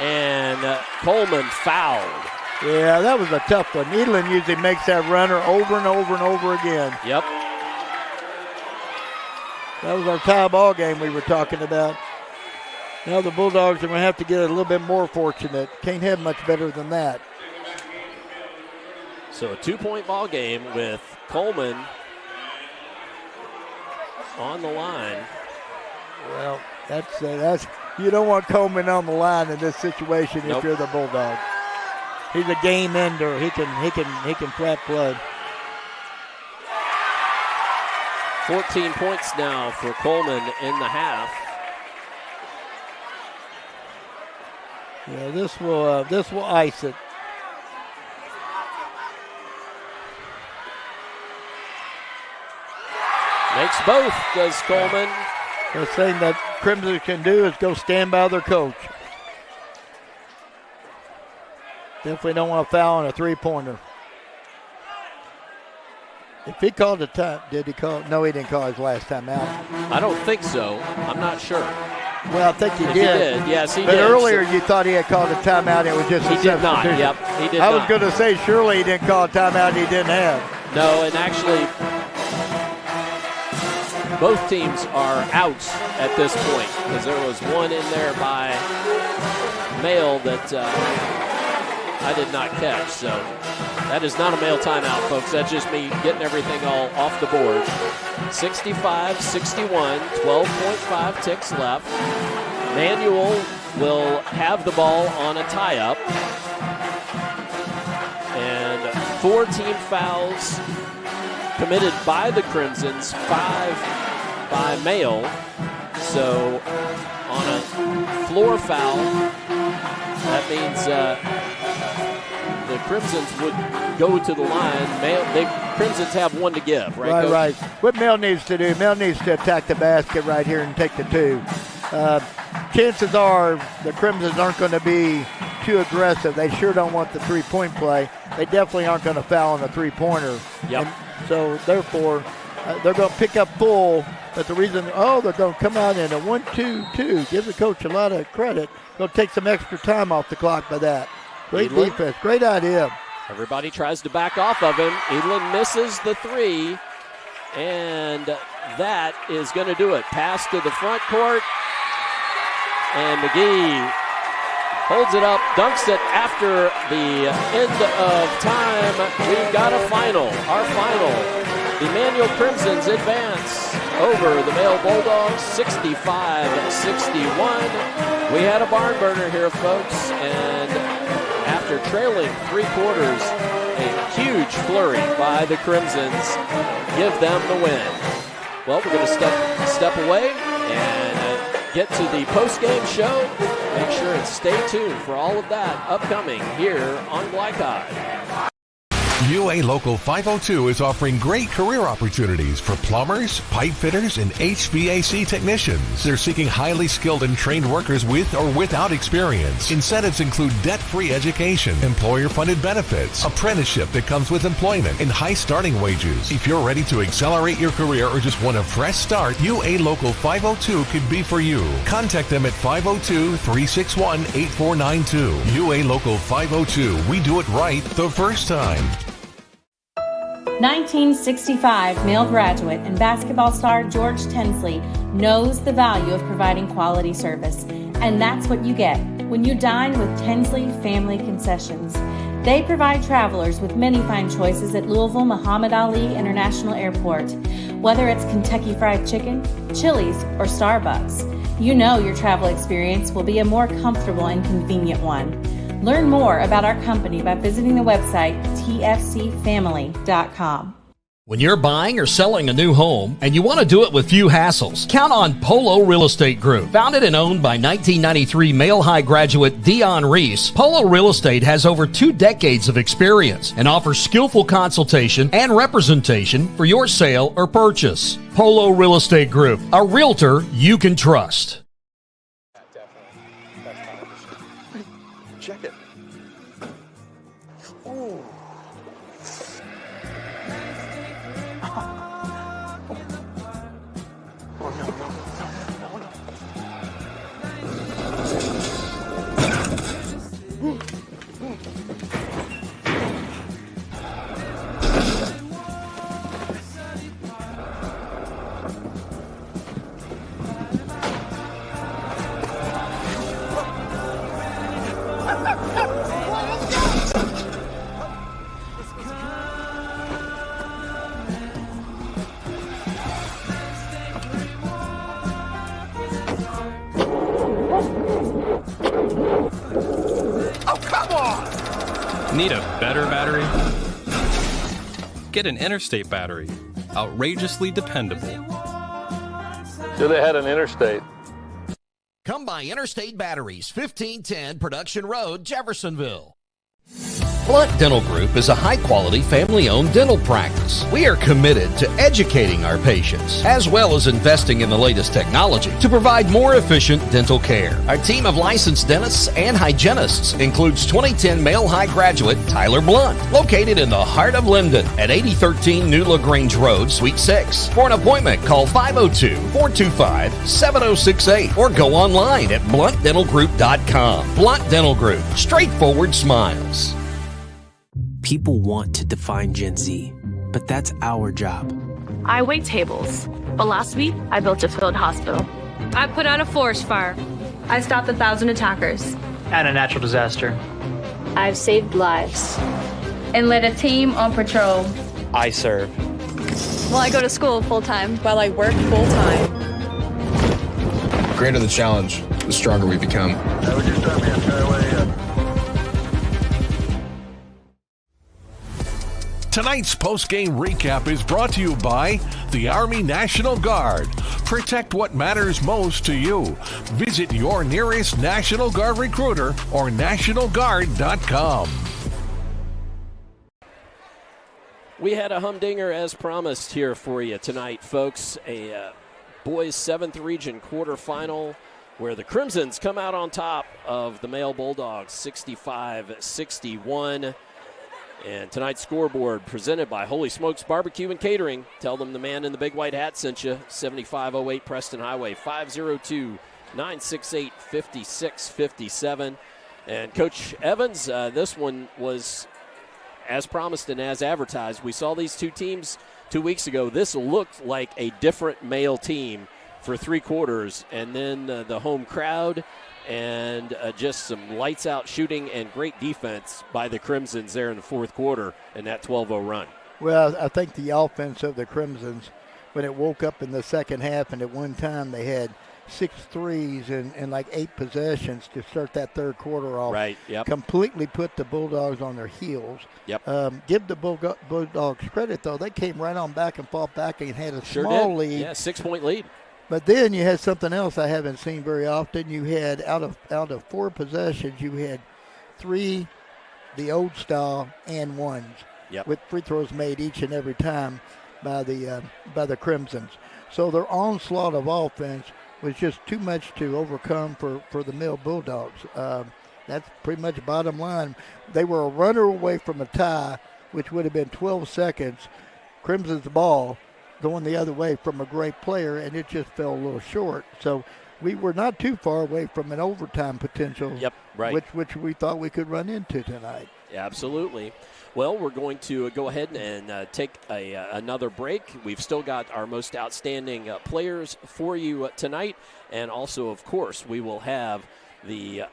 Speaker 3: And Coleman fouled.
Speaker 4: Yeah, that was a tough one. Edelin usually makes that runner over and over and over again.
Speaker 3: Yep.
Speaker 4: That was our tie ball game we were talking about. Now the Bulldogs are going to have to get a little bit more fortunate. Can't have much better than that.
Speaker 3: So a 2-point ball game with Coleman on the line.
Speaker 4: Well, that's you don't want Coleman on the line in this situation if you're the Bulldogs. He's a game ender. He can flat blood.
Speaker 3: 14 points now for Coleman in the half.
Speaker 4: Yeah, this will ice it.
Speaker 3: Makes both, does Coleman.
Speaker 4: The thing that Crimson can do is go stand by their coach. Definitely don't want to foul on a three-pointer. If he called a time, did he call? No, he didn't call his last time out.
Speaker 3: I don't think so. I'm not sure.
Speaker 4: Well, I think he
Speaker 3: If
Speaker 4: did.
Speaker 3: Yes, he
Speaker 4: but
Speaker 3: did.
Speaker 4: But earlier you thought he had called a timeout. It was just a
Speaker 3: He did not.
Speaker 4: substitution.
Speaker 3: Yep, he did
Speaker 4: I
Speaker 3: not.
Speaker 4: was going to say, surely he didn't call a timeout he didn't have.
Speaker 3: No, and actually, both teams are out at this point because there was one in there by Mail that I did not catch. So that is not a Mail timeout, folks. That's just me getting everything all off the board. 65-61, 12.5 ticks left. Manual will have the ball on a tie-up. And 4 team fouls committed by the Crimsons, 5 by Mail. So on a floor foul, that means the Crimsons would go to the line. The Crimsons have 1 to give, right, Coach?
Speaker 4: Right. What Mel needs to do, Mel needs to attack the basket right here and take the 2. Chances are the Crimsons aren't going to be too aggressive. They sure don't want the three-point play. They definitely aren't going to foul on a three-pointer.
Speaker 3: Yep.
Speaker 4: And so, therefore, they're going to pick up full. But the reason, they're going to come out in a 1-2-2. Give the coach a lot of credit. Going to take some extra time off the clock by that. Great defense. Great idea.
Speaker 3: Everybody tries to back off of him. Edlin misses the 3. And that is going to do it. Pass to the front court. And McGee holds it up, dunks it after the end of time. We've got a final. Our final. The Manual Crimsons advance over the Mail Bulldogs, 65-61. We had a barn burner here, folks, and after trailing 3 quarters, a huge flurry by the Crimsons give them the win. Well, we're going to step away and get to the post-game show. Make sure and stay tuned for all of that upcoming here on Glycod.
Speaker 2: UA Local 502 is offering great career opportunities for plumbers, pipe fitters, and HVAC technicians. They're seeking highly skilled and trained workers with or without experience. Incentives include debt-free education, employer-funded benefits, apprenticeship that comes with employment, and high starting wages. If you're ready to accelerate your career or just want a fresh start, UA Local 502 could be for you. Contact them at 502-361-8492. UA Local 502. We do it right the first time.
Speaker 1: 1965 Male graduate and basketball star George Tensley knows the value of providing quality service. And that's what you get when you dine with Tensley Family Concessions. They provide travelers with many fine choices at Louisville Muhammad Ali International Airport. Whether it's Kentucky Fried Chicken, Chili's, or Starbucks, you know your travel experience will be a more comfortable and convenient one. Learn more about our company by visiting the website tfcfamily.com.
Speaker 5: When you're buying or selling a new home and you want to do it with few hassles, count on Polo Real Estate Group. Founded and owned by 1993 Male High graduate Dion Reese, Polo Real Estate has over 2 decades of experience and offers skillful consultation and representation for your sale or purchase. Polo Real Estate Group, a realtor you can trust.
Speaker 10: Check it. Ooh. Oh, no.
Speaker 7: Need a better battery? Get an Interstate battery. Outrageously dependable.
Speaker 13: Should have had an Interstate.
Speaker 5: Come by Interstate Batteries, 1510 Production Road, Jeffersonville. Blunt Dental Group is a high-quality, family-owned dental practice. We are committed to educating our patients, as well as investing in the latest technology to provide more efficient dental care. Our team of licensed dentists and hygienists includes 2010 male high graduate Tyler Blunt, located in the heart of Linden at 8013 New LaGrange Road, Suite 6. For an appointment, call 502-425-7068 or go online at bluntdentalgroup.com. Blunt Dental Group, straightforward smiles.
Speaker 6: People want to define Gen Z, but that's our job.
Speaker 15: I wait tables, but last week I built a field hospital.
Speaker 18: I put out a forest fire.
Speaker 15: I stopped 1,000 attackers.
Speaker 19: And a natural disaster.
Speaker 18: I've saved lives. And led a team on patrol.
Speaker 19: I serve.
Speaker 18: Well, I go to school full-time. While I work full-time.
Speaker 20: The greater the challenge, the stronger we become.
Speaker 2: Tonight's post-game recap is brought to you by the Army National Guard. Protect what matters most to you. Visit your nearest National Guard recruiter or nationalguard.com.
Speaker 3: We had a humdinger as promised here for you tonight, folks. A boys 7th region quarterfinal where the Crimsons come out on top of the male Bulldogs 65-61. And tonight's scoreboard presented by Holy Smokes Barbecue and Catering. Tell them the man in the big white hat sent you. 7508 Preston Highway, 502-968-5657. And Coach Evans, this one was as promised and as advertised. We saw these two teams 2 weeks ago. This looked like a different male team for 3 quarters. And then the home crowd and just some lights-out shooting and great defense by the Crimsons there in the fourth quarter in that 12-0 run.
Speaker 4: Well, I think the offense of the Crimsons, when it woke up in the second half, and at one time they had 6 threes and like 8 possessions to start that third quarter off.
Speaker 3: Right, yep.
Speaker 4: Completely put the Bulldogs on their heels.
Speaker 3: Yep.
Speaker 4: Give the Bulldogs credit, though. They came right on back and fought back and had a
Speaker 3: Sure
Speaker 4: small
Speaker 3: did.
Speaker 4: lead.
Speaker 3: Yeah, 6-point lead.
Speaker 4: But then you had something else I haven't seen very often. You had out of 4 possessions, you had 3 the old style and ones, with free throws made each and every time by the Crimsons. So their onslaught of offense was just too much to overcome for the male Bulldogs. That's pretty much bottom line. They were a runner away from a tie, which would have been 12 seconds. Crimson's ball going the other way from a great player, and it just fell a little short. So we were not too far away from an overtime potential, which we thought we could run into tonight.
Speaker 3: Absolutely. Well, we're going to go ahead and take another break. We've still got our most outstanding players for you tonight, and also, of course, we will have the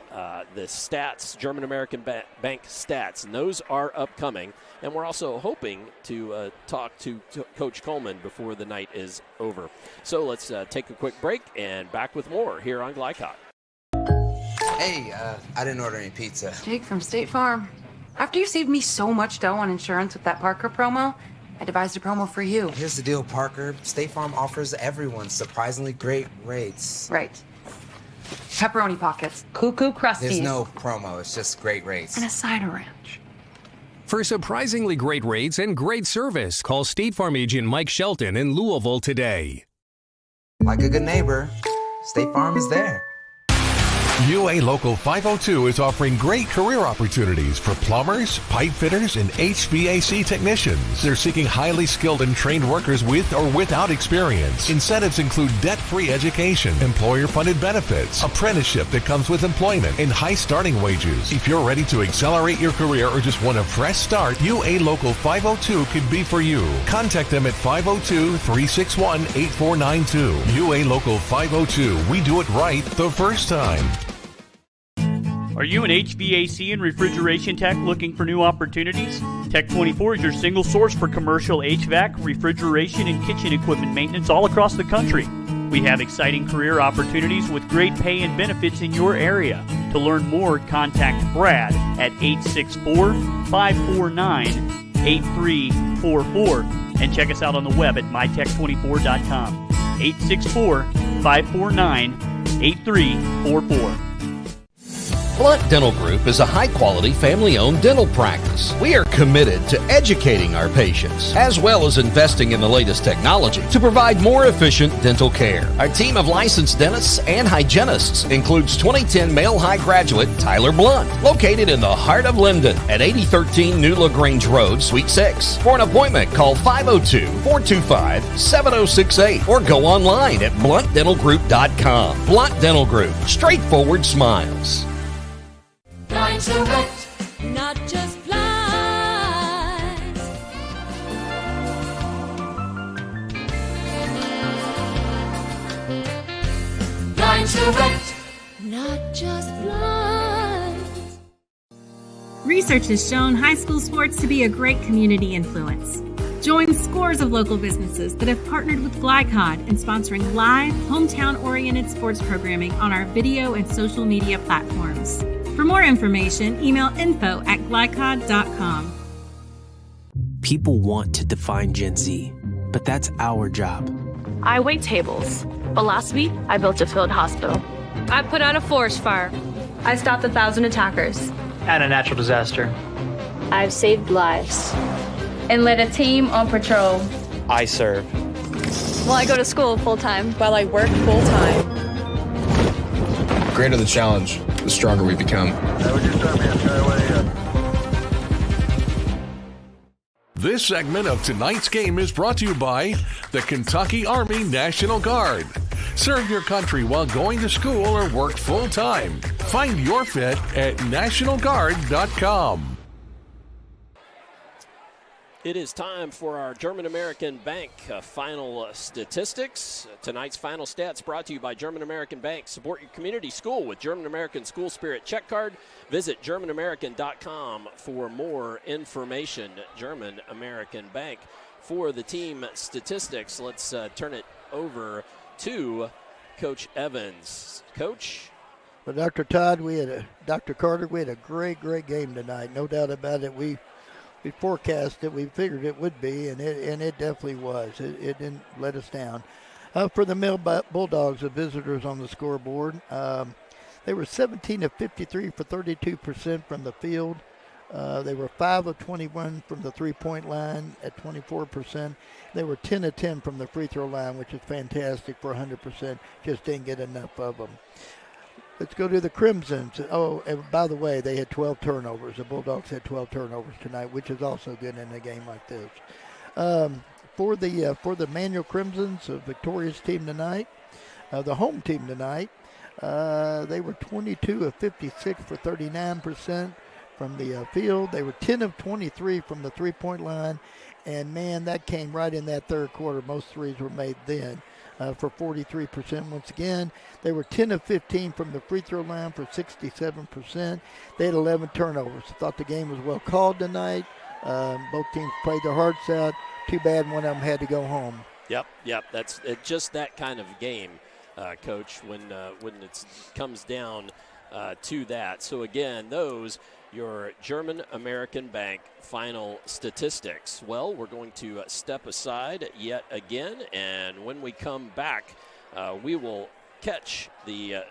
Speaker 3: stats, German American Bank stats, and those are upcoming. And we're also hoping to talk to Coach Coleman before the night is over. So let's take a quick break and back with more here on Glycott.
Speaker 21: Hey, I didn't order any pizza.
Speaker 22: Jake from State Farm. After you saved me so much dough on insurance with that Parker promo, I devised a promo for you.
Speaker 21: Here's the deal, Parker. State Farm offers everyone surprisingly great rates.
Speaker 22: Right. Pepperoni pockets, cuckoo crusties.
Speaker 21: There's no promo, it's just great rates.
Speaker 22: And a cider ranch.
Speaker 24: For surprisingly great rates and great service, call State Farm agent Mike Shelton in Louisville today.
Speaker 21: Like a good neighbor, State Farm is there.
Speaker 2: UA Local 502 is offering great career opportunities for plumbers, pipe fitters, and HVAC technicians. They're seeking highly skilled and trained workers with or without experience. Incentives include debt-free education, employer-funded benefits, apprenticeship that comes with employment, and high starting wages. If you're ready to accelerate your career or just want a fresh start, UA Local 502 could be for you. Contact them at 502-361-8492. UA Local 502. We do it right the first time.
Speaker 16: Are you an HVAC and refrigeration tech looking for new opportunities? Tech24 is your single source for commercial HVAC, refrigeration, and kitchen equipment maintenance all across the country. We have exciting career opportunities with great pay and benefits in your area. To learn more, contact Brad at 864-549-8344 and check us out on the web at mytech24.com. 864-549-8344.
Speaker 5: Blunt Dental Group is a high-quality, family-owned dental practice. We are committed to educating our patients, as well as investing in the latest technology to provide more efficient dental care. Our team of licensed dentists and hygienists includes 2010 male high graduate Tyler Blunt, located in the heart of Linden at 8013 New LaGrange Road, Suite 6. For an appointment, call 502-425-7068 or go online at bluntdentalgroup.com. Blunt Dental Group, straightforward smiles.
Speaker 8: Lines Direct, not just flies. Lines Direct, not just flies.
Speaker 1: Research has shown high school sports to be a great community influence. Join scores of local businesses that have partnered with Glycod in sponsoring live, hometown-oriented sports programming on our video and social media platforms. For more information, email info@glycod.com.
Speaker 6: People want to define Gen Z, but that's our job.
Speaker 15: I wait tables, but last week I built a field hospital.
Speaker 18: I put out a forest fire.
Speaker 15: I stopped 1,000 attackers.
Speaker 19: And a natural disaster.
Speaker 18: I've saved lives and led a team on patrol.
Speaker 19: I serve.
Speaker 18: Well, I go to school full-time. While I work full-time.
Speaker 20: The greater the challenge, the stronger we become.
Speaker 2: This segment of tonight's game is brought to you by the Kentucky Army National Guard. Serve your country while going to school or work full-time. Find your fit at nationalguard.com.
Speaker 3: It is time for our German American Bank final statistics. Tonight's final stats brought to you by German American Bank. Support your community school with German American School Spirit Check Card. Visit GermanAmerican.com for more information. German American Bank. For the team statistics, let's turn it over to Coach Evans. Coach?
Speaker 4: Well, Dr. Todd, Dr. Carter, we had a great game tonight. No doubt about it. We forecast it, we figured it would be, and it definitely was. It didn't let us down. For the Mill Bulldogs, the visitors on the scoreboard, they were 17 of 53 for 32% from the field. They were 5 of 21 from the three-point line at 24%. They were 10 of 10 from the free throw line, which is fantastic for 100%. Just didn't get enough of them. Let's go to the Crimsons. Oh, and by the way, they had 12 turnovers. The Bulldogs had 12 turnovers tonight, which is also good in a game like this. For the Manual Crimsons, a victorious team tonight, the home team tonight, they were 22 of 56 for 39% from the field. They were 10 of 23 from the three-point line, and man, that came right in that third quarter. Most threes were made then. For 43% once again. They were 10 of 15 from the free throw line for 67%. They had 11 turnovers. I thought the game was well called tonight. Both teams played their hearts out. Too bad one of them had to go home.
Speaker 3: Yep. That's just that kind of game, Coach, when it comes down to that. So again, those your German American Bank final statistics. Well, we're going to step aside yet again, and when we come back, we will catch the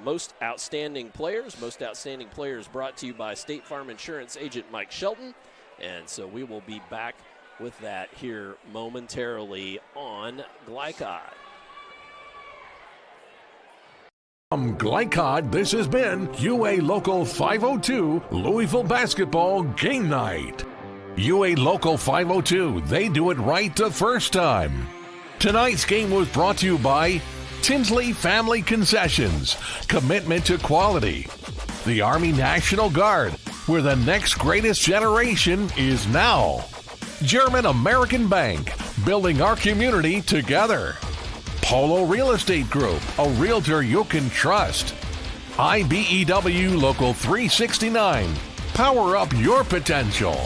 Speaker 3: most outstanding players. Most outstanding players brought to you by State Farm Insurance agent Mike Shelton, and so we will be back with that here momentarily on Glycod.
Speaker 2: From Glycod, this has been UA Local 502 Louisville Basketball Game Night. UA Local 502, they do it right the first time. Tonight's game was brought to you by Tinsley Family Concessions, commitment to quality. The Army National Guard, where the next greatest generation is now. German American Bank, building our community together. Polo Real Estate Group, a realtor you can trust. IBEW Local 369, power up your potential.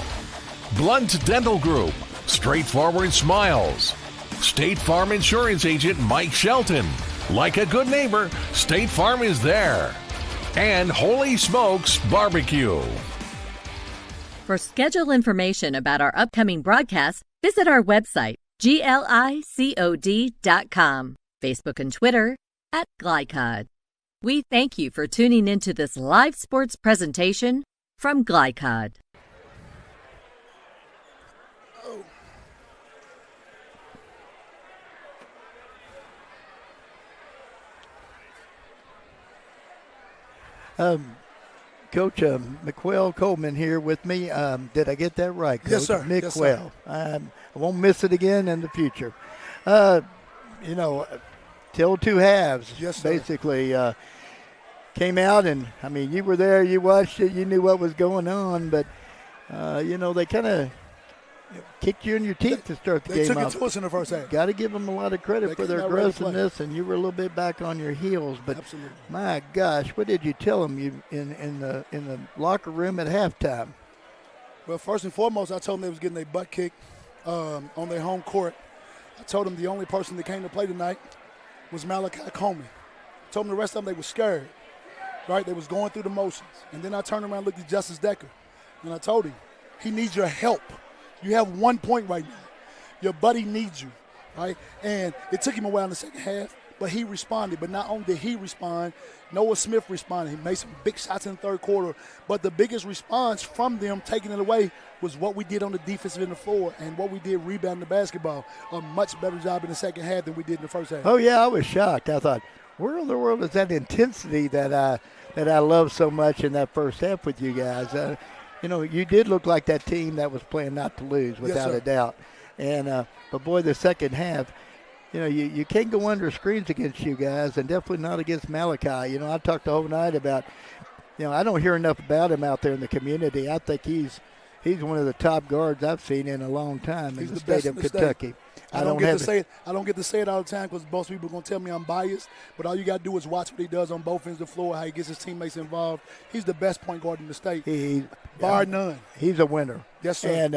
Speaker 2: Blunt Dental Group, straightforward smiles. State Farm Insurance agent Mike Shelton, like a good neighbor, State Farm is there. And Holy Smokes Barbecue.
Speaker 9: For schedule information about our upcoming broadcasts, visit our website, glicod.com, Facebook and Twitter @Glycod. We thank you for tuning into this live sports presentation from Glycod.
Speaker 4: Coach McQuell Coleman here with me. Did I get that right, Coach?
Speaker 11: Yes, sir.
Speaker 4: McQuell.
Speaker 11: Yes, sir.
Speaker 4: I won't miss it again in the future. Till two halves,
Speaker 11: yes, sir.
Speaker 4: basically. Came out, and, I mean, you were there, you watched it, you knew what was going on, but, they kind of kicked you in your teeth to start the game
Speaker 11: They took
Speaker 4: out.
Speaker 11: it to us in the first half.
Speaker 4: Got to give them a lot of credit for their aggressiveness, and you were a little bit back on your heels. But
Speaker 11: absolutely,
Speaker 4: my gosh, what did you tell them in the locker room at halftime?
Speaker 11: Well, first and foremost, I told them they was getting their butt kicked on their home court. I told them the only person that came to play tonight was Malachi Coleman. I told them the rest of them they were scared, right? They was going through the motions. And then I turned around and looked at Justice Decker, and I told him, he needs your help. You have 1 point right now. Your buddy needs you, right? And it took him a while in the second half, but he responded. But not only did he respond, Noah Smith responded. He made some big shots in the third quarter. But the biggest response from them taking it away was what we did on the defensive end of the floor and what we did rebounding the basketball. A much better job in the second half than we did in the first half.
Speaker 4: Oh, yeah, I was shocked. I thought, where in the world is that intensity that I love so much in that first half with you guys? You did look like that team that was playing not to lose, without a doubt. And but boy, the second half, you can't go under screens against you guys, and definitely not against Malachi. I talked the whole night about, I don't hear enough about him out there in the community. I think he's one of the top guards I've seen in a long time in the state of Kentucky.
Speaker 11: I don't get to say it all the time because most people are going to tell me I'm biased, but all you got to do is watch what he does on both ends of the floor, how he gets his teammates involved. He's the best point guard in the state, bar none.
Speaker 4: He's a winner.
Speaker 11: Yes, sir.
Speaker 4: And,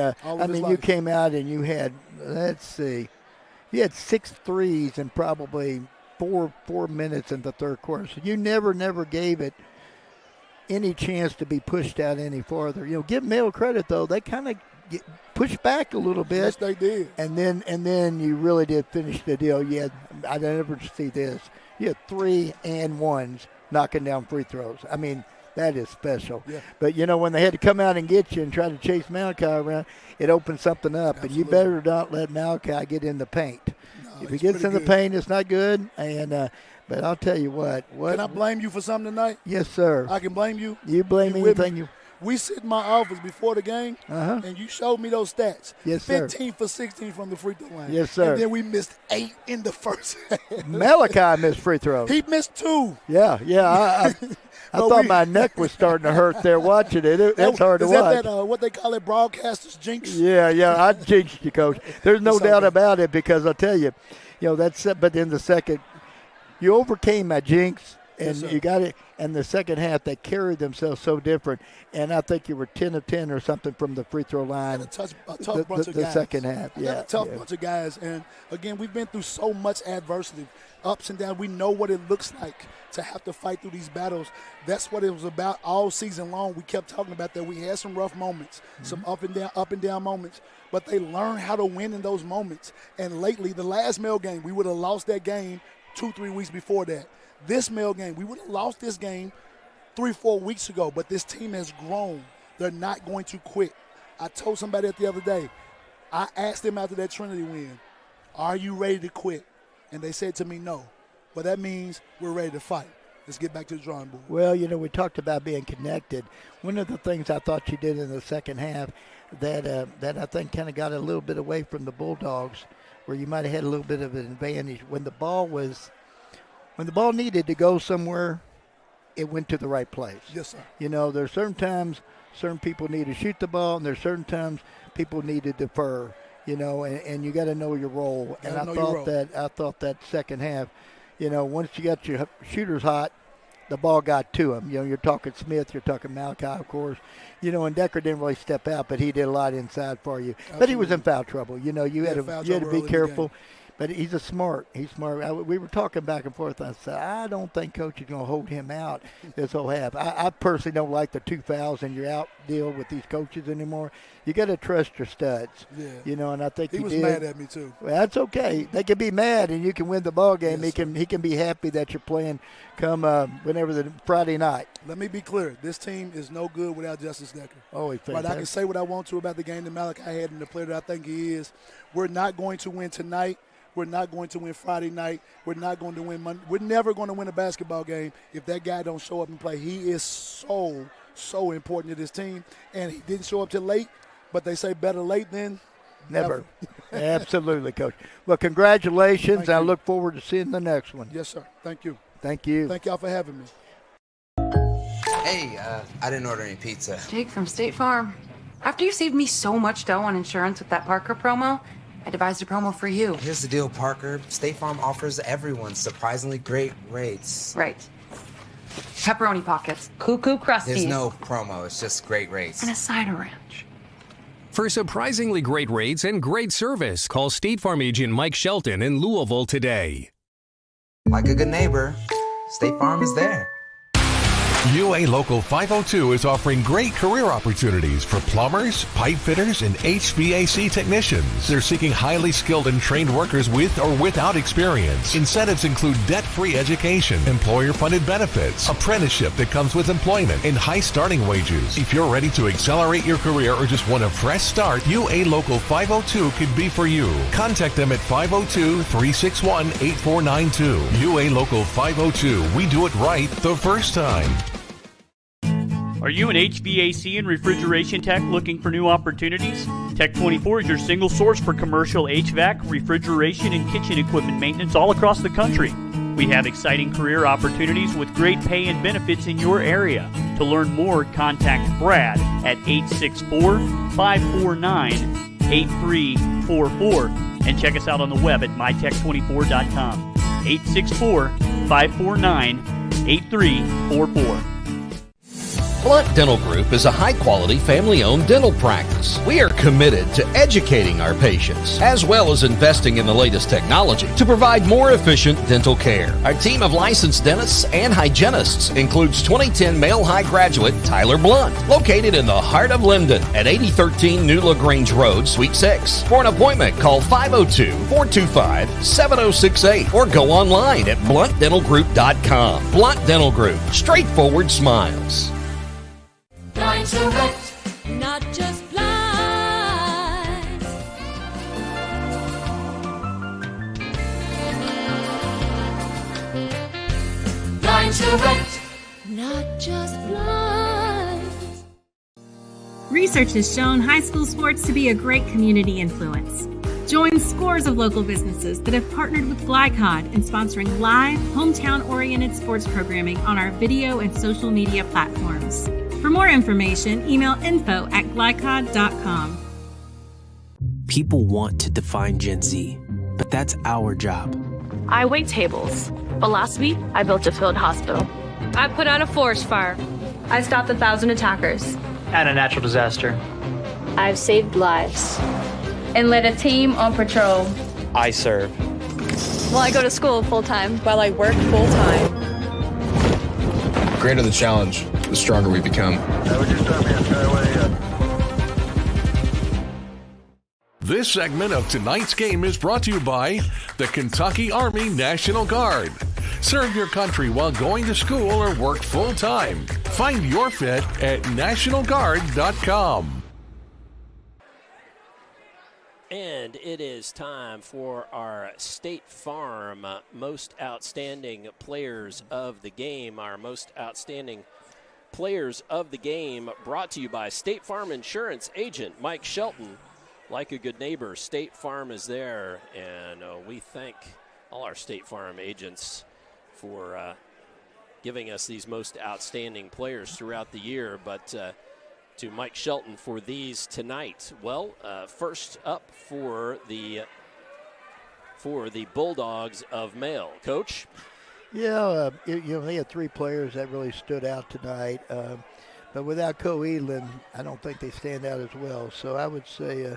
Speaker 4: you came out and you had, you had 6 threes in probably four minutes in the third quarter. So you never give it any chance to be pushed out any farther. Give Male credit, though. They kind of pushed back a little bit.
Speaker 11: Yes, they did.
Speaker 4: And then you really did finish the deal. I never see this. You had 3-and-1s knocking down free throws. I mean, that is special.
Speaker 11: Yeah.
Speaker 4: But, when they had to come out and get you and try to chase Malachi around, it opened something up.
Speaker 11: Absolutely.
Speaker 4: And you better not let Malachi get in the paint.
Speaker 11: No,
Speaker 4: if he gets in the paint, it's not good. And but I'll tell you what.
Speaker 11: Can I blame you for something tonight?
Speaker 4: Yes, sir.
Speaker 11: I can blame you.
Speaker 4: You blame anything you.
Speaker 11: We sit in my office before the game, and you showed me those stats.
Speaker 4: Yes, sir.
Speaker 11: 15 for 16 from the free throw line.
Speaker 4: Yes, sir.
Speaker 11: And then we missed 8 in the first half.
Speaker 4: Malachi missed free throws.
Speaker 11: He missed 2.
Speaker 4: Yeah. I thought my neck was starting to hurt there watching it. It's hard to watch.
Speaker 11: Is that what they call it, broadcasters jinx?
Speaker 4: Yeah, I jinxed you, Coach. There's no doubt about it because I'll tell you, but in the second, you overcame my jinx. And you got it. And the second half, they carried themselves so different. And I think you were 10 of 10 or something from the free throw line.
Speaker 11: A tough bunch of guys.
Speaker 4: The second half,
Speaker 11: A tough bunch of guys. And, again, we've been through so much adversity, ups and downs. We know what it looks like to have to fight through these battles. That's what it was about all season long. We kept talking about that. We had some rough moments, some up and down moments. But they learned how to win in those moments. And lately, the last Male game, we would have lost that game 2-3 weeks before that. This Male game, we would have lost this game 3-4 weeks ago, but this team has grown. They're not going to quit. I told somebody the other day, I asked them after that Trinity win, are you ready to quit? And they said to me, no. But that means we're ready to fight. Let's get back to the drawing board.
Speaker 4: Well, we talked about being connected. One of the things I thought you did in the second half that I think kind of got a little bit away from the Bulldogs, where you might have had a little bit of an advantage when the ball needed to go somewhere, it went to the right place.
Speaker 11: Yes, sir.
Speaker 4: There's certain times certain people need to shoot the ball, and there's certain times people need to defer, and you got to know your role. And I thought that second half, once you got your shooters hot, the ball got to him. You're talking Smith, you're talking Malachi, of course. And Decker didn't really step out, but he did a lot inside for you. Absolutely. But he was in foul trouble. You had to be careful. But he's He's smart. We were talking back and forth. I said, I don't think Coach is going to hold him out this whole half. I personally don't like the 2,000 you're out deal with these coaches anymore. You got to trust your studs.
Speaker 11: Yeah.
Speaker 4: You know, and I think
Speaker 11: he was
Speaker 4: did.
Speaker 11: mad at me too.
Speaker 4: Well, that's okay. They can be mad, and you can win the ball game.
Speaker 11: Yes,
Speaker 4: he can be happy that you're playing come whenever the Friday night.
Speaker 11: Let me be clear. This team is no good without Justice Decker.
Speaker 4: Oh, he's fantastic.
Speaker 11: Right, I can say what I want to about the game that Malachi had and the player that I think he is. We're not going to win tonight. We're not going to win Friday night. We're not going to win Monday. We're never going to win a basketball game if that guy don't show up and play. He is so important to this team, and he didn't show up till late, but they say better late than
Speaker 4: never. Absolutely, Coach. Well, congratulations. I look forward to seeing the next one.
Speaker 11: Yes, sir. Thank you.
Speaker 4: Thank you.
Speaker 11: Thank y'all for having me.
Speaker 21: Hey, I didn't order any pizza.
Speaker 22: Jake from State Farm. After you saved me so much dough on insurance with that Parker promo, I devised a promo for you.
Speaker 21: Here's the deal, Parker. State Farm offers everyone surprisingly great rates.
Speaker 22: Right. Pepperoni pockets, cuckoo crusties.
Speaker 21: There's no promo. It's just great rates.
Speaker 22: And a cider ranch.
Speaker 24: For surprisingly great rates and great service, call State Farm agent Mike Shelton in Louisville today.
Speaker 21: Like a good neighbor, State Farm is there.
Speaker 2: UA Local 502 is offering great career opportunities for plumbers, pipe fitters, and HVAC technicians. They're seeking highly skilled and trained workers with or without experience. Incentives include debt-free education, employer-funded benefits, apprenticeship that comes with employment, and high starting wages. If you're ready to accelerate your career or just want a fresh start, UA Local 502 could be for you. Contact them at 502-361-8492. UA Local 502. We do it right the first time.
Speaker 16: Are you an HVAC and refrigeration tech looking for new opportunities? Tech 24 is your single source for commercial HVAC, refrigeration, and kitchen equipment maintenance all across the country. We have exciting career opportunities with great pay and benefits in your area. To learn more, contact Brad at 864-549-8344 and check us out on the web at mytech24.com. 864-549-8344.
Speaker 5: Blunt Dental Group is a high-quality, family-owned dental practice. We are committed to educating our patients, as well as investing in the latest technology to provide more efficient dental care. Our team of licensed dentists and hygienists includes 2010 male high graduate Tyler Blunt, located in the heart of Linden at 8013 New LaGrange Road, Suite 6. For an appointment, call 502-425-7068 or go online at bluntdentalgroup.com. Blunt Dental Group, straightforward smiles.
Speaker 8: Lines Direct, not just blinds. Lines Direct, not just blinds.
Speaker 1: Research has shown high school sports to be a great community influence. Join scores of local businesses that have partnered with Glycod in sponsoring live, hometown-oriented sports programming on our video and social media platforms. For more information, email info@glycod.com.
Speaker 6: People want to define Gen Z, but that's our job.
Speaker 15: I wait tables, but last week I built a field hospital.
Speaker 18: I put out a forest fire.
Speaker 15: I stopped 1,000 attackers.
Speaker 19: And a natural disaster.
Speaker 18: I've saved lives. And led a team on patrol.
Speaker 19: I serve.
Speaker 18: Well, I go to school full-time. While I work full-time.
Speaker 20: The greater the challenge, the stronger we become.
Speaker 2: This segment of tonight's game is brought to you by the Kentucky Army National Guard. Serve your country while going to school or work full-time. Find your fit at nationalguard.com.
Speaker 3: And it is time for our State Farm Most Outstanding Players of the Game. Our Most Outstanding Players of the Game brought to you by State Farm Insurance Agent Mike Shelton. Like a good neighbor, State Farm is there, and we thank all our State Farm agents for giving us these most outstanding players throughout the year. But to Mike Shelton for these tonight. Well, first up for the Bulldogs of Male. Coach?
Speaker 4: Yeah, they had three players that really stood out tonight. But without Co Elam, I don't think they stand out as well. So I would say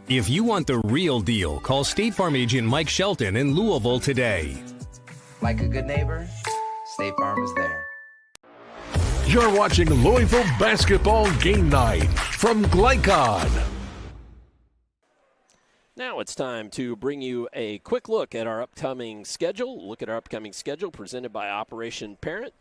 Speaker 7: If you want the real deal, call State Farm agent Mike Shelton in Louisville today.
Speaker 21: Like a good neighbor, State Farm is there.
Speaker 2: You're watching Louisville Basketball Game Night from Glycod.
Speaker 3: Now it's time to bring you a quick look at our upcoming schedule. Look at our upcoming schedule presented by Operation Parent.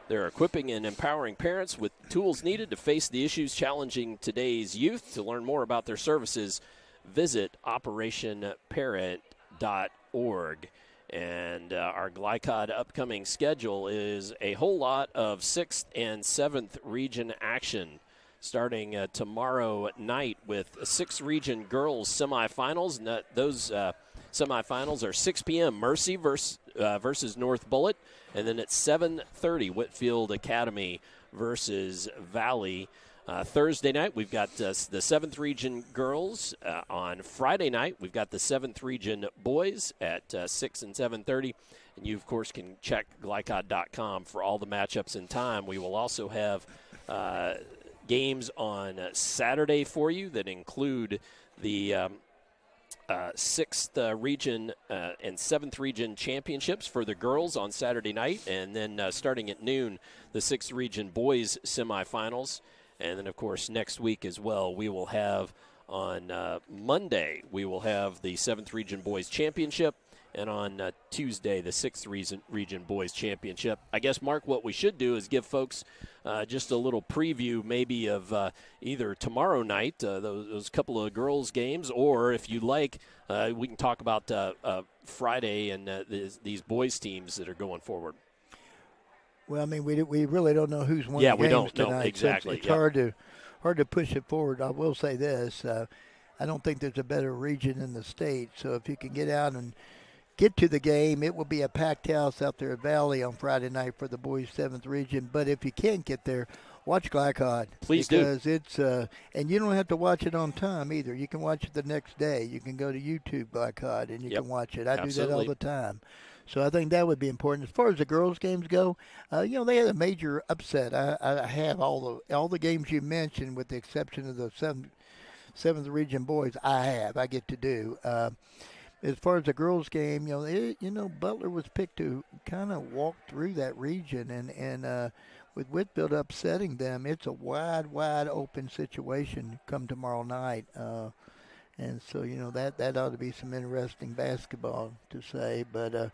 Speaker 3: They're equipping and empowering parents with tools needed to face the issues challenging today's youth. To learn more about their services, visit operationparent.org. And our Glycod upcoming schedule is a whole lot of 6th and 7th region action. Starting tomorrow night with 6th region girls semifinals. Those semifinals are 6 p.m. Mercy versus North Bullitt. And then at 7:30, Whitfield Academy versus Valley. Thursday night, we've got the 7th region girls. On Friday night, we've got the 7th region boys at 6 and 7:30. And you, of course, can check glycod.com for all the matchups in time. We will also have games on Saturday for you that include the 6th region and 7th region championships for the girls on Saturday night. And then starting at noon, the 6th region boys semifinals. And then, of course, next week as well, we will have on Monday, we will have the 7th region boys championship. And on Tuesday, the 6th region boys championship. I guess, Mark, what we should do is give folks just a little preview maybe of either tomorrow night, those couple of girls' games, or if you like, we can talk about Friday and these boys' teams that are going forward.
Speaker 4: Well, I mean, we really don't know who's winning
Speaker 3: yeah,
Speaker 4: games
Speaker 3: we don't
Speaker 4: tonight.
Speaker 3: know exactly.
Speaker 4: It's hard to push it forward. I will say this. I don't think there's a better region in the state. So if you can get out and get to the game, it will be a packed house out there at Valley on Friday night for the boys' 7th region. But if you can't get there, watch Glycod.
Speaker 3: Please
Speaker 4: because
Speaker 3: do.
Speaker 4: It's and you don't have to watch it on time either. You can watch it the next day. You can go to YouTube Glycod and you can watch it. I do that all the time. So I think that would be important. As far as the girls' games go, they had a major upset. I have all the games you mentioned with the exception of the 7th region boys. I get to do. As far as the girls' game, Butler was picked to kind of walk through that region, and with Whitfield upsetting them, it's a wide open situation come tomorrow night. And so, that ought to be some interesting basketball to say. But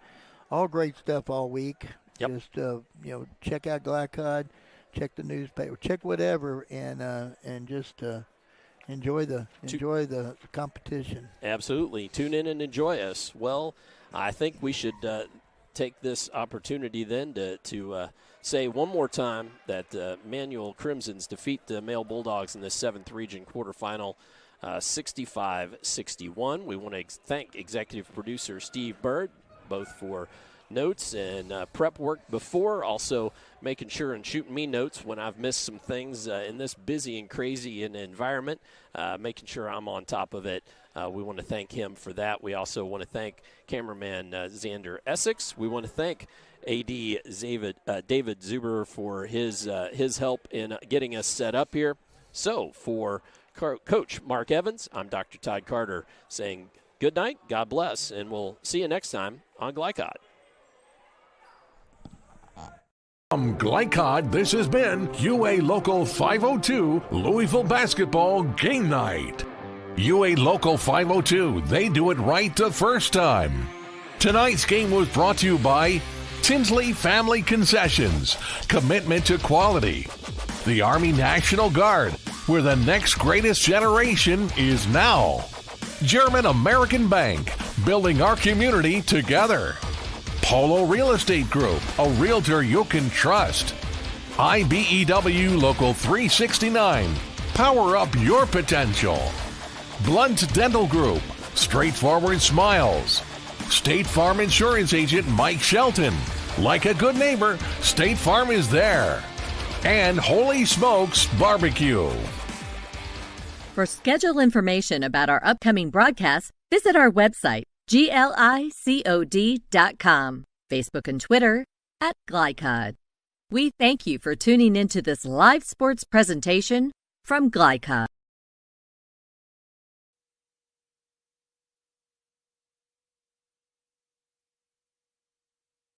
Speaker 4: all great stuff all week.
Speaker 3: Yep.
Speaker 4: Just, check out Glycod, check the newspaper, check whatever, and just enjoy the competition.
Speaker 3: Absolutely. Tune in and enjoy us. Well, I think we should take this opportunity then to say one more time that Manual Crimsons defeat the Male Bulldogs in the 7th region quarterfinal 65-61. We want to thank executive producer Steve Bird, both for notes and prep work before, also making sure and shooting me notes when I've missed some things in this busy and crazy environment, making sure I'm on top of it. We want to thank him for that. We also want to thank cameraman Xander Essex. We want to thank AD David Zuber for his help in getting us set up here. So for Coach Mark Evans, I'm Dr. Todd Carter saying good night, God bless, and we'll see you next time on Glycod.
Speaker 2: From Glycod, this has been UA Local 502 Louisville Basketball Game Night. UA Local 502, they do it right the first time. Tonight's game was brought to you by Tinsley Family Concessions, commitment to quality. The Army National Guard, where the next greatest generation is now. German American Bank, building our community together. Polo Real Estate Group, a realtor you can trust. IBEW Local 369, power up your potential. Blunt Dental Group, straightforward smiles. State Farm Insurance Agent Mike Shelton, like a good neighbor, State Farm is there. And Holy Smokes Barbecue.
Speaker 9: For schedule information about our upcoming broadcasts, visit our website, glicod.com, Facebook and Twitter @Glycod. We thank you for tuning into this live sports presentation from Glycod.